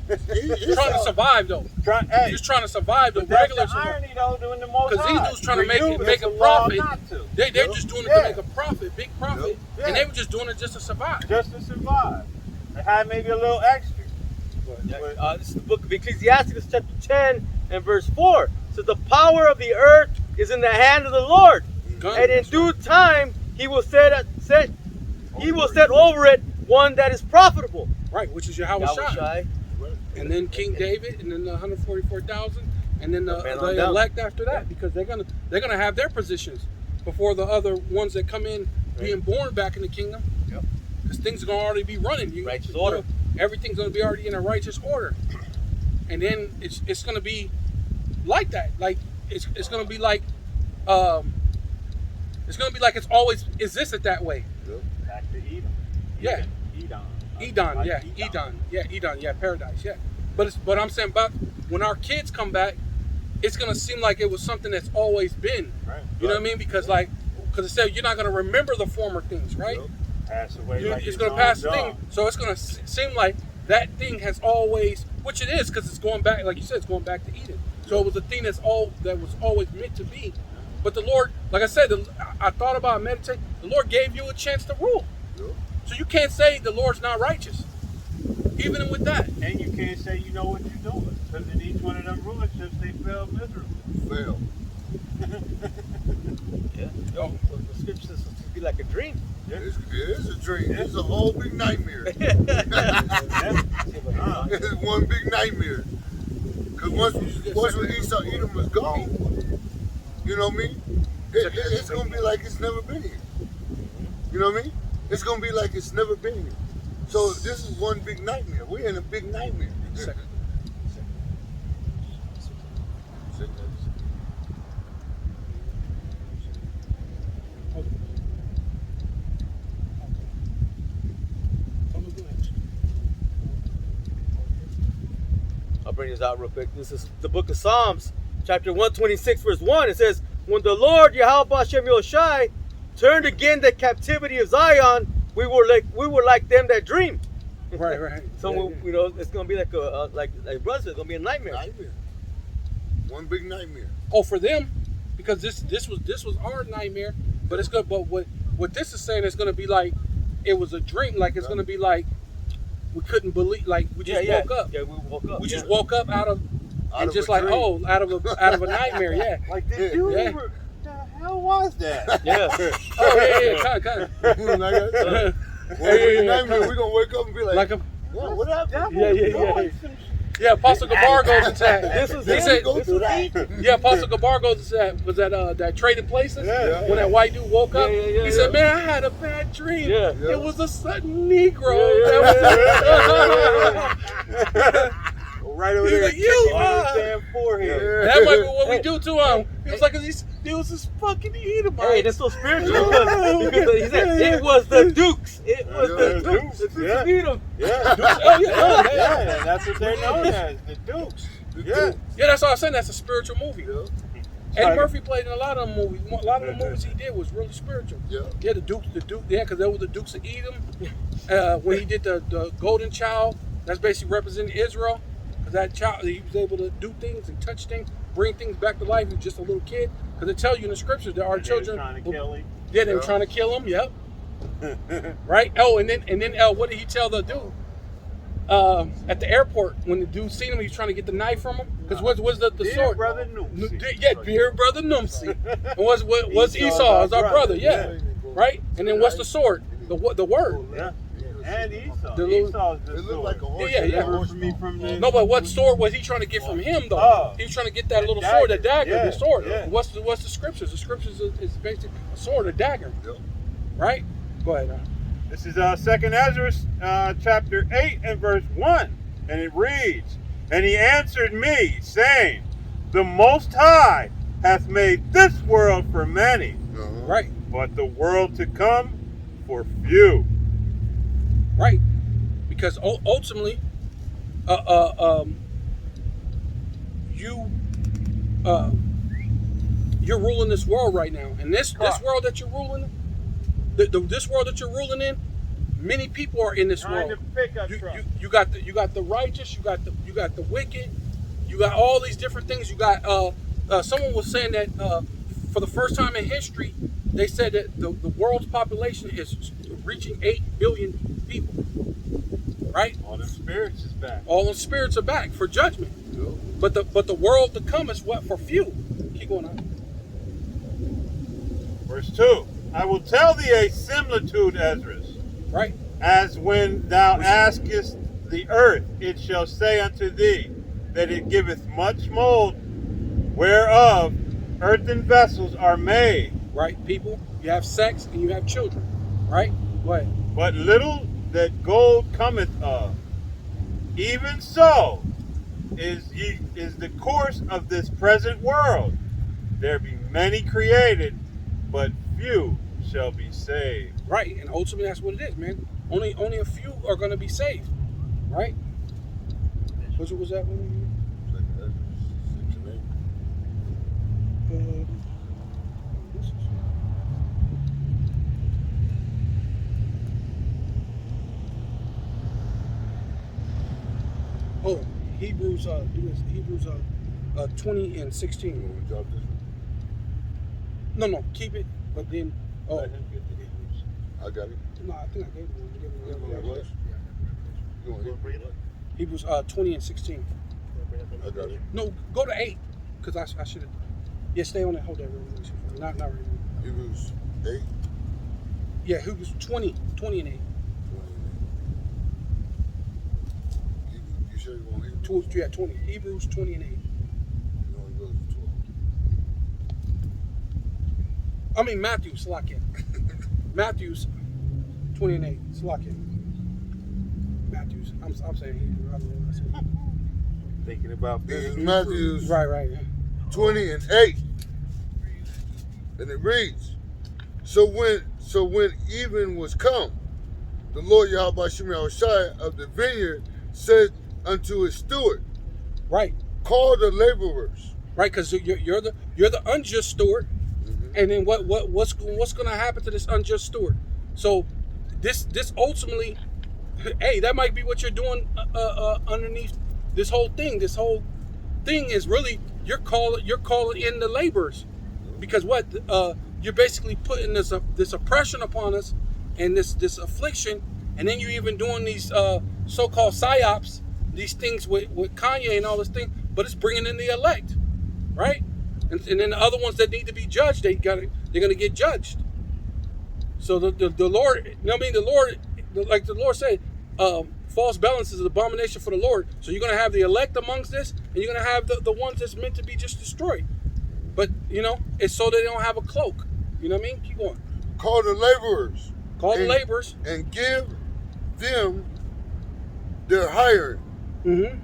He's trying to survive, though. Hey, He's trying to survive the but that's regular the survival. irony, though, doing the most Because these high. dudes trying to For make you, it, make it's a the law profit. not to. They're Yep. just doing it Yeah. to make a profit, big profit, Yep. and they were just doing it just to survive. Just to survive. They had maybe a little extra. This is the book of Ecclesiastes, chapter 10 and verse 4. It says, the power of the earth is in the hand of the Lord, Gun, and in that's due time he will set over it one that is profitable. right, which is Yahweh Shai. Yahushai. And then King David, and then the 144,000, and then Man on the down. elect after that, because they're gonna have their positions before the other ones that come in being born back in the kingdom. Yep. Because things are gonna already be running. Righteous order. Everything's gonna be already in a righteous order, and then it's gonna be like that. Like it's gonna be like it's always existed that way. Back to Edom. Yeah. Edom. Edom, paradise, yeah. But I'm saying about when our kids come back, it's gonna seem like it was something that's always been. Right. You know what I mean? Because it said you're not gonna remember the former things, right? Pass away like It's his gonna own pass the dog. thing, so it's gonna seem like that thing has always, which it is, because it's going back, like you said, it's going back to Eden. So it was a thing that was always meant to be. But the Lord, like I said, I thought about meditating. The Lord gave you a chance to rule. Yep. So you can't say the Lord's not righteous, even with that. And you can't say you know what you're doing, because in each one of them rulerships, they failed miserably. Fail. Yeah. The scripture says it's to be like a dream. It is a dream. It's a whole big nightmare. Yeah. It's one big nightmare. Because once when Esau Edom was gone, you know what I mean? It's going to be like it's never been here. You know what I mean? It's going to be like it's never been here. So this is one big nightmare. We're in a big nightmare. I'll bring this out real quick. This is the book of Psalms, chapter 126, verse 1. It says, when the Lord Yahweh Hashem Yoshai turned again the captivity of Zion, we were like them that dream. Right. So you know, it's gonna be like like brother said, it's gonna be a nightmare. Nightmare. One big nightmare. Oh, for them, because this was our nightmare. But it's good. But what this is saying is going to be like it was a dream. Like it's going to be like we couldn't believe. Like we just woke up. Yeah, we woke up. We just woke up out of Out of just a like dream. out of a nightmare. Yeah. Like, did you Yeah. ever? The hell was that? Yeah. Oh yeah. Kind of. Like I said, one big nightmare. We're going to wake up and be like, Like a yeah, what happened? Yeah. Yeah, Apostle Gabar goes into that. This was He him. said, Go through that. yeah, Apostle Gabar goes into that. Was that Trading Places? Yeah. When that white dude woke up, Yeah. he said, "Man, I had a bad dream. Yeah. It was a sudden Negro." Right over He's there, like, kicking "You him in are." his damn forehead. That might be what we do to him. It was like, cause he was just fucking Edomite. Hey, that's so spiritual because he said it was the Dukes. It was Yeah, the the Dukes. Dukes, The yeah. Dukes beat 'em. Yeah. Oh yeah, Yeah, that's what they're known as, the Dukes. Yeah. yeah. That's all I'm saying. That's a spiritual movie. Yeah. Eddie Murphy played in a lot of them movies. A lot of the movies he did was really spiritual. Yeah. Yeah, the Duke, yeah, because there was the Dukes of Edom. When he did the Golden Child, that's basically representing Israel. Because that child, he was able to do things and touch things, bring things back to life. He was just a little kid. Because they tell you in the scriptures there are And they was children. trying to kill him. Yeah, they were Yeah. trying to kill him. Yep. Right. Oh, and then what did he tell the dude? At the airport when the dude seen him, he was trying to get the knife from him. Because what's the Dear sword? brother Numsi. Yeah, dear brother Numsi. And what's Esau's Esau? Is our our brother, brother, yeah. yeah. Right? And then what's the sword? The word. Yeah. And Esau. The little- Esau's the It looked sword. like a horse. Yeah, yeah. Deliver me from the... No, but what sword was he trying to get from him though? Oh. He was trying to get that little Dagger. sword, that dagger, Yeah, the sword. yeah. What's the scriptures? The scriptures is basically a sword, a dagger. Yep. Right? Go ahead. This is 2nd Ezra, chapter 8 and verse 1. And it reads, "And he answered me, saying, The Most High hath made this world for many, Uh-huh. Right, but the world to come for few." right. Because ultimately, you're ruling this world right now, and this world that you're ruling, this world that you're ruling in, many people are in this Trying world. to pick us You got the righteous, you got the wicked, you got all these different things. You got someone was saying that for the first time in history, they said that the world's population is reaching 8 billion people. Right? All the spirits is back. All the spirits are back for judgment. Yep. But the world to come is what? For few. Keep going on. Verse 2, "I will tell thee a similitude, Ezra, Right? as when thou askest the earth, it shall say unto thee that it giveth much mold, whereof earthen vessels are made, Right, people. You have sex and you have children. Right? Go ahead. but little that gold cometh of. Even so is the course of this present world. There be many created, but few shall be saved." Right, and ultimately that's what it is, man. Only a few are going to be saved. Right? Which was that one? This is- Oh, Hebrews. Do this. Hebrews 20 and 16. You want me to drop this one? No, keep it. But then, oh, Let him get the Hebrews. I got it. no, I think I gave it one. You want Yeah, what? You want Hebrews? Hebrews 20 and 16. I got it. No, go to 8, because I should have. Yeah, stay on that. Hold that. Not right now. Hebrews 8. Yeah, Hebrews 20 and 8. You sure you want Hebrews? Yeah, 20. Hebrews 20 and 8. You want to go to 12? I mean, Matthew, Salakia. Matthew's 20 and 8. Salakia. Matthew's. I'm saying Hebrew. I don't know what I said. Thinking about This is being Matthew's Right. Yeah. 20 and 8. And it reads, So when even was come, the Lord Yahweh Shem Yahushai of the vineyard said unto his steward, Right. Call the laborers. Right, because you're the unjust steward, and then what's going to happen to this unjust steward? So this ultimately, hey, that might be what you're doing underneath this whole thing. This whole thing is really you're calling in the laborers, because what you're basically putting this oppression upon us, and this affliction, and then you're even doing these so-called psyops, these things with Kanye and all this thing, but it's bringing in the elect, right? And then the other ones that need to be judged, they're gonna get judged. So the Lord, you know what I mean? The Lord, like the Lord said, false balance is an abomination for the Lord. So you're gonna have the elect amongst this, and you're gonna have the ones that's meant to be just destroyed. But you know, it's so they don't have a cloak. You know what I mean? Keep going. Call the laborers. Call the and- laborers. And give them their hire, Mm-hmm.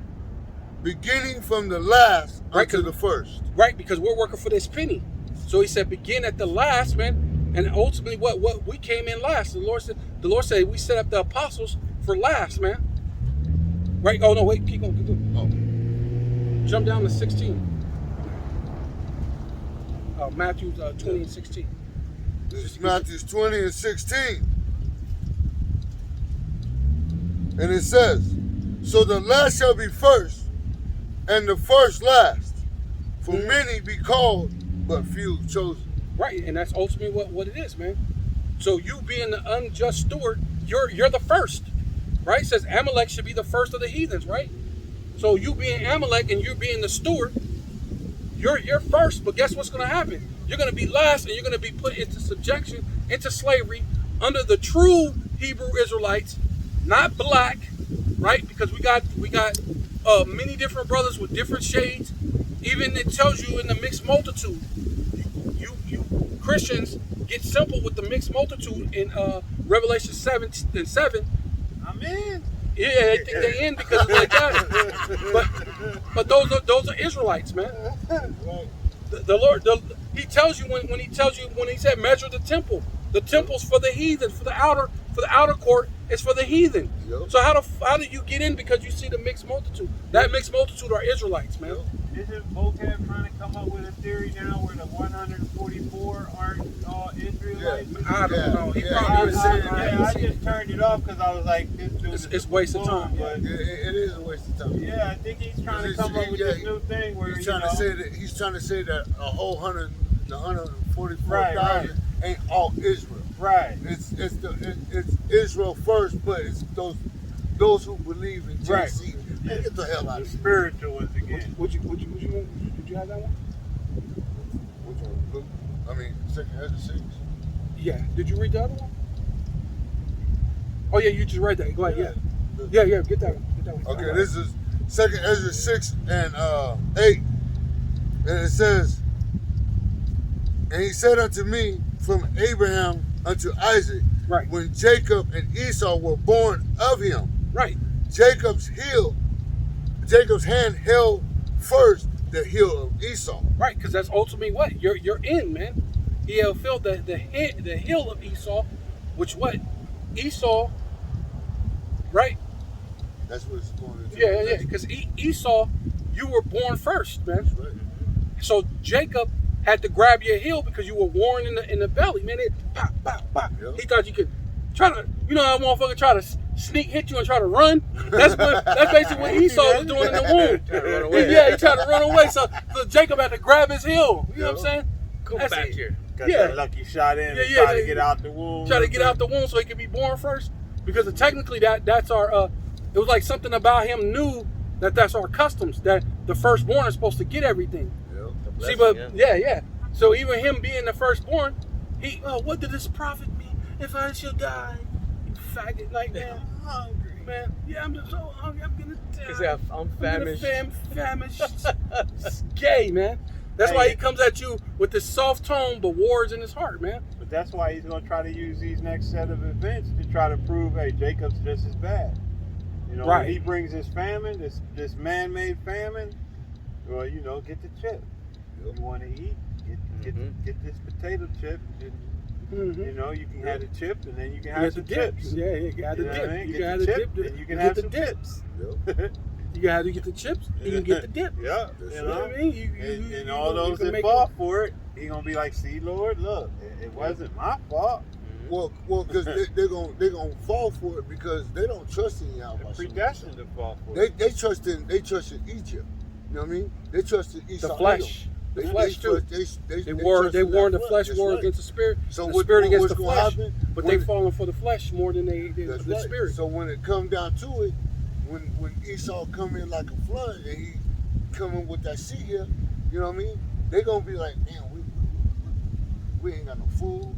beginning from the last Right, unto 'cause- the first. Right, because we're working for this penny. So he said, begin at the last, man. And ultimately, what we came in last. The Lord said we set up the apostles for last, man. Right? Oh no, wait, keep going, keep going. Oh. Jump down to 16. Matthew 20 and 16. This is Matthew 20 and 16. And it says, so the last shall be first, and the first last. For many be called, but few chosen. Right, and that's ultimately what it is, man. So you being the unjust steward, you're the first, right? It says Amalek should be the first of the heathens, right? So you being Amalek and you being the steward, you're first. But guess what's going to happen? You're going to be last, and you're going to be put into subjection, into slavery, under the true Hebrew Israelites, not black, right? Because we got many different brothers with different shades. Even it tells you in the mixed multitude. You Christians get simple with the mixed multitude in Revelation 7 and 7. I'm in. Yeah, they think they in because it's like that. But those are Israelites, man. The Lord, he tells you when he said measure the temple. The temple's for the heathen, for the outer court is for the heathen. Yep. So how do you get in because you see the mixed multitude? That mixed multitude are Israelites, man. Isn't Vocab trying to come up with a theory now where the 144 aren't all Israelites? I don't know. He Yeah, probably was was saying saying that. that. I just turned it off because I was like, this dude It's is a waste of time, But It is a waste of time. yeah, I think he's trying to Because come up with this new thing where He's trying to say that a whole 144,000 Right. ain't all Israel. right. It's Israel first, but it's those who believe in Right. JC. Man, get the hell out The of here. spiritual ones again. Would you did you have that one? Which one? Luke? I mean, 2nd Ezra 6. Yeah. Did you read the other one? Oh yeah, you just read that. Go ahead. Yeah. Yeah. Get that one. Get that one. Okay, this is 2nd Ezra 6 and 8. And it says, and he said unto me, from Abraham unto Isaac, Right. when Jacob and Esau were born of him, Right. Jacob's hand held first the heel of Esau. Right. Because that's ultimately what you're in, man. He filled the hill of Esau, which what Esau. Right. That's what it's going to do. Yeah. Because Esau, you were born first, man. That's right. So Jacob had to grab your heel because you were worn in the belly, man. It pop, pop, pop. Yep. He thought you could try to, how motherfucker try to sneak hit you and try to run. That's basically what Esau was doing in the womb. Trying to run away. Yeah, he tried to run away. So Jacob had to grab his heel. You know what I'm Yep. saying? Come That's back it. here. Got Yeah. that lucky shot in Yeah, and yeah, try to they- get out the womb. Try to get out the womb so he could be born first. Because technically that's our. It was like something about him knew that's our customs, that the firstborn is supposed to get everything. Yep. See, but yeah. So even him being the firstborn, what did this prophet mean? If I shall die, you faggot, like man, I'm hungry, man. Yeah, I'm just so hungry. I'm gonna die. He said, I'm famished. Famished. It's gay, man. That's why he comes at you with this soft tone, but war's in his heart, man. But that's why he's going to try to use these next set of events to try to prove, hey, Jacob's just as bad. Right. When he brings this famine, this man-made famine, well, get the chip. Yep. You want to eat, get this potato chip. Mm-hmm. You can have the chip, and then you can You have got the some dip. chips. Yeah, you got the You know what I dip. mean? You Get got the the chip, dip. and you can get have the some dip. chips. Yep. You got to get the chips. You can get the dip. Yeah, That's You know what I mean? and all those that fall for it, he gonna be like, "See, Lord, look, it wasn't my fault. Well, because they're gonna fall for it because they don't trust in Yahweh. They're predestined to fall for it." They trust in Egypt. You know what I mean? They trust in Esau. The flesh. The flesh too. They They trust in warn the that flesh That's war right. against the spirit. So the spirit against what's the gonna flesh. happen? But When- they falling for the flesh more than That's the right. spirit. So when it come down to it, when Esau come in like a flood and he coming with that sea here, you know what I mean? They gonna be like, damn, we ain't got no food.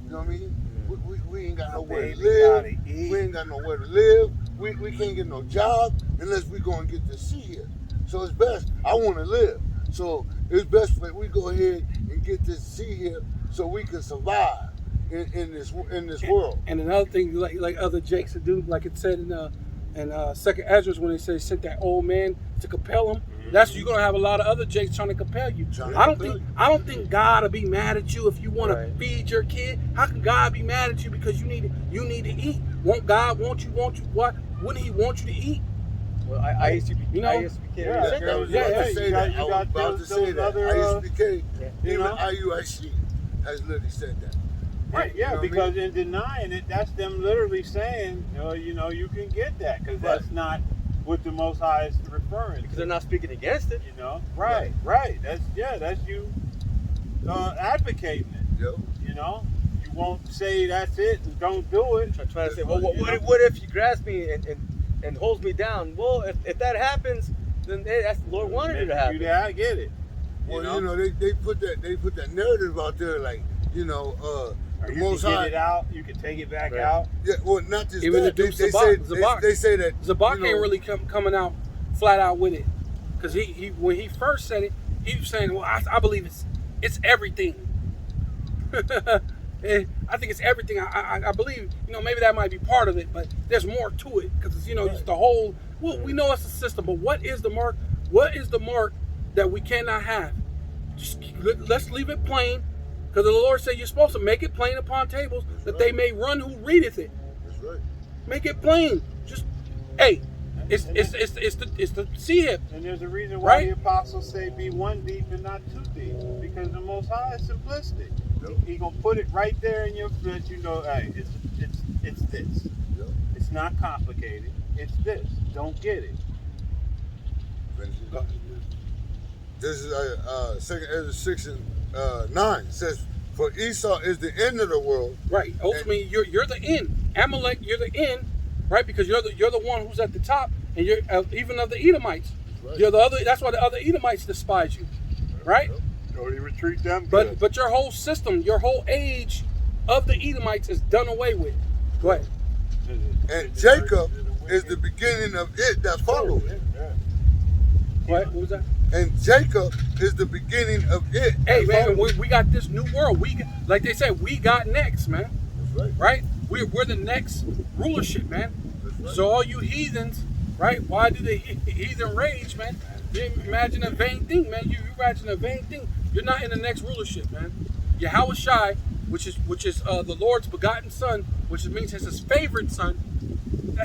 You know what I mean? We ain't got nowhere to baby live. gotta eat. We ain't got nowhere to live. we can't get no job unless we go and get the sea here. So it's best. I want to live. So it's best that we go ahead and get this sea here so we can survive in this world. And another thing, like other Jakes would do, like it said in Second Ezra when they say sent that old man to compel him. That's you're gonna have a lot of other Jakes trying to compel you. I don't think God will be mad at you if you want to feed your kid. How can God be mad at you because you need to eat? Won't God want you? What? Wouldn't He want you to eat? Well, I used to be, You know? I used to be kidding. I was about to say that. I was about to say that. I used to be kidding. you Even know? IUIC has literally said that. Right, You yeah, know what I because mean? in denying it, that's them literally saying, you can get that, because that's not what the Most High is referring to. Because they're not speaking against it. Right. That's you advocating it. Yep. You won't say that's it and don't do it. Trying to say, well, what if you grasp me and holds me down? Well, if that happens, then that's the Lord wanted it to happen. I get it. Well, they put that narrative out there, like, Or the you Most can High. get it out, you can take it back out. Yeah, well, not just Even that. the dude Zabak. They say that Zabak ain't really coming out flat out with it, because he when he first said it, he was saying, "Well, I believe it's everything." And I think it's everything. I believe maybe that might be part of it, but there's more to it because it's the whole. Well, we know it's a system, but what is the mark? What is the mark that we cannot have? Just let's leave it plain, because the Lord said you're supposed to make it plain upon tables that they may run who readeth it. That's right. Make it plain. Just it's the sea hip. And there's a reason why Right? the apostles say be one deep and not two deep, because the Most High is simplistic. Yep. He gonna put it right there in your face. Hey, it's this. Yep. It's not complicated. It's this. Don't get it. Finish it. This is Second Ezra 6 and 9. It says, "For Esau is the end of the world." Right. Ultimately, you're the end. Amalek, you're the end, right? Because you're the one who's at the top, and you're even of the Edomites. Right. You're the other. That's why the other Edomites despise you, right? Yep. Don't even treat them good. But your whole system, your whole age of the Edomites is done away with. Go ahead. And Jacob is the beginning of it that follows. What was that? And Jacob is the beginning of it. Hey that man, follows. we got this new world. Like they said, we got next, man. That's right. Right? We're the next rulership, man. That's right. So all you heathens, right? Why do the heathen rage, man? You imagine a vain thing, man. You imagine a vain thing. You're not in the next rulership, man. Yahweh Shai, which is the Lord's begotten son, which means it's his favorite son.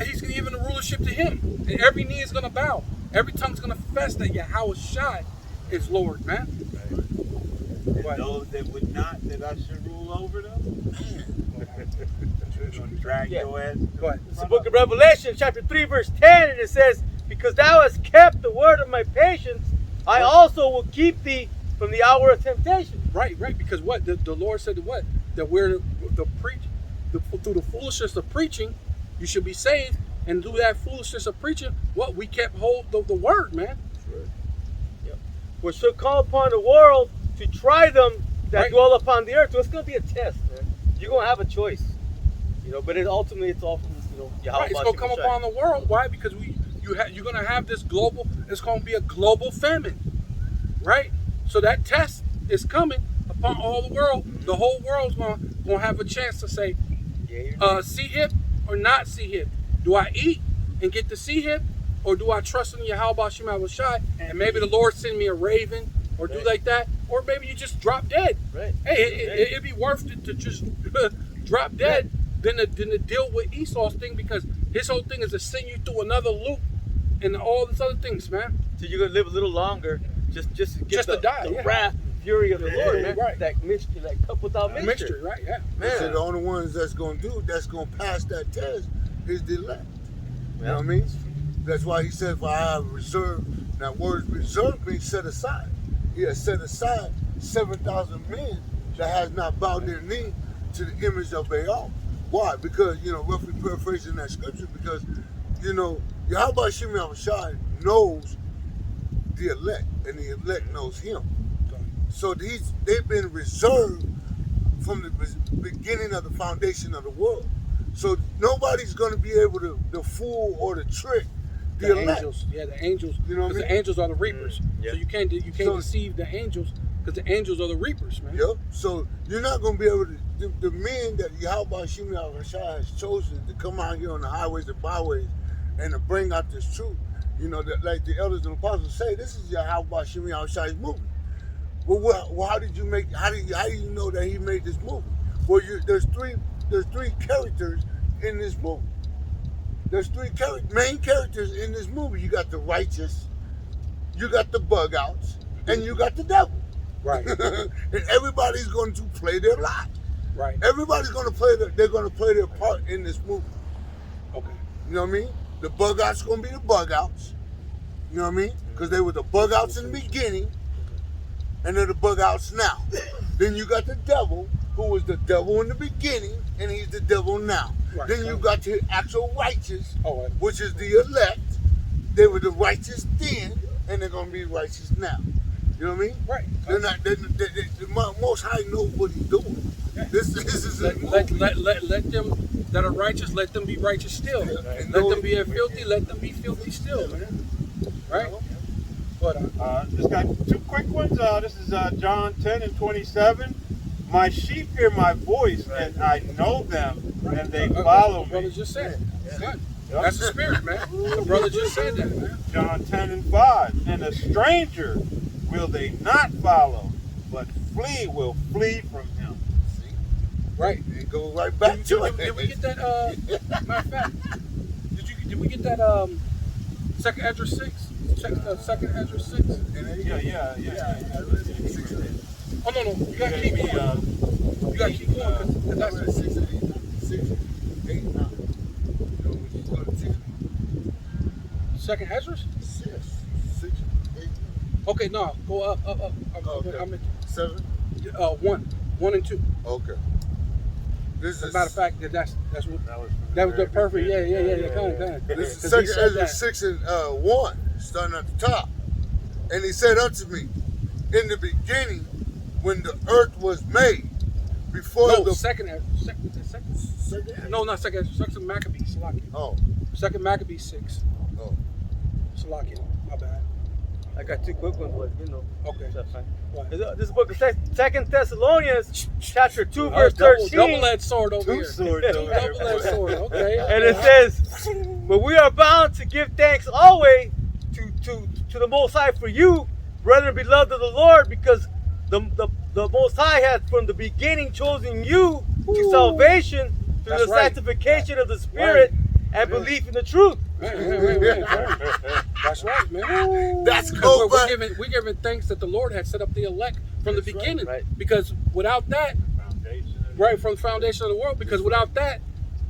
He's gonna give the rulership to him, and every knee is gonna bow. Every tongue's gonna confess that Yahweh Shai is Lord, man. And those that would not, that I should rule over them, drag your ass. Go ahead. It's the book of Revelation, chapter 3, verse 10, and it says, "Because thou hast kept the word of my patience, I also will keep thee from the hour of temptation." Right. Because what the Lord said that we're through the foolishness of preaching, you should be saved, and through that foolishness of preaching, we kept hold of the word, man. Which shall call upon the world to try them that Right. dwell upon the earth. So it's going to be a test, man. You're going to have a choice, but ultimately it's all from Yahweh. Right, it's gonna come upon the world. Why? Because you're gonna have this global. It's gonna be a global famine, right? So that test is coming upon all the world. The whole world's gonna have a chance to say, sea hip or not sea hip. Do I eat and get the sea hip, or do I trust in Yahweh Shema Shai and maybe the Lord send me a raven or do like that, or maybe you just drop dead. Right. Hey, it'd be worth it to just drop dead than to deal with Esau's thing, because his whole thing is to send you through another loop and all these other things, man. So you're going to live a little longer just to get Just to die, the yeah. wrath and fury of the Lord, man. right. That mixture, that cup without mixture. Mixture, right? Yeah. So the only ones that's gonna pass that test is the elect. You know what I mean? That's why he said, "For I have reserved." Now, words reserved means set aside. He has set aside 7,000 men that has not bowed their knee to the image of Baal. Why? Because, roughly paraphrasing that scripture, because, Yahweh Shem Shai knows the elect, and the elect knows him. So they've been reserved from the beginning of the foundation of the world. So nobody's going to be able to fool or to trick the elect. angels. Yeah, the angels. You know what I Because mean? the angels are the reapers. Yeah. So you can't So- deceive the angels because the angels are the reapers, man. Yep. So you're not going to be able to, the men that Yahweh Hashem Yahushua has chosen to come out here on the highways and byways and to bring out this truth. You know, that like the elders and apostles say, this is Yahweh Hashem Yahushua's movement. Well, how do you know that he made this movie? Well, there's three characters in this movie. There's three main characters in this movie. You got the righteous, you got the bug outs, and you got the devil. Right. And everybody's going to play their lot. Right. Everybody's going to they're going to play their part in this movie. Okay. You know what I mean? The bug outs going to be the bug outs. You know what I mean? Because they were the bug outs in the beginning, and they're the bug outs now. Then you got the devil, who was the devil in the beginning, and he's the devil now. Right. Then you got the actual righteous, Oh, right. which is the elect. They were the righteous then, and they're going to be righteous now. You know what I mean? Right. They're not. The Most High knows what he's doing. This is a Let them that are righteous, let them be righteous still. And Let them be filthy, let them be filthy still, man. Right? But Just got two quick ones. This is John 10 and 27. My sheep hear my voice, and I know them, and they follow the brother me. just said. Good. Yep. That's the spirit, man. The brother just said that, man. John 10 and 5. And a stranger will they not follow, but will flee from him. Right. It goes right back to it. Did we get that? Matter of fact, did we get that? Second Ezra 6. Second Ezra 6. Yeah. Oh no, you gotta keep going. You gotta keep going because that's 6 and 8, 9. You know, when you go to 10, Second Ezra. 6, 8, Okay, no, go up. Okay. I'm at 7. 1 and 2. Okay. This As a is matter of fact, that's what That was the perfect. Yeah. Kind of. This is 'Cause he Second said Ezra that. 6 and 1, starting at the top. And he said unto me, in the beginning, when the earth was made, before No, the second. second. No, not second. Second Maccabees. Salakia. Oh, Second Maccabees 6. oh. Salakia. My bad. I got two quick ones, but you know. Okay. That's fine. What? This book of Second Thessalonians, chapter 2, verse 13. Double-edged sword over Two here. swords over here. Double-edged sword. Okay. And it says, but we are bound to give thanks always to the Most High for you, brethren beloved of the Lord, because the Most High has from the beginning chosen you to salvation through That's the right. sanctification of the Spirit and Yeah. belief in the truth. Right. That's right, man. That's Because cool, we're giving thanks that the Lord had set up the elect from the That's right, beginning. right. Because without that, Foundation. right from the foundation of the world, because without that,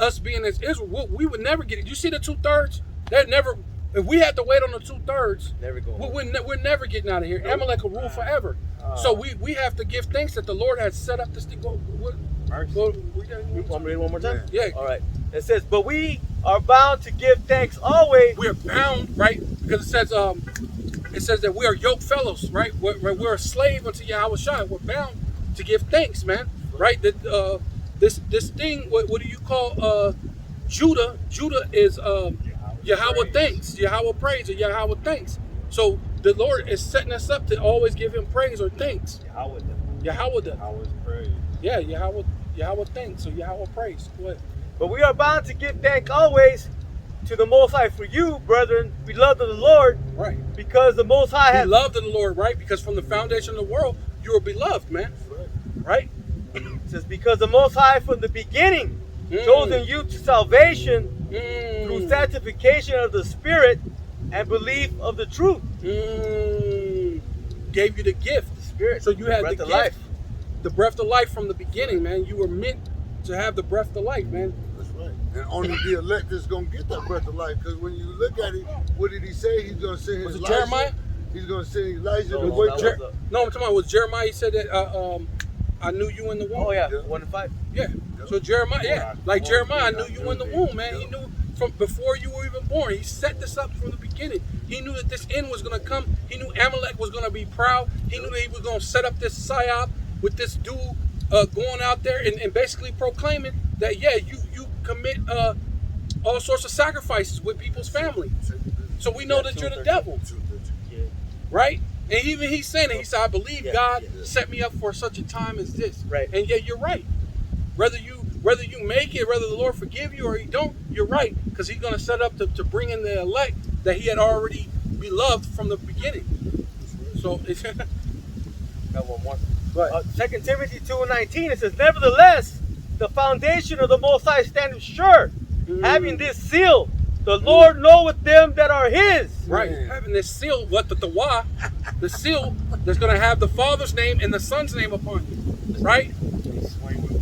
us being as Israel, we would never get it. You see the 2/3? That never. If we had to wait on the 2/3, Never go. we're never getting out of here. Amalek will rule forever. So we have to give thanks that the Lord has set up this thing. Mercy. We got You want me to read one more time? Yeah. All right. It says, but we are bound to give thanks always. We're bound, right? Because it says that we are yoke fellows, right? We're a slave unto Yahweh Shai. We're bound to give thanks, man. Right? That this thing, what do you call Judah? Judah is Yahweh thanks, Yahweh praise, or Yahweh thanks. So the Lord is setting us up to always give Him praise or thanks. Yahweh. Yahweh's praise. Yeah, Yahweh thanks or Yahweh praise. Go ahead. But we are bound to give thanks always to the Most High for you, brethren, beloved of the Lord, Right. because the Most High has Beloved of the Lord, right? Because from the foundation of the world, you are beloved, man. Right? It says, because the Most High from the beginning chosen you to salvation through sanctification of the Spirit and belief of the truth. Gave you the gift. Spirit. So you had breath the of gift. life. The breath of life from the beginning, man. You were meant to have the breath of life, man. That's right. And only the elect is going to get that breath of life. Because when you look at it, what did he say? He's going to send his Was it Elijah. Jeremiah? He's going to send Elijah No, to no, wake that up. was No, I'm talking about was Jeremiah. He said that I knew you in the womb. Oh yeah, Yeah. 1 to 5. Yeah. So Jeremiah, like Jeremiah, I knew you in the womb, man. He knew from before you were even born. He set this up from the beginning. He knew that this end was going to come. He knew Amalek was going to be proud. He knew that he was going to set up this psyop with this dude going out there and basically proclaiming that, yeah, you commit all sorts of sacrifices with people's family. So we know that you're the devil, right? And even he's saying it. He said, I believe God set me up for such a time as this. Right. And yet you're right. Whether you make it, whether the Lord forgive you or he don't, you're right. Because he's going to set up to bring in the elect that he had already beloved from the beginning. So it's... Got one more. But 2 Timothy 2:19, it says, nevertheless, the foundation of the Most High standeth sure, having this seal, the Lord knoweth them that are his. right, having this seal, what the why, the seal that's going to have the Father's name and the Son's name upon you, right?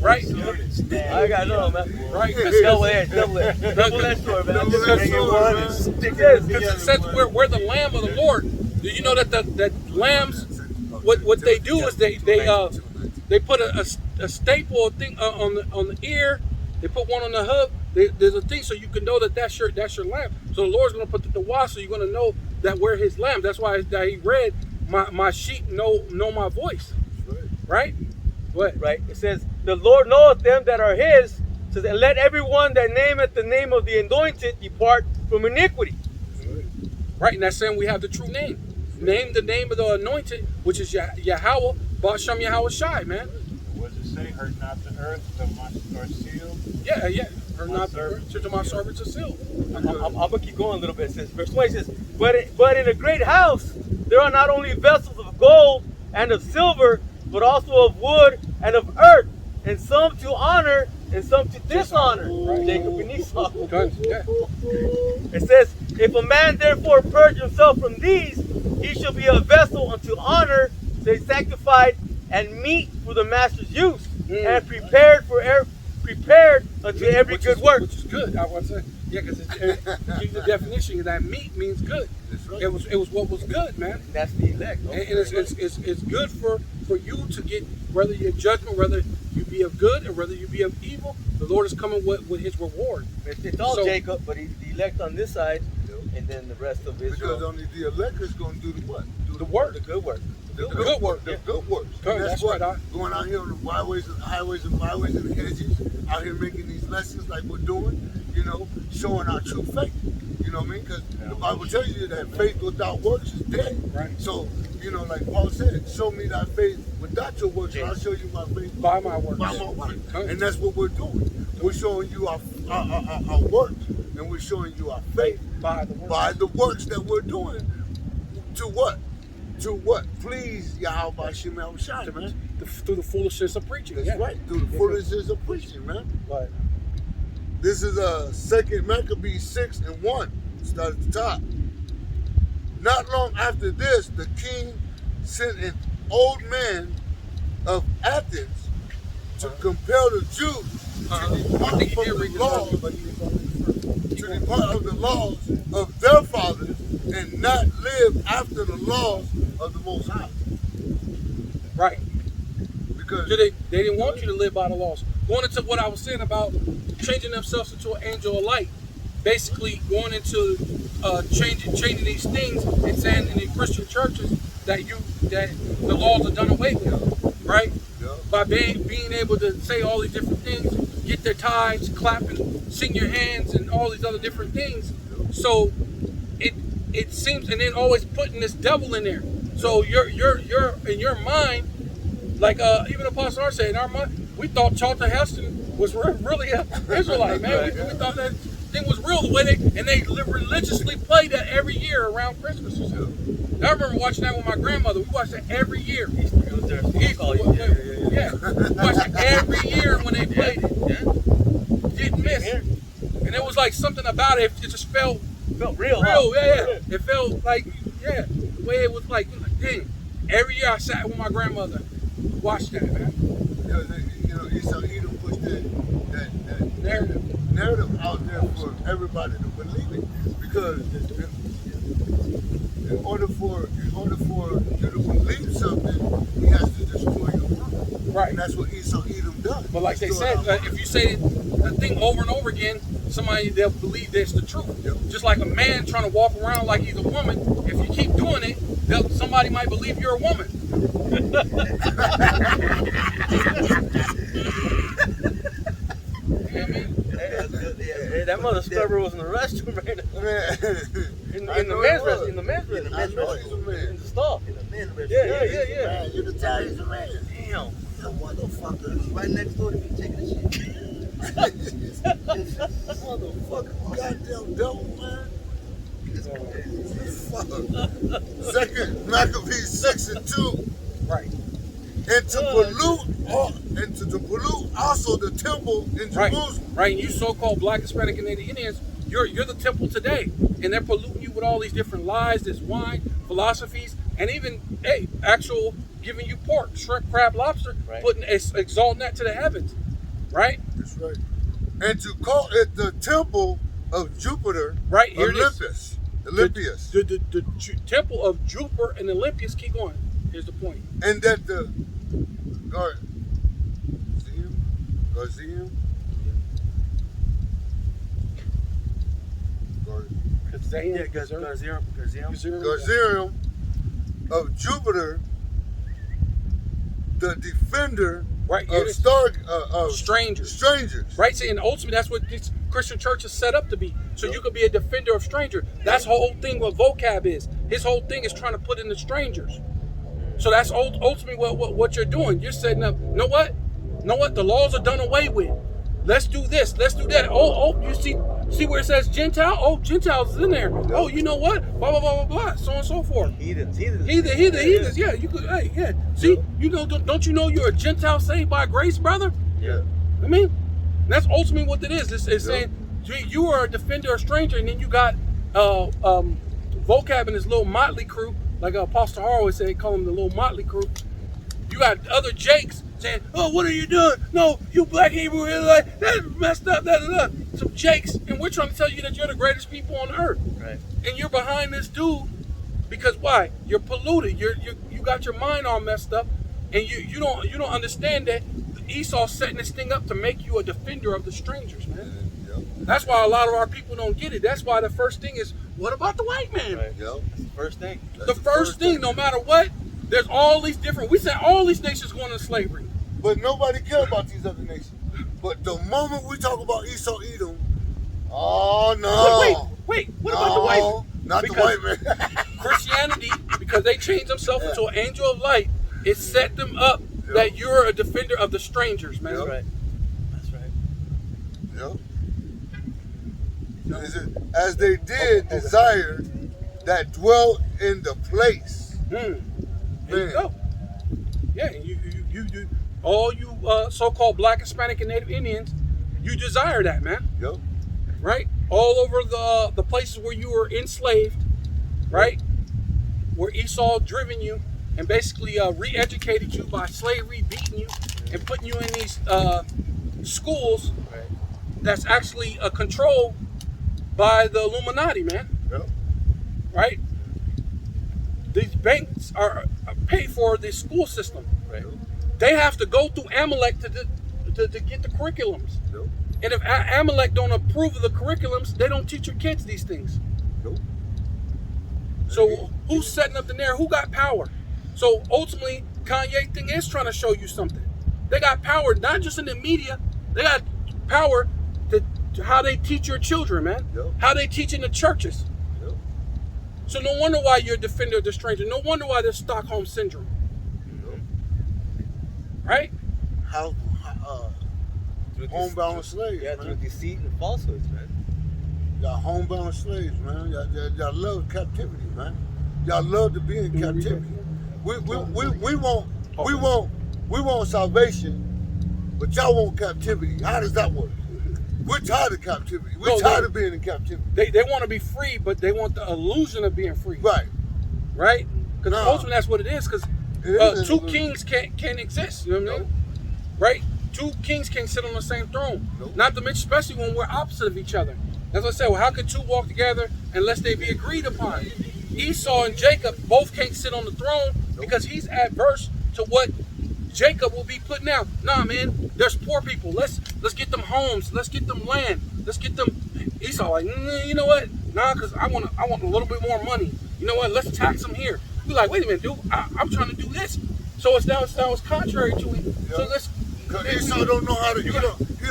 Right, I got no, man. right. Double edge sword, man. Because it says we're the Lamb of the Lord. Do you know that that lambs, what they do is they put a staple thing on the ear. They put one on the hub. There's a thing so you can know that's your lamb. So the Lord's going to put the why, so you're going to know that we're his lamb. That's why that he read, my sheep know my voice. Right? What? Right. It says, the Lord knoweth them that are his. It says, and let everyone that nameth the name of the anointed depart from iniquity. Right, and that's saying we have the true name. Name the name of the anointed, which is Yahweh, Ba'ashem Yahweh Shai, man. What does it say? Hurt not the earth, or seal. Yeah. Hurt not the earth, to my servants are sealed. I'm gonna keep going a little bit. It says, verse 20 says, but in a great house there are not only vessels of gold and of silver, but also of wood and of earth, and some to honor and some to dishonor. Right. Jacob and Esau. Yeah. It says, if a man therefore purge himself from these, he shall be a vessel unto honor, say sanctified and meet for the master's use, and prepared unto every good work. Which is good. I want to say, yeah, because it gives the definition that meat means good. That's right. It was what was good, man. That's the elect. And it's good for you to get, whether your judgment, whether you be of good or whether you be of evil, the Lord is coming with his reward. It's all So- Jacob, but he's the elect on this side, and then the rest of Because Israel. only the elect is going to do the what? Do The work. The good work. The good work. The good works. Good, And that's what, right, going out here on the highways and byways and hedges, out here making these lessons like we're doing, showing our true faith. You know what I mean? Because the Bible tells you that faith without works is dead. Right. So, like Paul said, show me thy faith without your works, and I'll show you my faith By my works. By my works. Good. And that's what we're doing. We're showing you our works, and we're showing you our faith By the word. by the works that we're doing. To what? To what? Please Yahweh Shemel Shai, man. Through the foolishness of preaching. That's Yeah. right. Through the foolishness of preaching, man. Right. This is 2 Maccabees 6:1. Start at the top. Not long after this, the king sent an old man of Athens to compel the Jews to depart I think he from did the read this laws, earlier, but he was on the to depart of the laws of their fathers and not live after the laws of the Most High. Right. Because So they didn't want you to live by the laws. Going into what I was saying about changing themselves into an angel of light. Basically going into changing these things and saying in the Christian churches that the laws are done away with. Right? yeah, By being able to say all these different things, get their tithes, clap and sing your hands and all these other different things. So it seems, and then always putting this devil in there. So you're in your mind, like even Apostle R said, in our mind, we thought Charlton Heston was really an Israelite, man. We thought that thing was real the way they religiously play that every year around Christmas or something. I remember watching that with my grandmother. We watched that every year. We watched it every year when they played it. Didn't miss. And it was like something about it. It just felt real. yeah. It felt like, the way it was like, dang. Every year I sat with my grandmother, watched that, man. Esau Edom pushed that narrative out there for everybody to believe it. Because in order for you to believe something, he has to destroy your mind. Right. And that's what Esau Edom does. But like they Destroy said, our mind. if you say the thing over and over again, they'll believe that's the truth. Yep. Just like a man trying to walk around like he's a woman, if you keep doing it, somebody might believe you're a woman. You know what I mean? That mother scrubber was in the restroom right now. Man, In the men's restroom. In the men's In the restroom. I know he's a In man. the stall. In the men's restroom. Yeah. Man, you can tell he's a man. Damn. That motherfucker. Right next door to me taking a shit. Motherfucker, goddamn devil, man. Fuck. Second Maccabees 6:2. Right. And to pollute also the temple in Right. Jerusalem. Right. And you so-called Black, Hispanic, and Native Indians, you're the temple today, and they're polluting you with all these different lies, this wine, philosophies, and even actual giving you pork, shrimp, crab, lobster, Right. exalting that to the heavens. Right. That's right. And to call it the temple of Jupiter, Right, here it is. Olympius. The temple of Jupiter and Olympius. Keep going. Here's the point. And that the Garzium, Garzerium of Jupiter, the defender Right, here of it is. of Strangers. Right. See, and ultimately that's what this Christian church is set up to be. So you could be a defender of stranger. That's the whole thing what vocab is. His whole thing is trying to put in the strangers. So that's ultimately what you're doing. You're setting up, know what? The laws are done away with. Let's do this. Let's do that. Oh, you see where it says Gentile? Oh, Gentiles is in there. Oh, you know what? Blah, blah, blah, blah, blah. So on and so forth. Heathens. Heathens. Yeah, you could, yeah. See, you know, don't you know you're a Gentile saved by grace, brother? Yeah. I mean, that's ultimately what it is. It's saying you are a defender of stranger, and then you got vocab and his little motley crew, like Apostle Har always said, call them the little motley crew. You got other Jakes saying, "Oh, what are you doing? No, you Black Hebrew Israelite, that's messed up." Some Jakes, and we're trying to tell you that you're the greatest people on earth, Right. and you're behind this dude because why? You're polluted. You got your mind all messed up, and you don't understand that Esau's setting this thing up to make you a defender of the strangers, man. That's why a lot of our people don't get it. That's why the first thing is, what about the white man? Right. Yep. That's the first thing. The first thing, no matter what, there's all these different. We said all these nations going into slavery. But nobody cares about these other nations. But the moment we talk about Esau, Edom, oh no. Wait. What about the white man? Not Because the white man. Christianity, because they changed themselves into an angel of light, it set them up Yep. that you're a defender of the strangers, man. Yep. Right. That's right. Yep. Is it, as they did desire that dwell in the place. There you Man. go. Yeah, you all you so-called Black, Hispanic, and Native Indians, you desire that, man. Yep. Right? All over the places where you were enslaved, right? Where Esau driven you and basically re-educated you by slavery, beating you, and putting you in these schools Right. that's actually controlled by the Illuminati, man. Yep. Right? These banks are paid for the school system. Right. They have to go through Amalek to get the curriculums. Yep. And if Amalek don't approve of the curriculums, they don't teach your kids these things. Nope. So who's setting up the narrative? Who got power? So ultimately, Kanye thing is trying to show you something. They got power not just in the media. They got power to how they teach your children, man. Yep. How they teach in the churches. Yep. So no wonder why you're a defender of the stranger. No wonder why there's Stockholm syndrome. Yep. Right? How Through homebound slaves, Yeah, through man. deceit and falsehoods, man. Y'all homebound slaves, man. Y'all love captivity, man. Y'all love to be in captivity. We want salvation, but y'all want captivity. How does that work? We're tired of captivity. We're No, tired no. of being in captivity. They want to be free, but they want the illusion of being free. Right. Right? Because No. ultimately that's what it is. Because It is an two illusion. kings can't exist. You know what I mean? Right? Two kings can't sit on the same throne. Nope. Not to mention, especially when we're opposite of each other. That's what I said. Well, how could two walk together unless they be agreed upon? Esau and Jacob both can't sit on the throne because he's adverse to what Jacob will be putting out. Nah, man, there's poor people. Let's get them homes. Let's get them land. Let's get them. Esau like, you know what? Nah, because I want a little bit more money. You know what? Let's tax them here. Be like, wait a minute, dude. I'm trying to do this. So it's contrary to it. So let's Because Esau don't know how to. You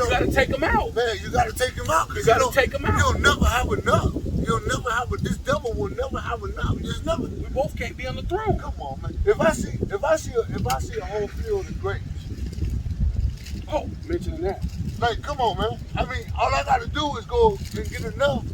gotta take him out. Man, you gotta take him out. You gotta take him out. You'll never have enough. You'll never have this devil will never have enough. Just never. We both can't be on the throne. Come on, man. If I see a whole field of grapes, Oh, mentioning that. like, come on, man. I mean, all I gotta do is go and get enough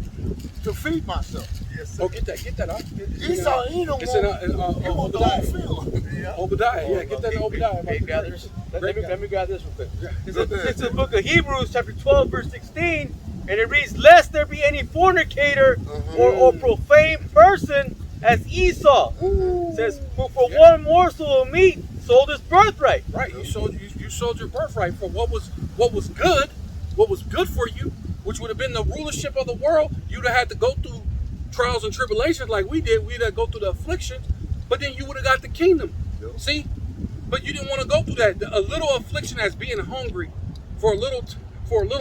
to feed myself. Yes, sir. Oh, get that out. Esau, he don't It's in want. He want the whole field. Obadiah. Yeah, get that in Obadiah. Hey, let me grab this real quick. It's Go ahead. the book of Hebrews, chapter 12, verse 16, and it reads, "Lest there be any fornicator or profane person as Esau." It says, "Who for one morsel of meat sold his birthright." Right, you sold your birthright for what was good for you, which would have been the rulership of the world. You'd have had to go through trials and tribulations like we did. We'd have to go through the affliction, but then you would have got the kingdom. Yep. See, but you didn't want to go through that. A little affliction as being hungry for a little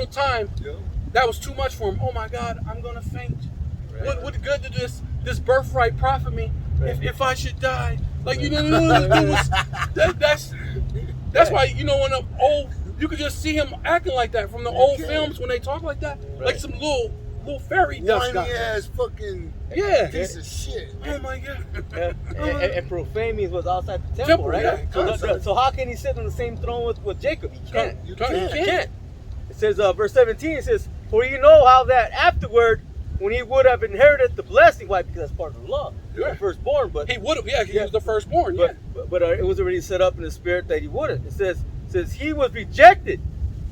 time. Yeah. That was too much for him. Oh my God, I'm gonna faint. What good did this birthright profit me if I should die? Like that's why when the old you could just see him acting like that from the old films when they talk like that, like some little fairy dust guy. Whiny ass fucking piece of shit. Oh my God. And profane means what's outside the temple, right? yeah. So how can he sit on the same throne with Jacob? He can't. You can't. It says, verse 17, it says, "For you know how that afterward, when he would have inherited the blessing," why? Because that's part of the law. He was the firstborn, but He would have, he was the firstborn, but it was already set up in the spirit that he wouldn't. It says he was rejected.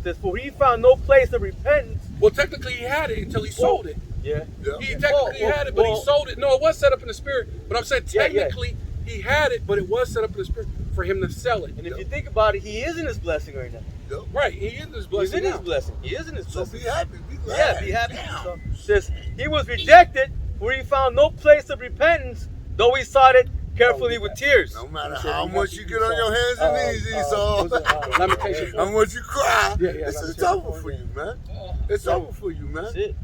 It says, "For he found no place of repentance." Well, technically he had it until he sold it. Yeah. He technically had it, but he sold it. No, it was set up in the spirit. But I'm saying technically he had it, but it was set up in the spirit for him to sell it. And if you think about it, he is in his blessing right now. Yep. Right, he is his He's blessing in now. his blessing. He is in his So blessing. be happy. Be glad. Yeah, be happy. Damn. So, says he was rejected, where he found no place of repentance, though he sought it carefully with tears. No matter how much you get on your hands and knees, Esau, Lamentation how much you cry, Yeah, it's Lamentation over for you, man. It's over for you, man. That's it.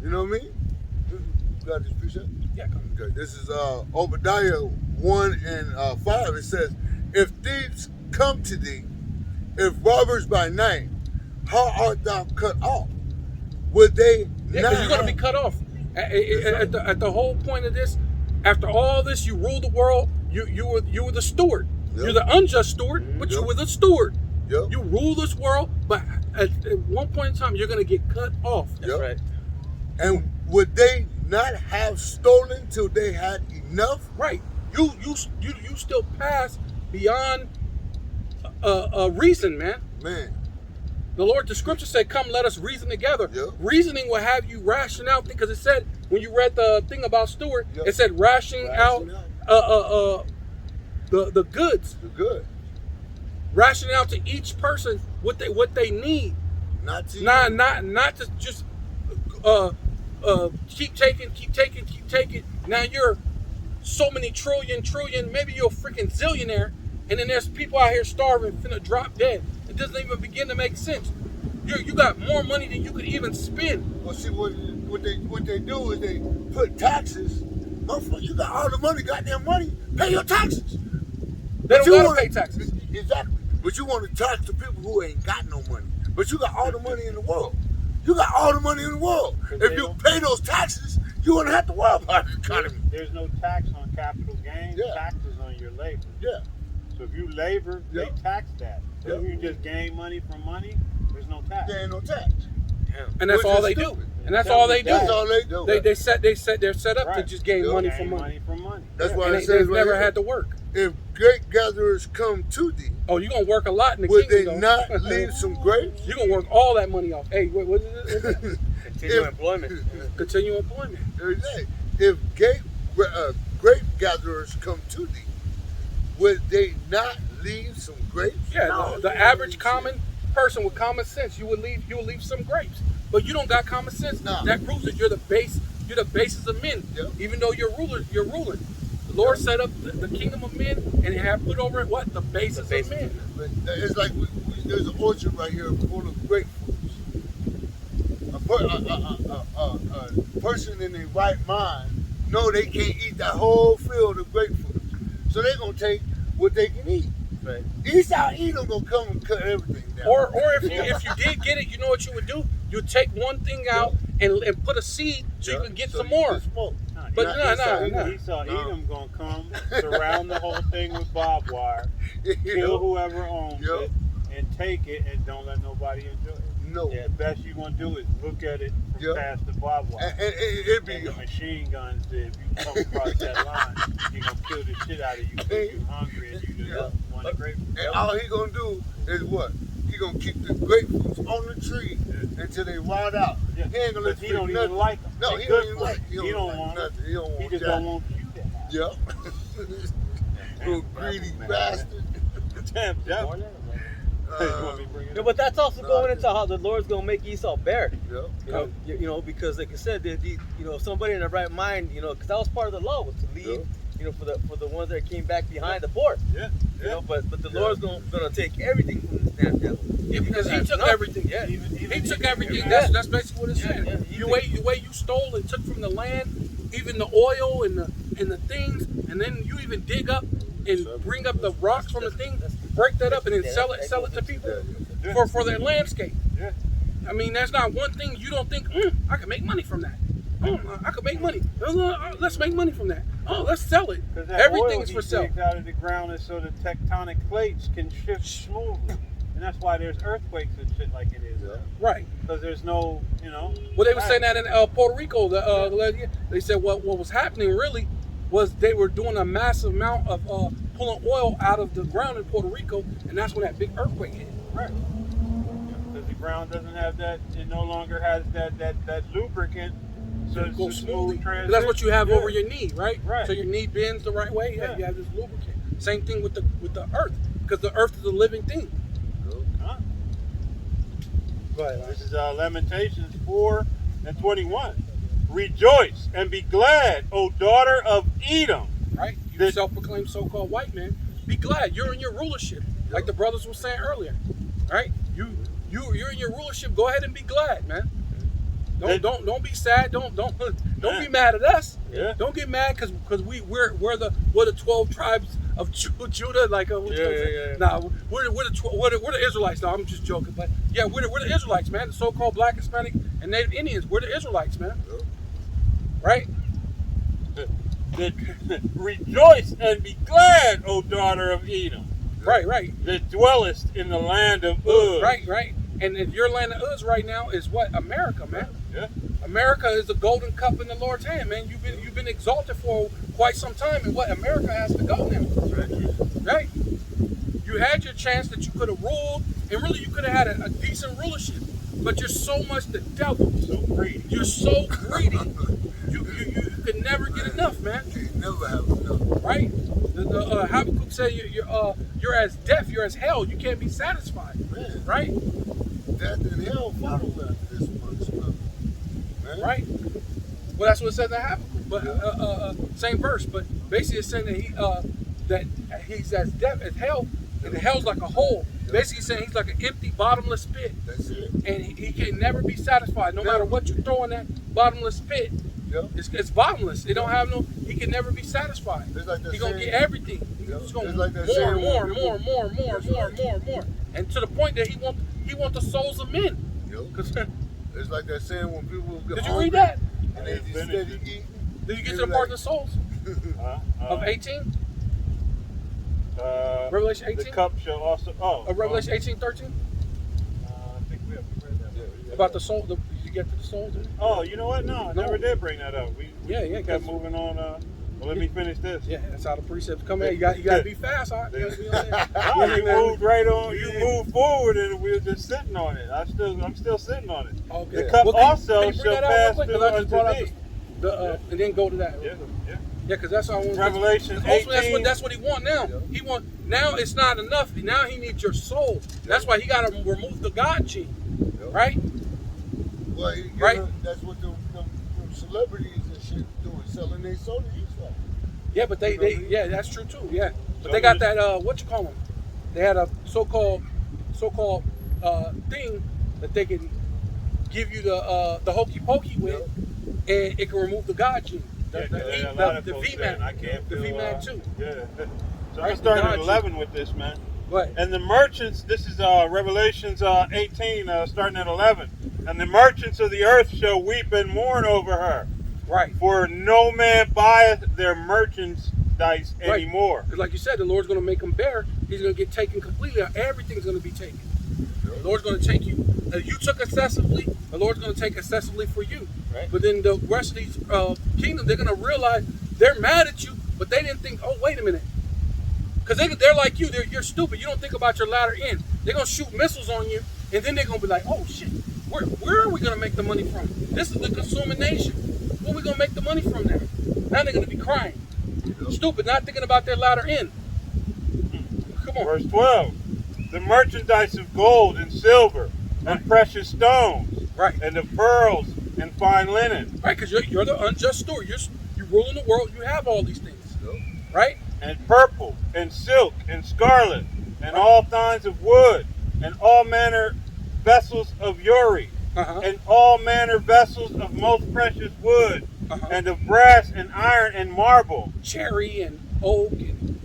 You know what I mean? You got this precept? Yeah, come on. Okay, this is Obadiah 1 and 5. It says, "If thieves come to thee, if robbers by night, how art thou cut off? Would they Yeah, not because you're going to be have-" cut off. At the whole point of this, after all this, you ruled the world. You were the steward. Yep. You're the unjust steward, but you Yep. were the steward. Yep. You rule this world, but at one point in time, you're going to get cut off. That's Yep. right. And would they not have stolen till they had enough? Right. You still pass beyond reason, man. Man, The Lord, the scripture said, "Come, let us reason together." Yep. Reasoning will have you ration out, because it said when you read the thing about steward, Yep. it said rationing out the goods, the good. rationing out to each person what they need, Not to you. not to just keep taking. Now you're so many trillion, maybe you're a freaking zillionaire, and then there's people out here starving, finna drop dead. It doesn't even begin to make sense. You got more money than you could even spend. Well, see, what they do is they put taxes. Motherfucker, you got all the money, goddamn money. Pay your taxes. They But don't gotta wanna- pay taxes. Exactly. But you want to tax the people who ain't got no money. But you got all the money in the world. You got all the money in the world. If you pay those taxes, you wouldn't have to worry about the economy. There's no tax on capital gains, Yeah. taxes on your labor. Yeah. So if you labor, Yeah. they tax that. But Yeah. if you just gain money from money, there's no tax. There ain't no tax. And that's Which all is they stupid. do. And that's all they do. That's all they do. They're set up to Right. just gain Yeah. money Gain for money. money from money. That's why And it says they've right never here, had to work. if great gatherers come to thee, Oh, you're gonna work a lot in the would they kingdom. not though. leave some grapes? You're gonna work all that money off. Hey, what is it? Continue If- employment. Continue employment. Every day. If grape gatherers come to thee, would they not leave some grapes? Yeah, No, the you average leave common person with common sense, you would leave some grapes. But you don't got common sense. No. That proves that you're the basis of men. Yep. Even though you're ruling. The Lord set up the kingdom of men and have put over it what? The basis of men. But it's like there's an orchard right here full of grapefruits. A person in their right mind know they can't eat that whole field of grapefruits, so they're gonna take what they can eat. Right. Esau Edom gonna come and cut everything Or if you did get it, you know what you would do? You'd take one thing out and put a seed so you can get some more. But no. Esau Edom gonna come, surround the whole thing with barbed wire, kill whoever owns it, and take it, and don't let nobody enjoy it. No. The best you gonna do is look at it from past the barbed wire. And it'd be And the machine guns, if you come across that line, you're gonna kill the shit out of you because you're hungry and you just want a grapefruit. and all he gonna do is what? He gonna keep the grapefruits on the tree until they rot out. Yeah. He ain't gonna let But he you don't nothing. even like them. No, They he good don't even for like. him. He don't want nothing. He don't want He just that. don't want you to have. Yep. Little greedy bastard. Damn, Jeff. Yeah, but that's also going into how the Lord's gonna make Esau bear. Yep. You know, because like I said, somebody in their right mind, because that was part of the law was to leave, for the ones that came back behind the port. Yeah. You know, but the Lord's gonna take everything from this damn devil. Yeah, because he took everything. Yeah, he took everything. That's basically what it's saying. Yeah. The way you stole and took from the land, even the oil and the things, and then you even dig up and bring up the rocks from the thing, break that up, and then sell it to people for their landscape. Yeah. I mean, there's not one thing you don't think, I can make money from that. I could make money. Let's make money from that. Oh, let's sell it. Everything's for sale. Out of the ground is so the tectonic plates can shift smoothly, and that's why there's earthquakes and shit like it is. Right. Because there's no, Well, they were saying that in Puerto Rico. They said what was happening really was they were doing a massive amount of pulling oil out of the ground in Puerto Rico, and that's when that big earthquake hit. Right. Because the ground doesn't have that. It no longer has that lubricant. So Go it's a smoothly. smooth 'Cause that's what you have Yeah. over your knee, right? Right. So your knee bends the right way. Yeah. You have this lubricant. Same thing with the earth, because the earth is a living thing. Huh? Go ahead. This is Lamentations 4:21. Rejoice and be glad, O daughter of Edom. Right? You self-proclaimed so-called white man. Be glad you're in your rulership, like the brothers were saying earlier. Right? You're in your rulership. Go ahead and be glad, man. Don't be sad. Don't be mad at us. Yeah. Don't get mad because we're the 12 tribes of Judah. Like Yeah. Nah, we're the Israelites. No, I'm just joking. But yeah, we're the Israelites, man. The so-called Black, Hispanic, and Native Indians. We're the Israelites, man. Right? Rejoice and be glad, O daughter of Edom. Right. That dwellest in the land of Uz. Right. And your land of Uz right now is what? America, man. Yeah. America is the golden cup in the Lord's hand, man. You've been exalted for quite some time, and what America has to go now. Right? You had your chance that you could have ruled, and really you could have had a decent rulership. But you're so much the devil. So greedy. You're so greedy. You could never get enough, man. You never have enough. Right? The Habakkuk said you're as deaf, you're as hell. You can't be satisfied. Man. Right? Death and hell follow after this one stuff. Man. Right? Well, that's what it says in Habakkuk. But same verse. But basically, it's saying that he's as deaf as hell, and the hell's like a hole. Basically, saying he's like an empty, bottomless pit, That's it. and he can never be satisfied. No matter what you throw in that bottomless pit, Yep. it's bottomless. It don't have no. He can never be satisfied. It's like that He's gonna saying- get everything. He's Yep. just gonna It's like that more, saying more, when more, people- more, and to the point that he want the souls of men. Yep. 'Cause It's like that saying when people get did you hungry read that? and they just Finish steady it. eating. Did you get to the part of the souls of 18? Revelation The 18? cup shall also. Revelation 18:13? I think we have read that. About the soul. Did you get to the souls? Oh, you know what? No, I never did bring that up. We Yeah, kept 'cause- moving on. Well, let me finish this. Yeah, that's how the precepts come in. You got to be fast, all right? You gotta be on there. No, you moved right on. You moved forward, and we were just sitting on it. I'm still sitting on it. Okay. The cup Well, can you also bring shall that out real pass quick? 'Cause through I just brought out unto thee. and then go to that. Yeah. Yeah, because that's how I want. Revelation Ultimately, 18. that's what he want now. He want now. It's not enough. Now he needs your soul. That's why he got to remove the God gene, right? Well, Right. That's what them celebrities and shit doing, selling their soul to Esau. Yeah, but yeah, that's true too. Yeah, but they got that what you call them? They had a so-called thing that they can give you the hokey pokey with, and it can remove the God gene. Yeah, a lot The of folks VMAT. saying, I can't The feel, VMAT too. Yeah. So Right, I'm starting the at God 11 with this, man. Right. And the merchants, this is Revelations 18, starting at 11. And the merchants of the earth shall weep and mourn over her. Right. For no man buyeth their merchandise anymore. Because like you said, the Lord's going to make them bare. He's going to get taken completely. Everything's going to be taken. The Lord's going to take you. You took excessively, the Lord's going to take excessively for you. Right. But then the rest of these kingdoms, they're going to realize they're mad at you, but they didn't think, oh, wait a minute. Because they're like you. You're stupid. You don't think about your latter end. They're going to shoot missiles on you, and then they're going to be like, oh, shit. Where are we going to make the money from? This is the consuming nation. Where are we going to make the money from now? Now they're going to be crying. Stupid, not thinking about their latter end. Come on. Verse 12. The merchandise of gold and silver and precious stones, Right. and of pearls and fine linen, Right, because you're the unjust steward. You're ruling the world. You have all these things. Right? and purple, and silk, and scarlet, and all kinds of wood, and all manner vessels of uri, Uh-huh. and all manner vessels of most precious wood, Uh-huh. and of brass and iron and marble, Cherry and oak and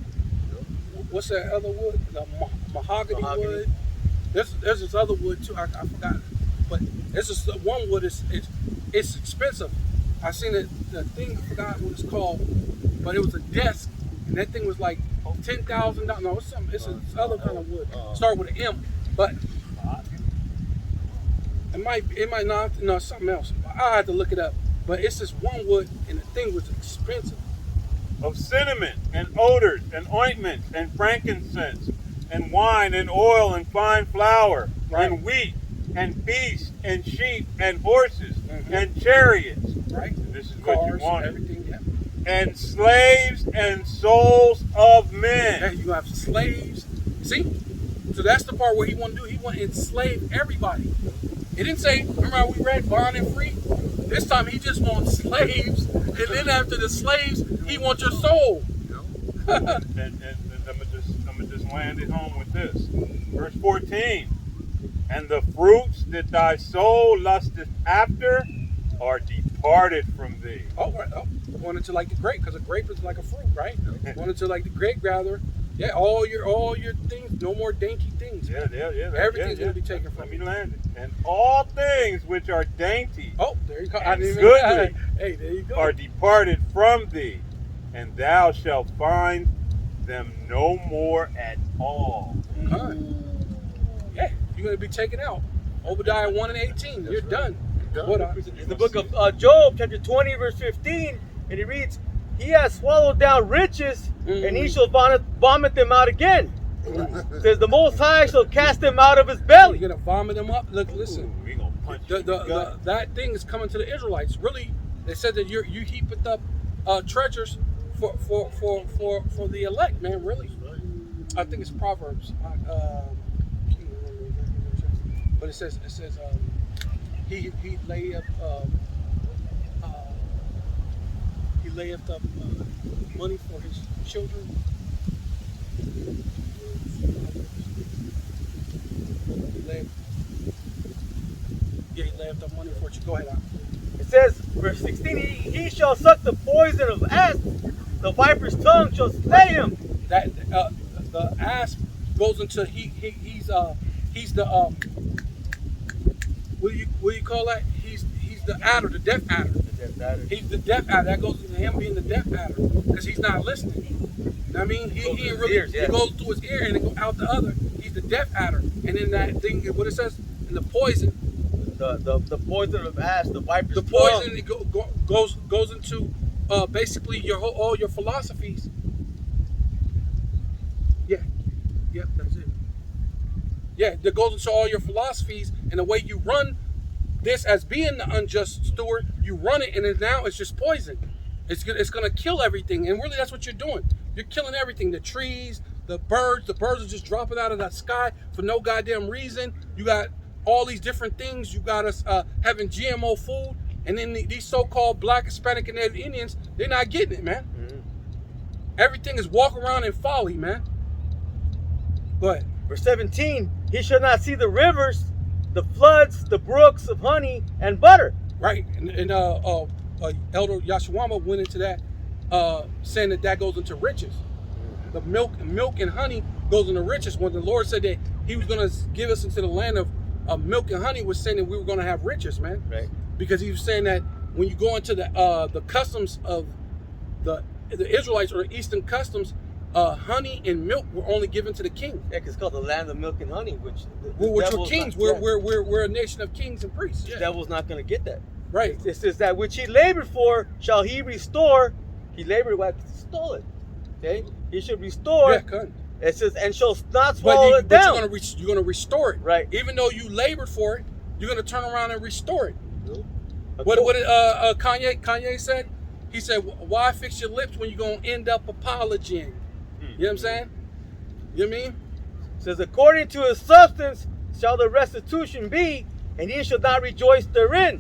what's that other wood? The mahogany wood. There's this other wood too. I forgot, but there's this one wood. It's expensive. I seen it. The thing, I forgot what it's called, but it was a desk, and that thing was like $10,000. No, it's something. It's this other kind of wood. Start with an M, but it might not. No, something else. I had to look it up. But it's this one wood, and the thing was expensive. of cinnamon, and odors, and ointments, and frankincense, and wine, and oil, and fine flour, Right. and wheat, and beasts, and sheep, and horses, Mhm. and chariots. Right? This is what you Cars, wanted. everything. Yeah. And slaves and souls of men. Yeah, you have slaves. See? So that's the part where he want to do. He want to enslave everybody. He didn't say, remember how we read bond and free? This time he just wants slaves. And then after the slaves, he wants your soul. and I'm gonna just land it home with this. Verse 14. And the fruits that thy soul lusteth after are departed from thee. Oh, right. Oh, going into like the grape, because a grape is like a fruit, right? Going into like the grape gatherer. Yeah, all your things, no more dainty things. Yeah. Everything's gonna be taken from Let me you. land it. And all things which are dainty Oh, there you go. And didn't even- goodly Hey, there you go. are departed from thee, and thou shalt find them no more at all. Huh. Yeah, you're gonna be taken out. Obadiah 1 and 18. You're done. What? In the book of Job, chapter 20, verse 15, and it reads, He has swallowed down riches, and he shall vomit them out again. It says, the Most High shall cast them out of his belly. You're gonna vomit them up. Look, listen. We gonna punch you in the gut. That thing is coming to the Israelites. Really, they said that you heaping up treasures for the elect, man. Really, I think it's Proverbs. Can't remember exactly, but it says he layeth up money for his children. He layeth up money for you. Go ahead. It says, verse 16, he shall suck the poison of asp, the viper's tongue shall slay him. That the asp goes into he's the what do you call that? He's the adder, the deaf adder. He's the deaf adder. That goes into him being the deaf adder because he's not listening. You know what I mean, he ain't really. ears, yeah. It goes through his ear and it goes out the other. He's the deaf adder, and then that thing, what it says, in the poison, The poison of asp, the viper's the tongue. poison it goes into basically all your philosophies. Yeah, yep, that's it. Yeah, that goes into all your philosophies and the way you run this as being the unjust steward. You run it, and now it's just poison. It's gonna kill everything, and really that's what you're doing. You're killing everything. The trees, the birds are just dropping out of the sky for no goddamn reason. You got all these different things. You got us having GMO food, and then these so-called Black, Hispanic, and Native Indians, they're not getting it, man. Mhm. Everything is walk around in folly, man. But Verse 17, he shall not see the rivers, the floods, the brooks of honey and butter. right, and Elder Yashawama went into that, saying that goes into riches. the milk and honey goes in the richest. When the Lord said that He was going to give us into the land of milk and honey, was saying that we were going to have riches, man. Right. Because He was saying that when you go into the customs of the Israelites or Eastern customs, honey and milk were only given to the king. Yeah, 'cause it's called the land of milk and honey, which Which are devil's kings. not- We're a nation of kings and priests. The Yeah. devil's not going to get that. Right. It says that which he labored for shall he restore. He labored, what? Stole it. Okay? He should restore. Yeah, cut. It says, and shall not But, swallow it down. you're gonna restore it. Right. Even though you labored for it, you're gonna turn around and restore it. Yep. What did Kanye said? He said, "Why fix your lips when you're gonna end up apologizing?" You know what I'm saying? You know what I mean? It says, according to his substance shall the restitution be, and he shall not rejoice therein.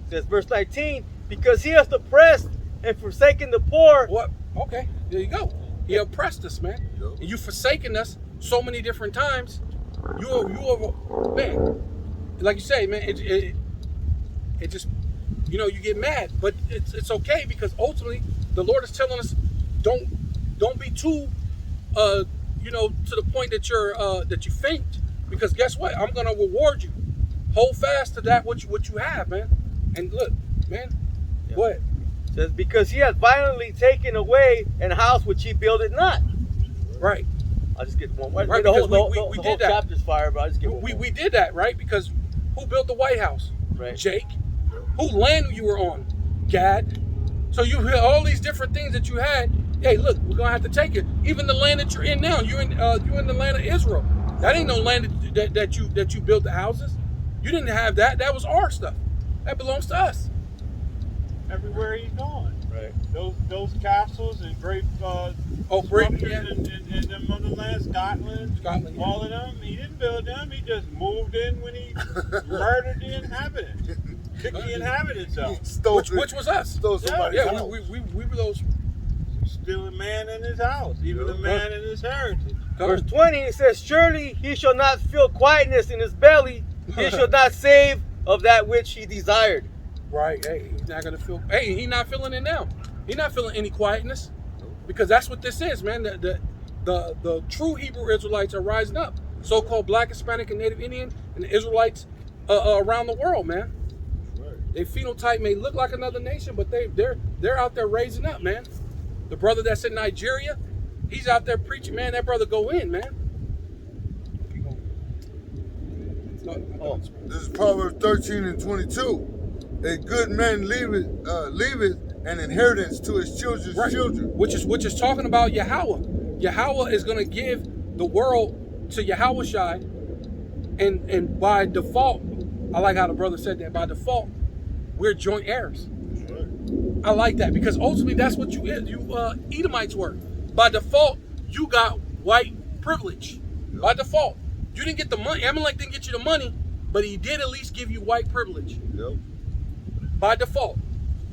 It says, verse 19, because he has oppressed and forsaken the poor. What? Okay, there you go. He oppressed us, man. Yep. And you forsaken us so many different times. You are, man. Like you say, man. It just, you know, you get mad, but it's okay because ultimately the Lord is telling us, don't be too, you know, to the point that you faint, because guess what? I'm gonna reward you. Hold fast to that what you have, man. And look, man. Yeah. Go ahead. It says, because he has violently taken away an house which he builded not. Right. I'll just get one. Right, Right, the whole, because the we whole did that. chapter's fire, but I'll just get one. We did that, right? Because who built the White House? Right. Jake. Who land you were on? Gad. So you had all these different things that you had. Hey, look, we're gonna have to take it. Even the land that you're in now, you're in the land of Israel. That ain't no land that you built the houses. You didn't have that. That was our stuff. That belongs to us. Everywhere he's gone. Right. Those castles and great Britain, structures yeah. in them other lands, Scotland, Scotland, yeah. all of them. He didn't build them. He just moved in when he murdered the inhabitants, kicked the inhabitants out, Stole Which was us. stole somebody's Yeah, house. we were those. still a man in his house, even a man in his heritage. Verse 20, it says, surely he shall not feel quietness in his belly. He shall not save of that which he desired. Right. Hey, he's not gonna feel. Hey, he's not feeling it now. He's not feeling any quietness, because that's what this is, man. The true Hebrew Israelites are rising up. So-called Black, Hispanic, and Native Indian, and the Israelites around the world, man. Right. Their phenotype may look like another nation, but they're out there raising up, man. The brother that's in Nigeria, he's out there preaching, man. That brother go in, man. Oh. This is Proverbs 13 and 22. A good man leaveth an inheritance to his children's Right. children. Which is talking about Yahweh. Yahweh is going to give the world to Yahushai, and by default, I like how the brother said that. By default, we're joint heirs. I like that, because ultimately that's what you Edomites were. By default, you got white privilege. Yep. By default, you didn't get the money. Amalek didn't get you the money, but he did at least give you white privilege. Yep. By default.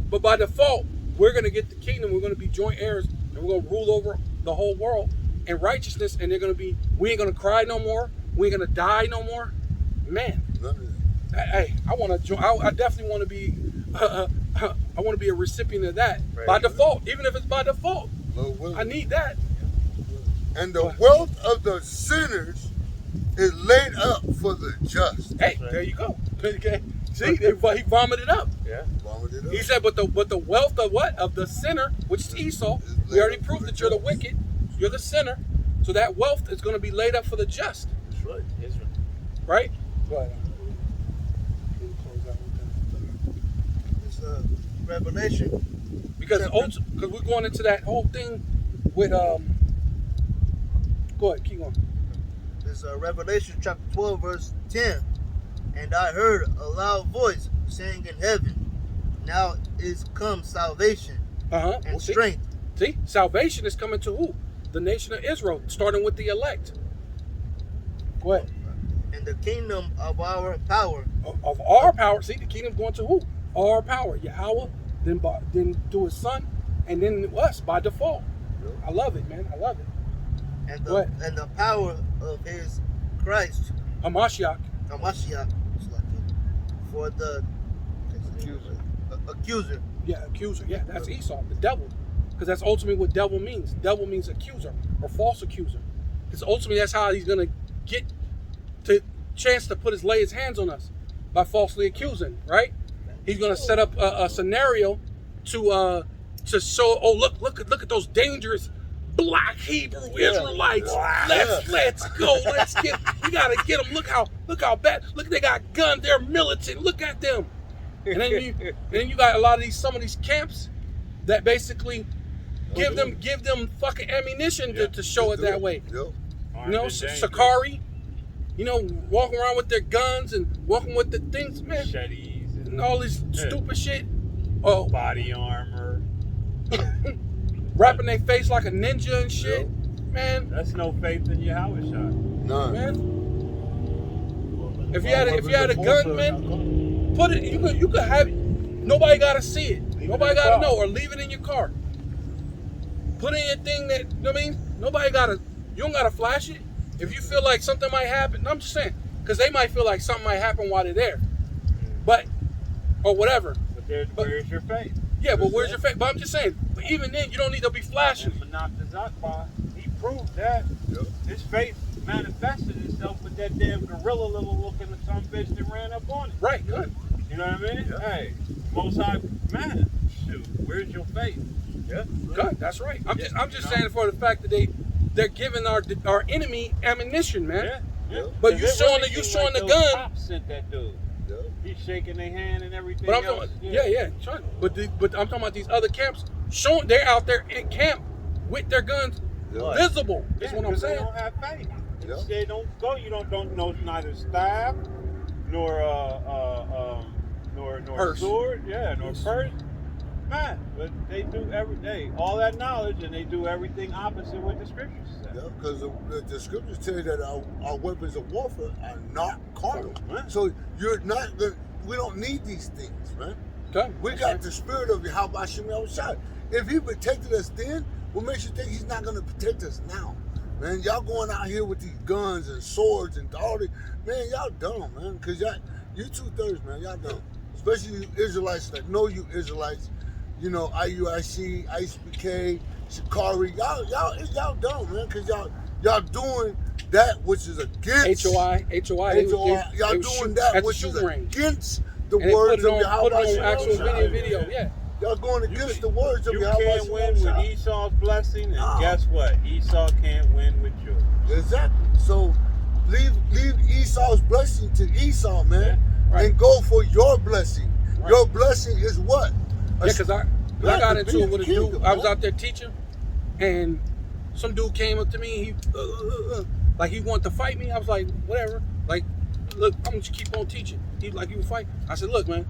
But by default, we're going to get the kingdom. We're going to be joint heirs, and we're going to rule over the whole world in righteousness. And we ain't going to cry no more. We ain't going to die no more. Man, None of that. hey, I want to join. I definitely want to be. I want to be a recipient of that by default, even if it's by default. Lord willing. I need that. And the wealth of the sinners is laid up for the just. Hey, there you go. Okay, see, he vomited up. Yeah. Vomited up. He said, but the wealth of what? Of the sinner, which is Esau. We already proved that you're the wicked. You're the sinner. So that wealth is going to be laid up for the just. That's right. Israel. Right? Go ahead. It's Revelation. Because we're going into that whole thing with Go ahead, keep going. It's Revelation chapter 12, verse 10. And I heard a loud voice saying in heaven, now is come salvation and strength. See, salvation is coming to who? The nation of Israel, starting with the elect. Go ahead. And the kingdom of our power. Of our power. See, the kingdom going to who? Our power. Yahweh, then to his son, and then us by default. I love it, man. I love it. And the power of his Christ. Hamashiach. Hamashiach. For the accuser. Yeah, accuser. Yeah, that's Esau, the devil. Because that's ultimately what devil means. Devil means accuser or false accuser. Because ultimately that's how he's going to get to chance to lay his hands on us, by falsely accusing, right? He's going to set up a scenario to show, oh, look at those dangerous black Hebrew Israelites. Let's go. We got to get them. Look how bad. Look, they got guns. They're militant. Look at them. And then you got some of these camps that basically give them fucking ammunition to show it that way. Yep. You know, Sakari, you know, walking around with their guns and walking with the things, man, Machetes and all this stupid shit. Oh, body armor. wrapping their face like a ninja and shit, man. That's no faith in Yahweh shot. None. Man, if you had a gun, man, put it. You could have it. Nobody gotta see it. Nobody gotta know, or leave it in your car. Put in your thing that, you know what I mean? You don't gotta flash it. If you feel like something might happen, I'm just saying, because they might feel like something might happen while they're there, or whatever. But where's your faith? Yeah, but where's your faith? But I'm just saying, but even then, you don't need to be flashing. And Menachem Zakba, he proved that. Yep. His faith manifested itself with that damn gorilla little looking some bitch that ran up on it. Right, good. You know what I mean? Yeah. Hey, Most High, man, shoot, where's your faith? Yeah. Good, that's right. I'm just saying for the fact that they're giving our enemy ammunition, man. Yeah. But you It showing really the seemed like gun. those cops sent that dude. Yeah. He's shaking their hand and everything But I'm else. talking, yeah. But I'm talking about these other camps showing they're out there in camp with their guns Yeah. visible. Is Yeah, what I'm because saying. They don't have faith. Yeah. They don't go. You don't know neither staff nor Purse. sword. Yeah, nor purse. Man, but they do all that knowledge, and they do everything opposite what the scriptures say. Yeah, because the scriptures tell you that our weapons of warfare are not carnal. Right. So we don't need these things, man. Okay. We that's got right. the spirit of Yahweh Shem Yahushua. If he protected us then, what makes you think he's not going to protect us now? Man, y'all going out here with these guns and swords and all this. Man, y'all dumb, man. Because you 2/3, man. Y'all dumb. Especially you Israelites that know you Israelites. You know, IUIC, ISBK, Shikari. Y'all dumb, man. Because y'all doing that which is against HOI. Y'all doing that which is against the words of Yahweh. Put it on actual video. Yeah. Y'all going against the words of You Yahweh. can't win with Esau's blessing, and guess what? Esau can't win with yours. Exactly. So leave Esau's blessing to Esau, man, Yeah, right. and go for your blessing. Right. Your blessing is what? Yeah, because I got into it with a dude. Kingdom, I was man. out there teaching, and some dude came up to me. He like he wanted to fight me. I was like, whatever. Like, look, I'm gonna just keep on teaching. He like, you fight. I said, look, man,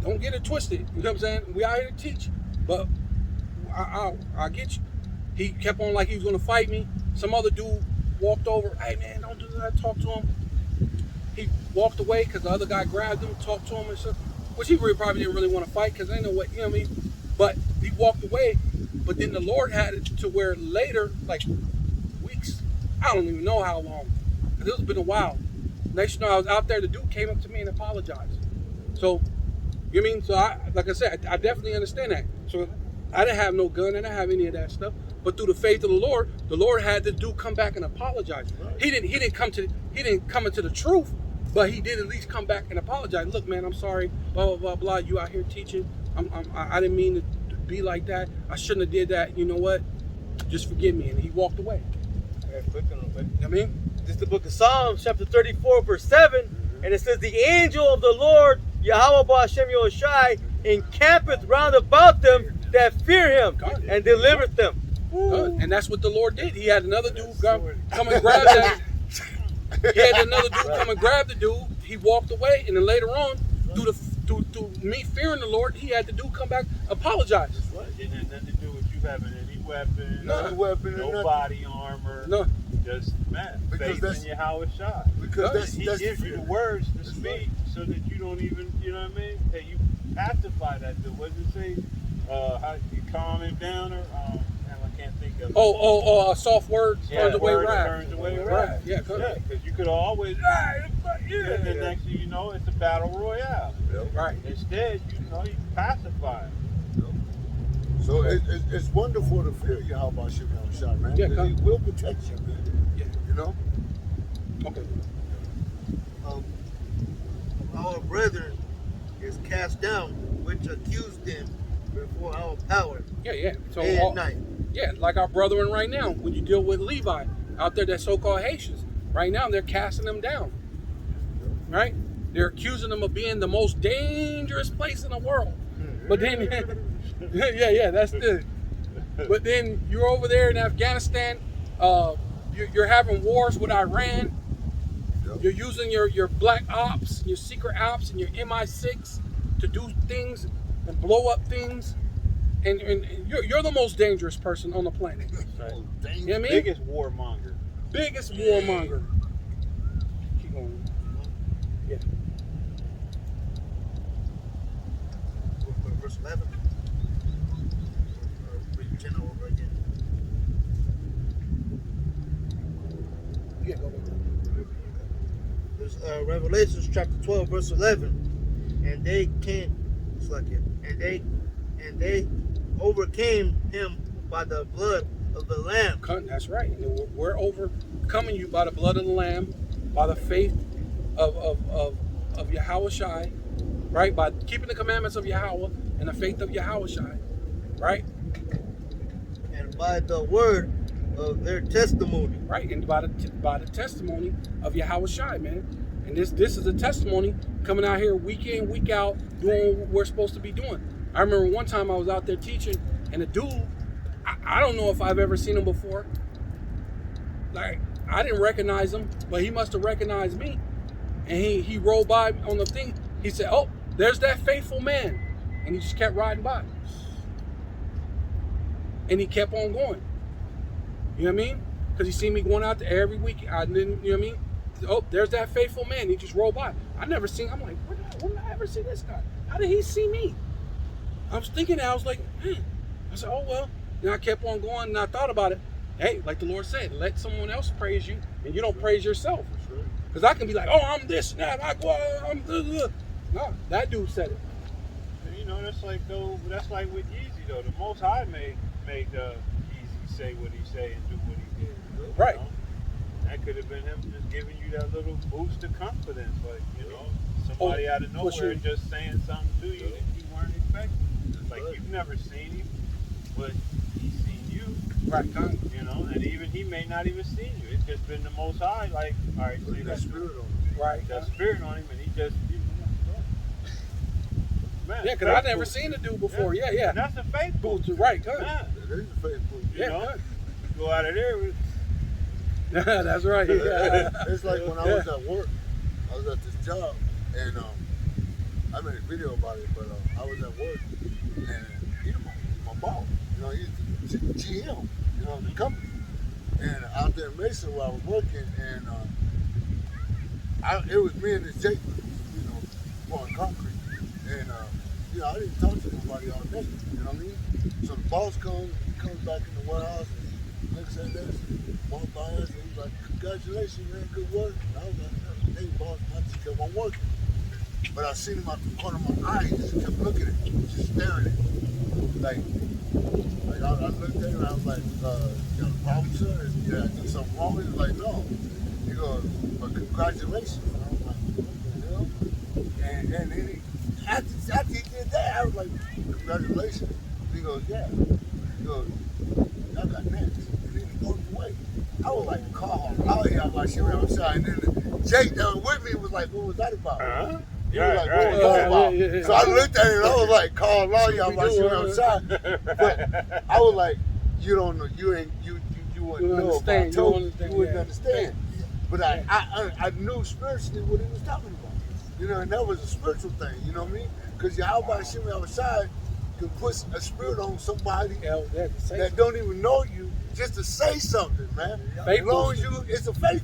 don't get it twisted. You know what I'm saying? We out here to teach, but I'll get you. He kept on like he was gonna fight me. Some other dude walked over. Hey, man, don't do that. Talk to him. He walked away because the other guy grabbed him, talked to him and stuff. Which he probably didn't really want to fight because they know what, you know what I mean? But he walked away. But then the Lord had it to where later, like weeks, I don't even know how long, because it's been a while. Next, you know, I was out there, the dude came up to me and apologized. So, you know what I mean? So, like I said, I definitely understand that. So, I didn't have no gun, I didn't have any of that stuff. But through the faith of the Lord had the dude come back and apologize. Right. He didn't come into the truth, but he did at least come back and apologize. Look, man, I'm sorry. Blah blah blah blah. You out here teaching? I didn't mean to be like that. I shouldn't have did that. You know what? Just forgive me. And he walked away. Okay, quick on it. You know what I mean? This is the book of Psalms, chapter 34, verse 7. And it says, the angel of the Lord, Yahweh Ba'ashem Yahushai, encampeth round about them that fear him God. and delivereth them. Good. And that's what the Lord did. He had another dude come and grab that. He had another dude come and grab the dude. He walked away, and then later on, through me fearing the Lord, he had the dude come back, apologize. It didn't have nothing to do with you having any weapon, No weapon or no nothing. body armor. No. Just, man, Because faith that's- in Yahweh shot. Because He that's gives you the words to speak so that you don't even, you know what I mean? That you pacify that dude. What does it say? How you calm him down, or I can't think of it. A soft word turns away word wrath. turns away Wrath. wrath. Yeah, good. Yeah, because you could always, and then next thing you know, it's a battle royale. Right. Instead, you pacify him. So it's wonderful to fear Yahweh Shem Yahushua, man. Yeah, Because he will protect you, man. Yeah. You know? Okay. Our brethren is cast down, which accused them before our power Yeah. So day and night. yeah, like our brethren right now, when you deal with Levi out there, that so-called Haitians, right now they're casting them down. Right? They're accusing them of being the most dangerous place in the world. But then, yeah, that's it. But then you're over there in Afghanistan. You're having wars with Iran. You're using your black ops, your secret ops, and your MI6 to do things and blow up things. And you're the most dangerous person on the planet. Right. Oh, You know what I mean? Biggest warmonger. Biggest warmonger. Keep going. Yeah. Verse 11. Read 10 over again. Yeah, go ahead. There's Revelations chapter 12, verse 11. And they came, it's like it, and they overcame him by the blood of the Lamb. That's right. We're overcoming you by the blood of the Lamb, by the faith of Yahweh Shai, right? By keeping the commandments of Yahweh and the faith of Yahweh Shai, right? And by the word of their testimony. Right, and by the testimony of Yahweh Shai, man. And this is a testimony coming out here week in, week out, doing what we're supposed to be doing. I remember one time I was out there teaching, and a dude, I don't know if I've ever seen him before. Like, I didn't recognize him, but he must have recognized me. And he rolled by on the thing. He said, "Oh, there's that faithful man." And he just kept riding by. And he kept on going. You know what I mean? Because he seen me going out there every week. I didn't, you know what I mean? Oh, there's that faithful man. He just rolled by. I never seen, I'm like, when did I ever see this guy? How did he see me? I was thinking that, I was like, I said, oh, well. Then I kept on going and I thought about it. Hey, like the Lord said, let someone else praise you and you don't praise yourself. Because I can be like, oh, I'm this and that. I'm this. No, that dude said it. And you know, that's like with Yeezy though. The Most High made Yeezy say what he say and do what he did. Right. You know? That could have been him just giving you that little boost of confidence, like, you know, somebody out of nowhere just saying something to you that you weren't expecting. Like, you've never seen him, but he's seen you. Right. You know, and even he may not even seen you. It's just been the Most High, like, all right, see that spirit on him. Right. That spirit on him, and he just, man. Yeah, because I never seen the dude before. Yeah. And that's a faith boost. Right, good. Man, It is a faithful. you know, go out of there with, That's right. Yeah. It's like when I was at work, I was at this job, and I made a video about it, but I was at work, and he's my boss. You know, he's the GM, you know, the company. And out there in Mesa where I was working, and it was me and this Jake, you know, pouring concrete. And, you know, I didn't talk to nobody all day, you know what I mean? So the boss comes back in the warehouse, and he looks at us, walked by us, and he's like, congratulations, man, good work. And I was like, hey, boss, I just kept on working. But I seen him out the corner of my eye, he just kept looking at me, just staring at me. Like I looked at him and I was like, you know, the problem, sir? Did I do something wrong? He was like, no. He goes, but congratulations. And I was like, what the hell? And then he, after he did that, I was like, congratulations. He goes, yeah. He goes, y'all got next. And then he goes away. I was like, call, oh yeah, I'm like, shit, I'm sorry. And then Jake that was with me was like, what was that about? He was like, what was that about? Yeah. So I looked at him and I was like, call law, y'all like, shit, I'm sorry. But I was like, you don't know, you wouldn't know if I told you, you wouldn't understand. But I knew spiritually what he was talking about. You know, and that was a spiritual thing, you know what I mean? Because Yahweh Hashem outside can put a spirit on somebody that don't even know you just to say something, man. As long as it's a faith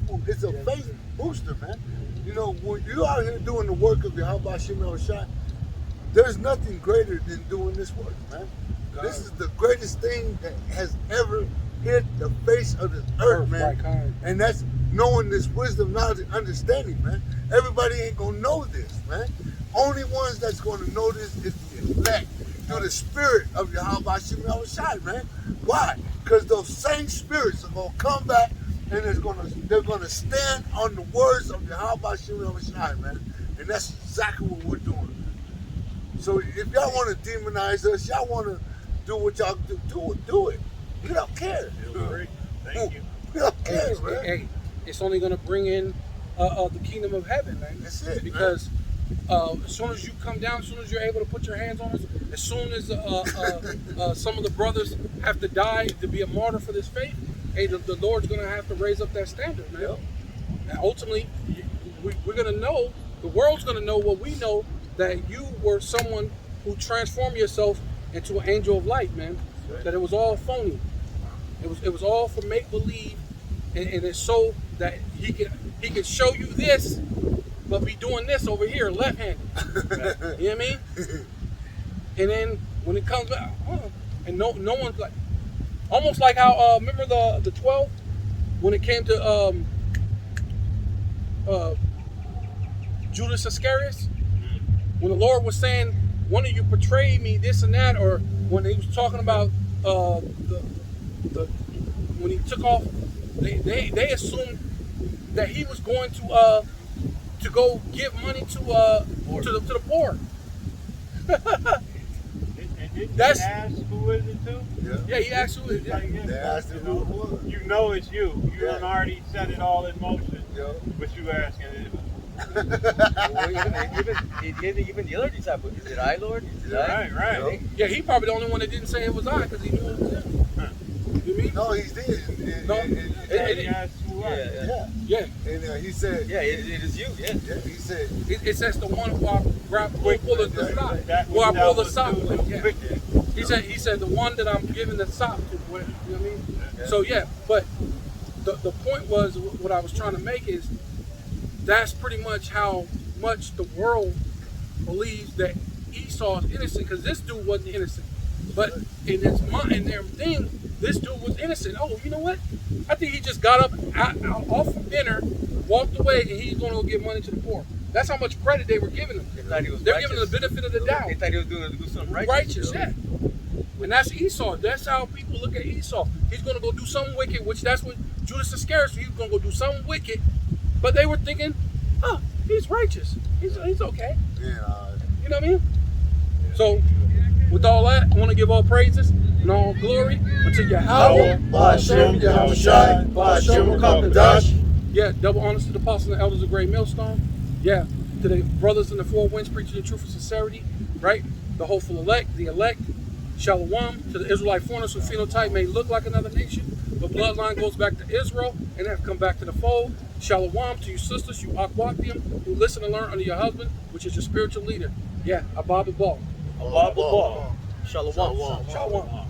booster, man. You know, when you're out here doing the work of Yahweh Hashem outside, there's nothing greater than doing this work, man. This is the greatest thing that has ever hit the face of this earth, man. And that's knowing this wisdom, knowledge, and understanding, man. Everybody ain't gonna know this, man. Only ones that's gonna know this is the elect. through the spirit of Yahweh Hashem Yahushai, man. Why? Because those same spirits are gonna come back and they're gonna stand on the words of Yahweh Hashem Yahushai, man. And that's exactly what we're doing. So if y'all want to demonize us, y'all want to do what y'all do it. We don't care. Thank you. We don't care, man. Hey, it's only going to bring in the kingdom of heaven, man. That's it, Because as soon as you come down, as soon as you're able to put your hands on us, as soon as some of the brothers have to die to be a martyr for this faith, hey, the Lord's going to have to raise up that standard, man. Yep. And ultimately, we're going to know, the world's going to know what we know, that you were someone who transformed yourself into an angel of light, man. Right. That it was all phony. It was all for make believe, and it's so that he could show you this, but be doing this over here left-handed. You know what I mean? And then when it comes back, and no one's like, almost like how remember the 12 when it came to Judas Iscariot, when the Lord was saying, one of you betrayed me, this and that, or when he was talking about when he took off, they assumed that he was going to go give money to the poor. Did That's- he ask who is it to? Yeah, he asked who. Yeah. They asked him who it was. You know it's you. You Yeah. done already set it all in motion. Yo. But you asking it. Well, even the other disciple, is it I, Lord? Is it I? Right. Yeah, he probably the only one that didn't say it was I, because he knew it was him. You mean? No, he did. No. He asked who I. Yeah. Yeah. And he said, Yeah, it is you. Yeah. he said, It says the one who I pull the sock. That Who I which pull thou the wast sock doing with. Yeah. quickly. He said the one that I'm giving the sock to. You know what I mean? So yeah, but the point was, what I was trying to make is, that's pretty much how much the world believes that Esau is innocent, because this dude wasn't innocent. But in their thing, this dude was innocent. Oh, you know what? I think he just got up off from dinner, walked away, and he's going to go give money to the poor. That's how much credit they were giving him. They thought he was They're righteous. giving him the benefit of the doubt. They thought he was doing something righteous. Righteous, you know? yeah. And that's Esau. That's how people look at Esau. He's going to go do something wicked, which that's what Judas Iscariot. He was going to go do something wicked, but they were thinking, oh, he's righteous. He's okay. yeah, You know what I mean? So, with all that, I want to give all praises and all glory unto Yahweh. Ba'ashem Yahushai, Ba'ashem Kakadash. Yeah, double honors to the apostles and elders of Great Millstone. Yeah, to the brothers in the four winds preaching the truth and sincerity, right? The hopeful elect, the elect. Shalom to the Israelite foreigners whose phenotype may look like another nation, but bloodline goes back to Israel and have come back to the fold. Shalom to you sisters, you Akwathium, who listen and learn under your husband, which is your spiritual leader. Yeah, Abba Ball. Allah, Shalom. Shalom. Shalom.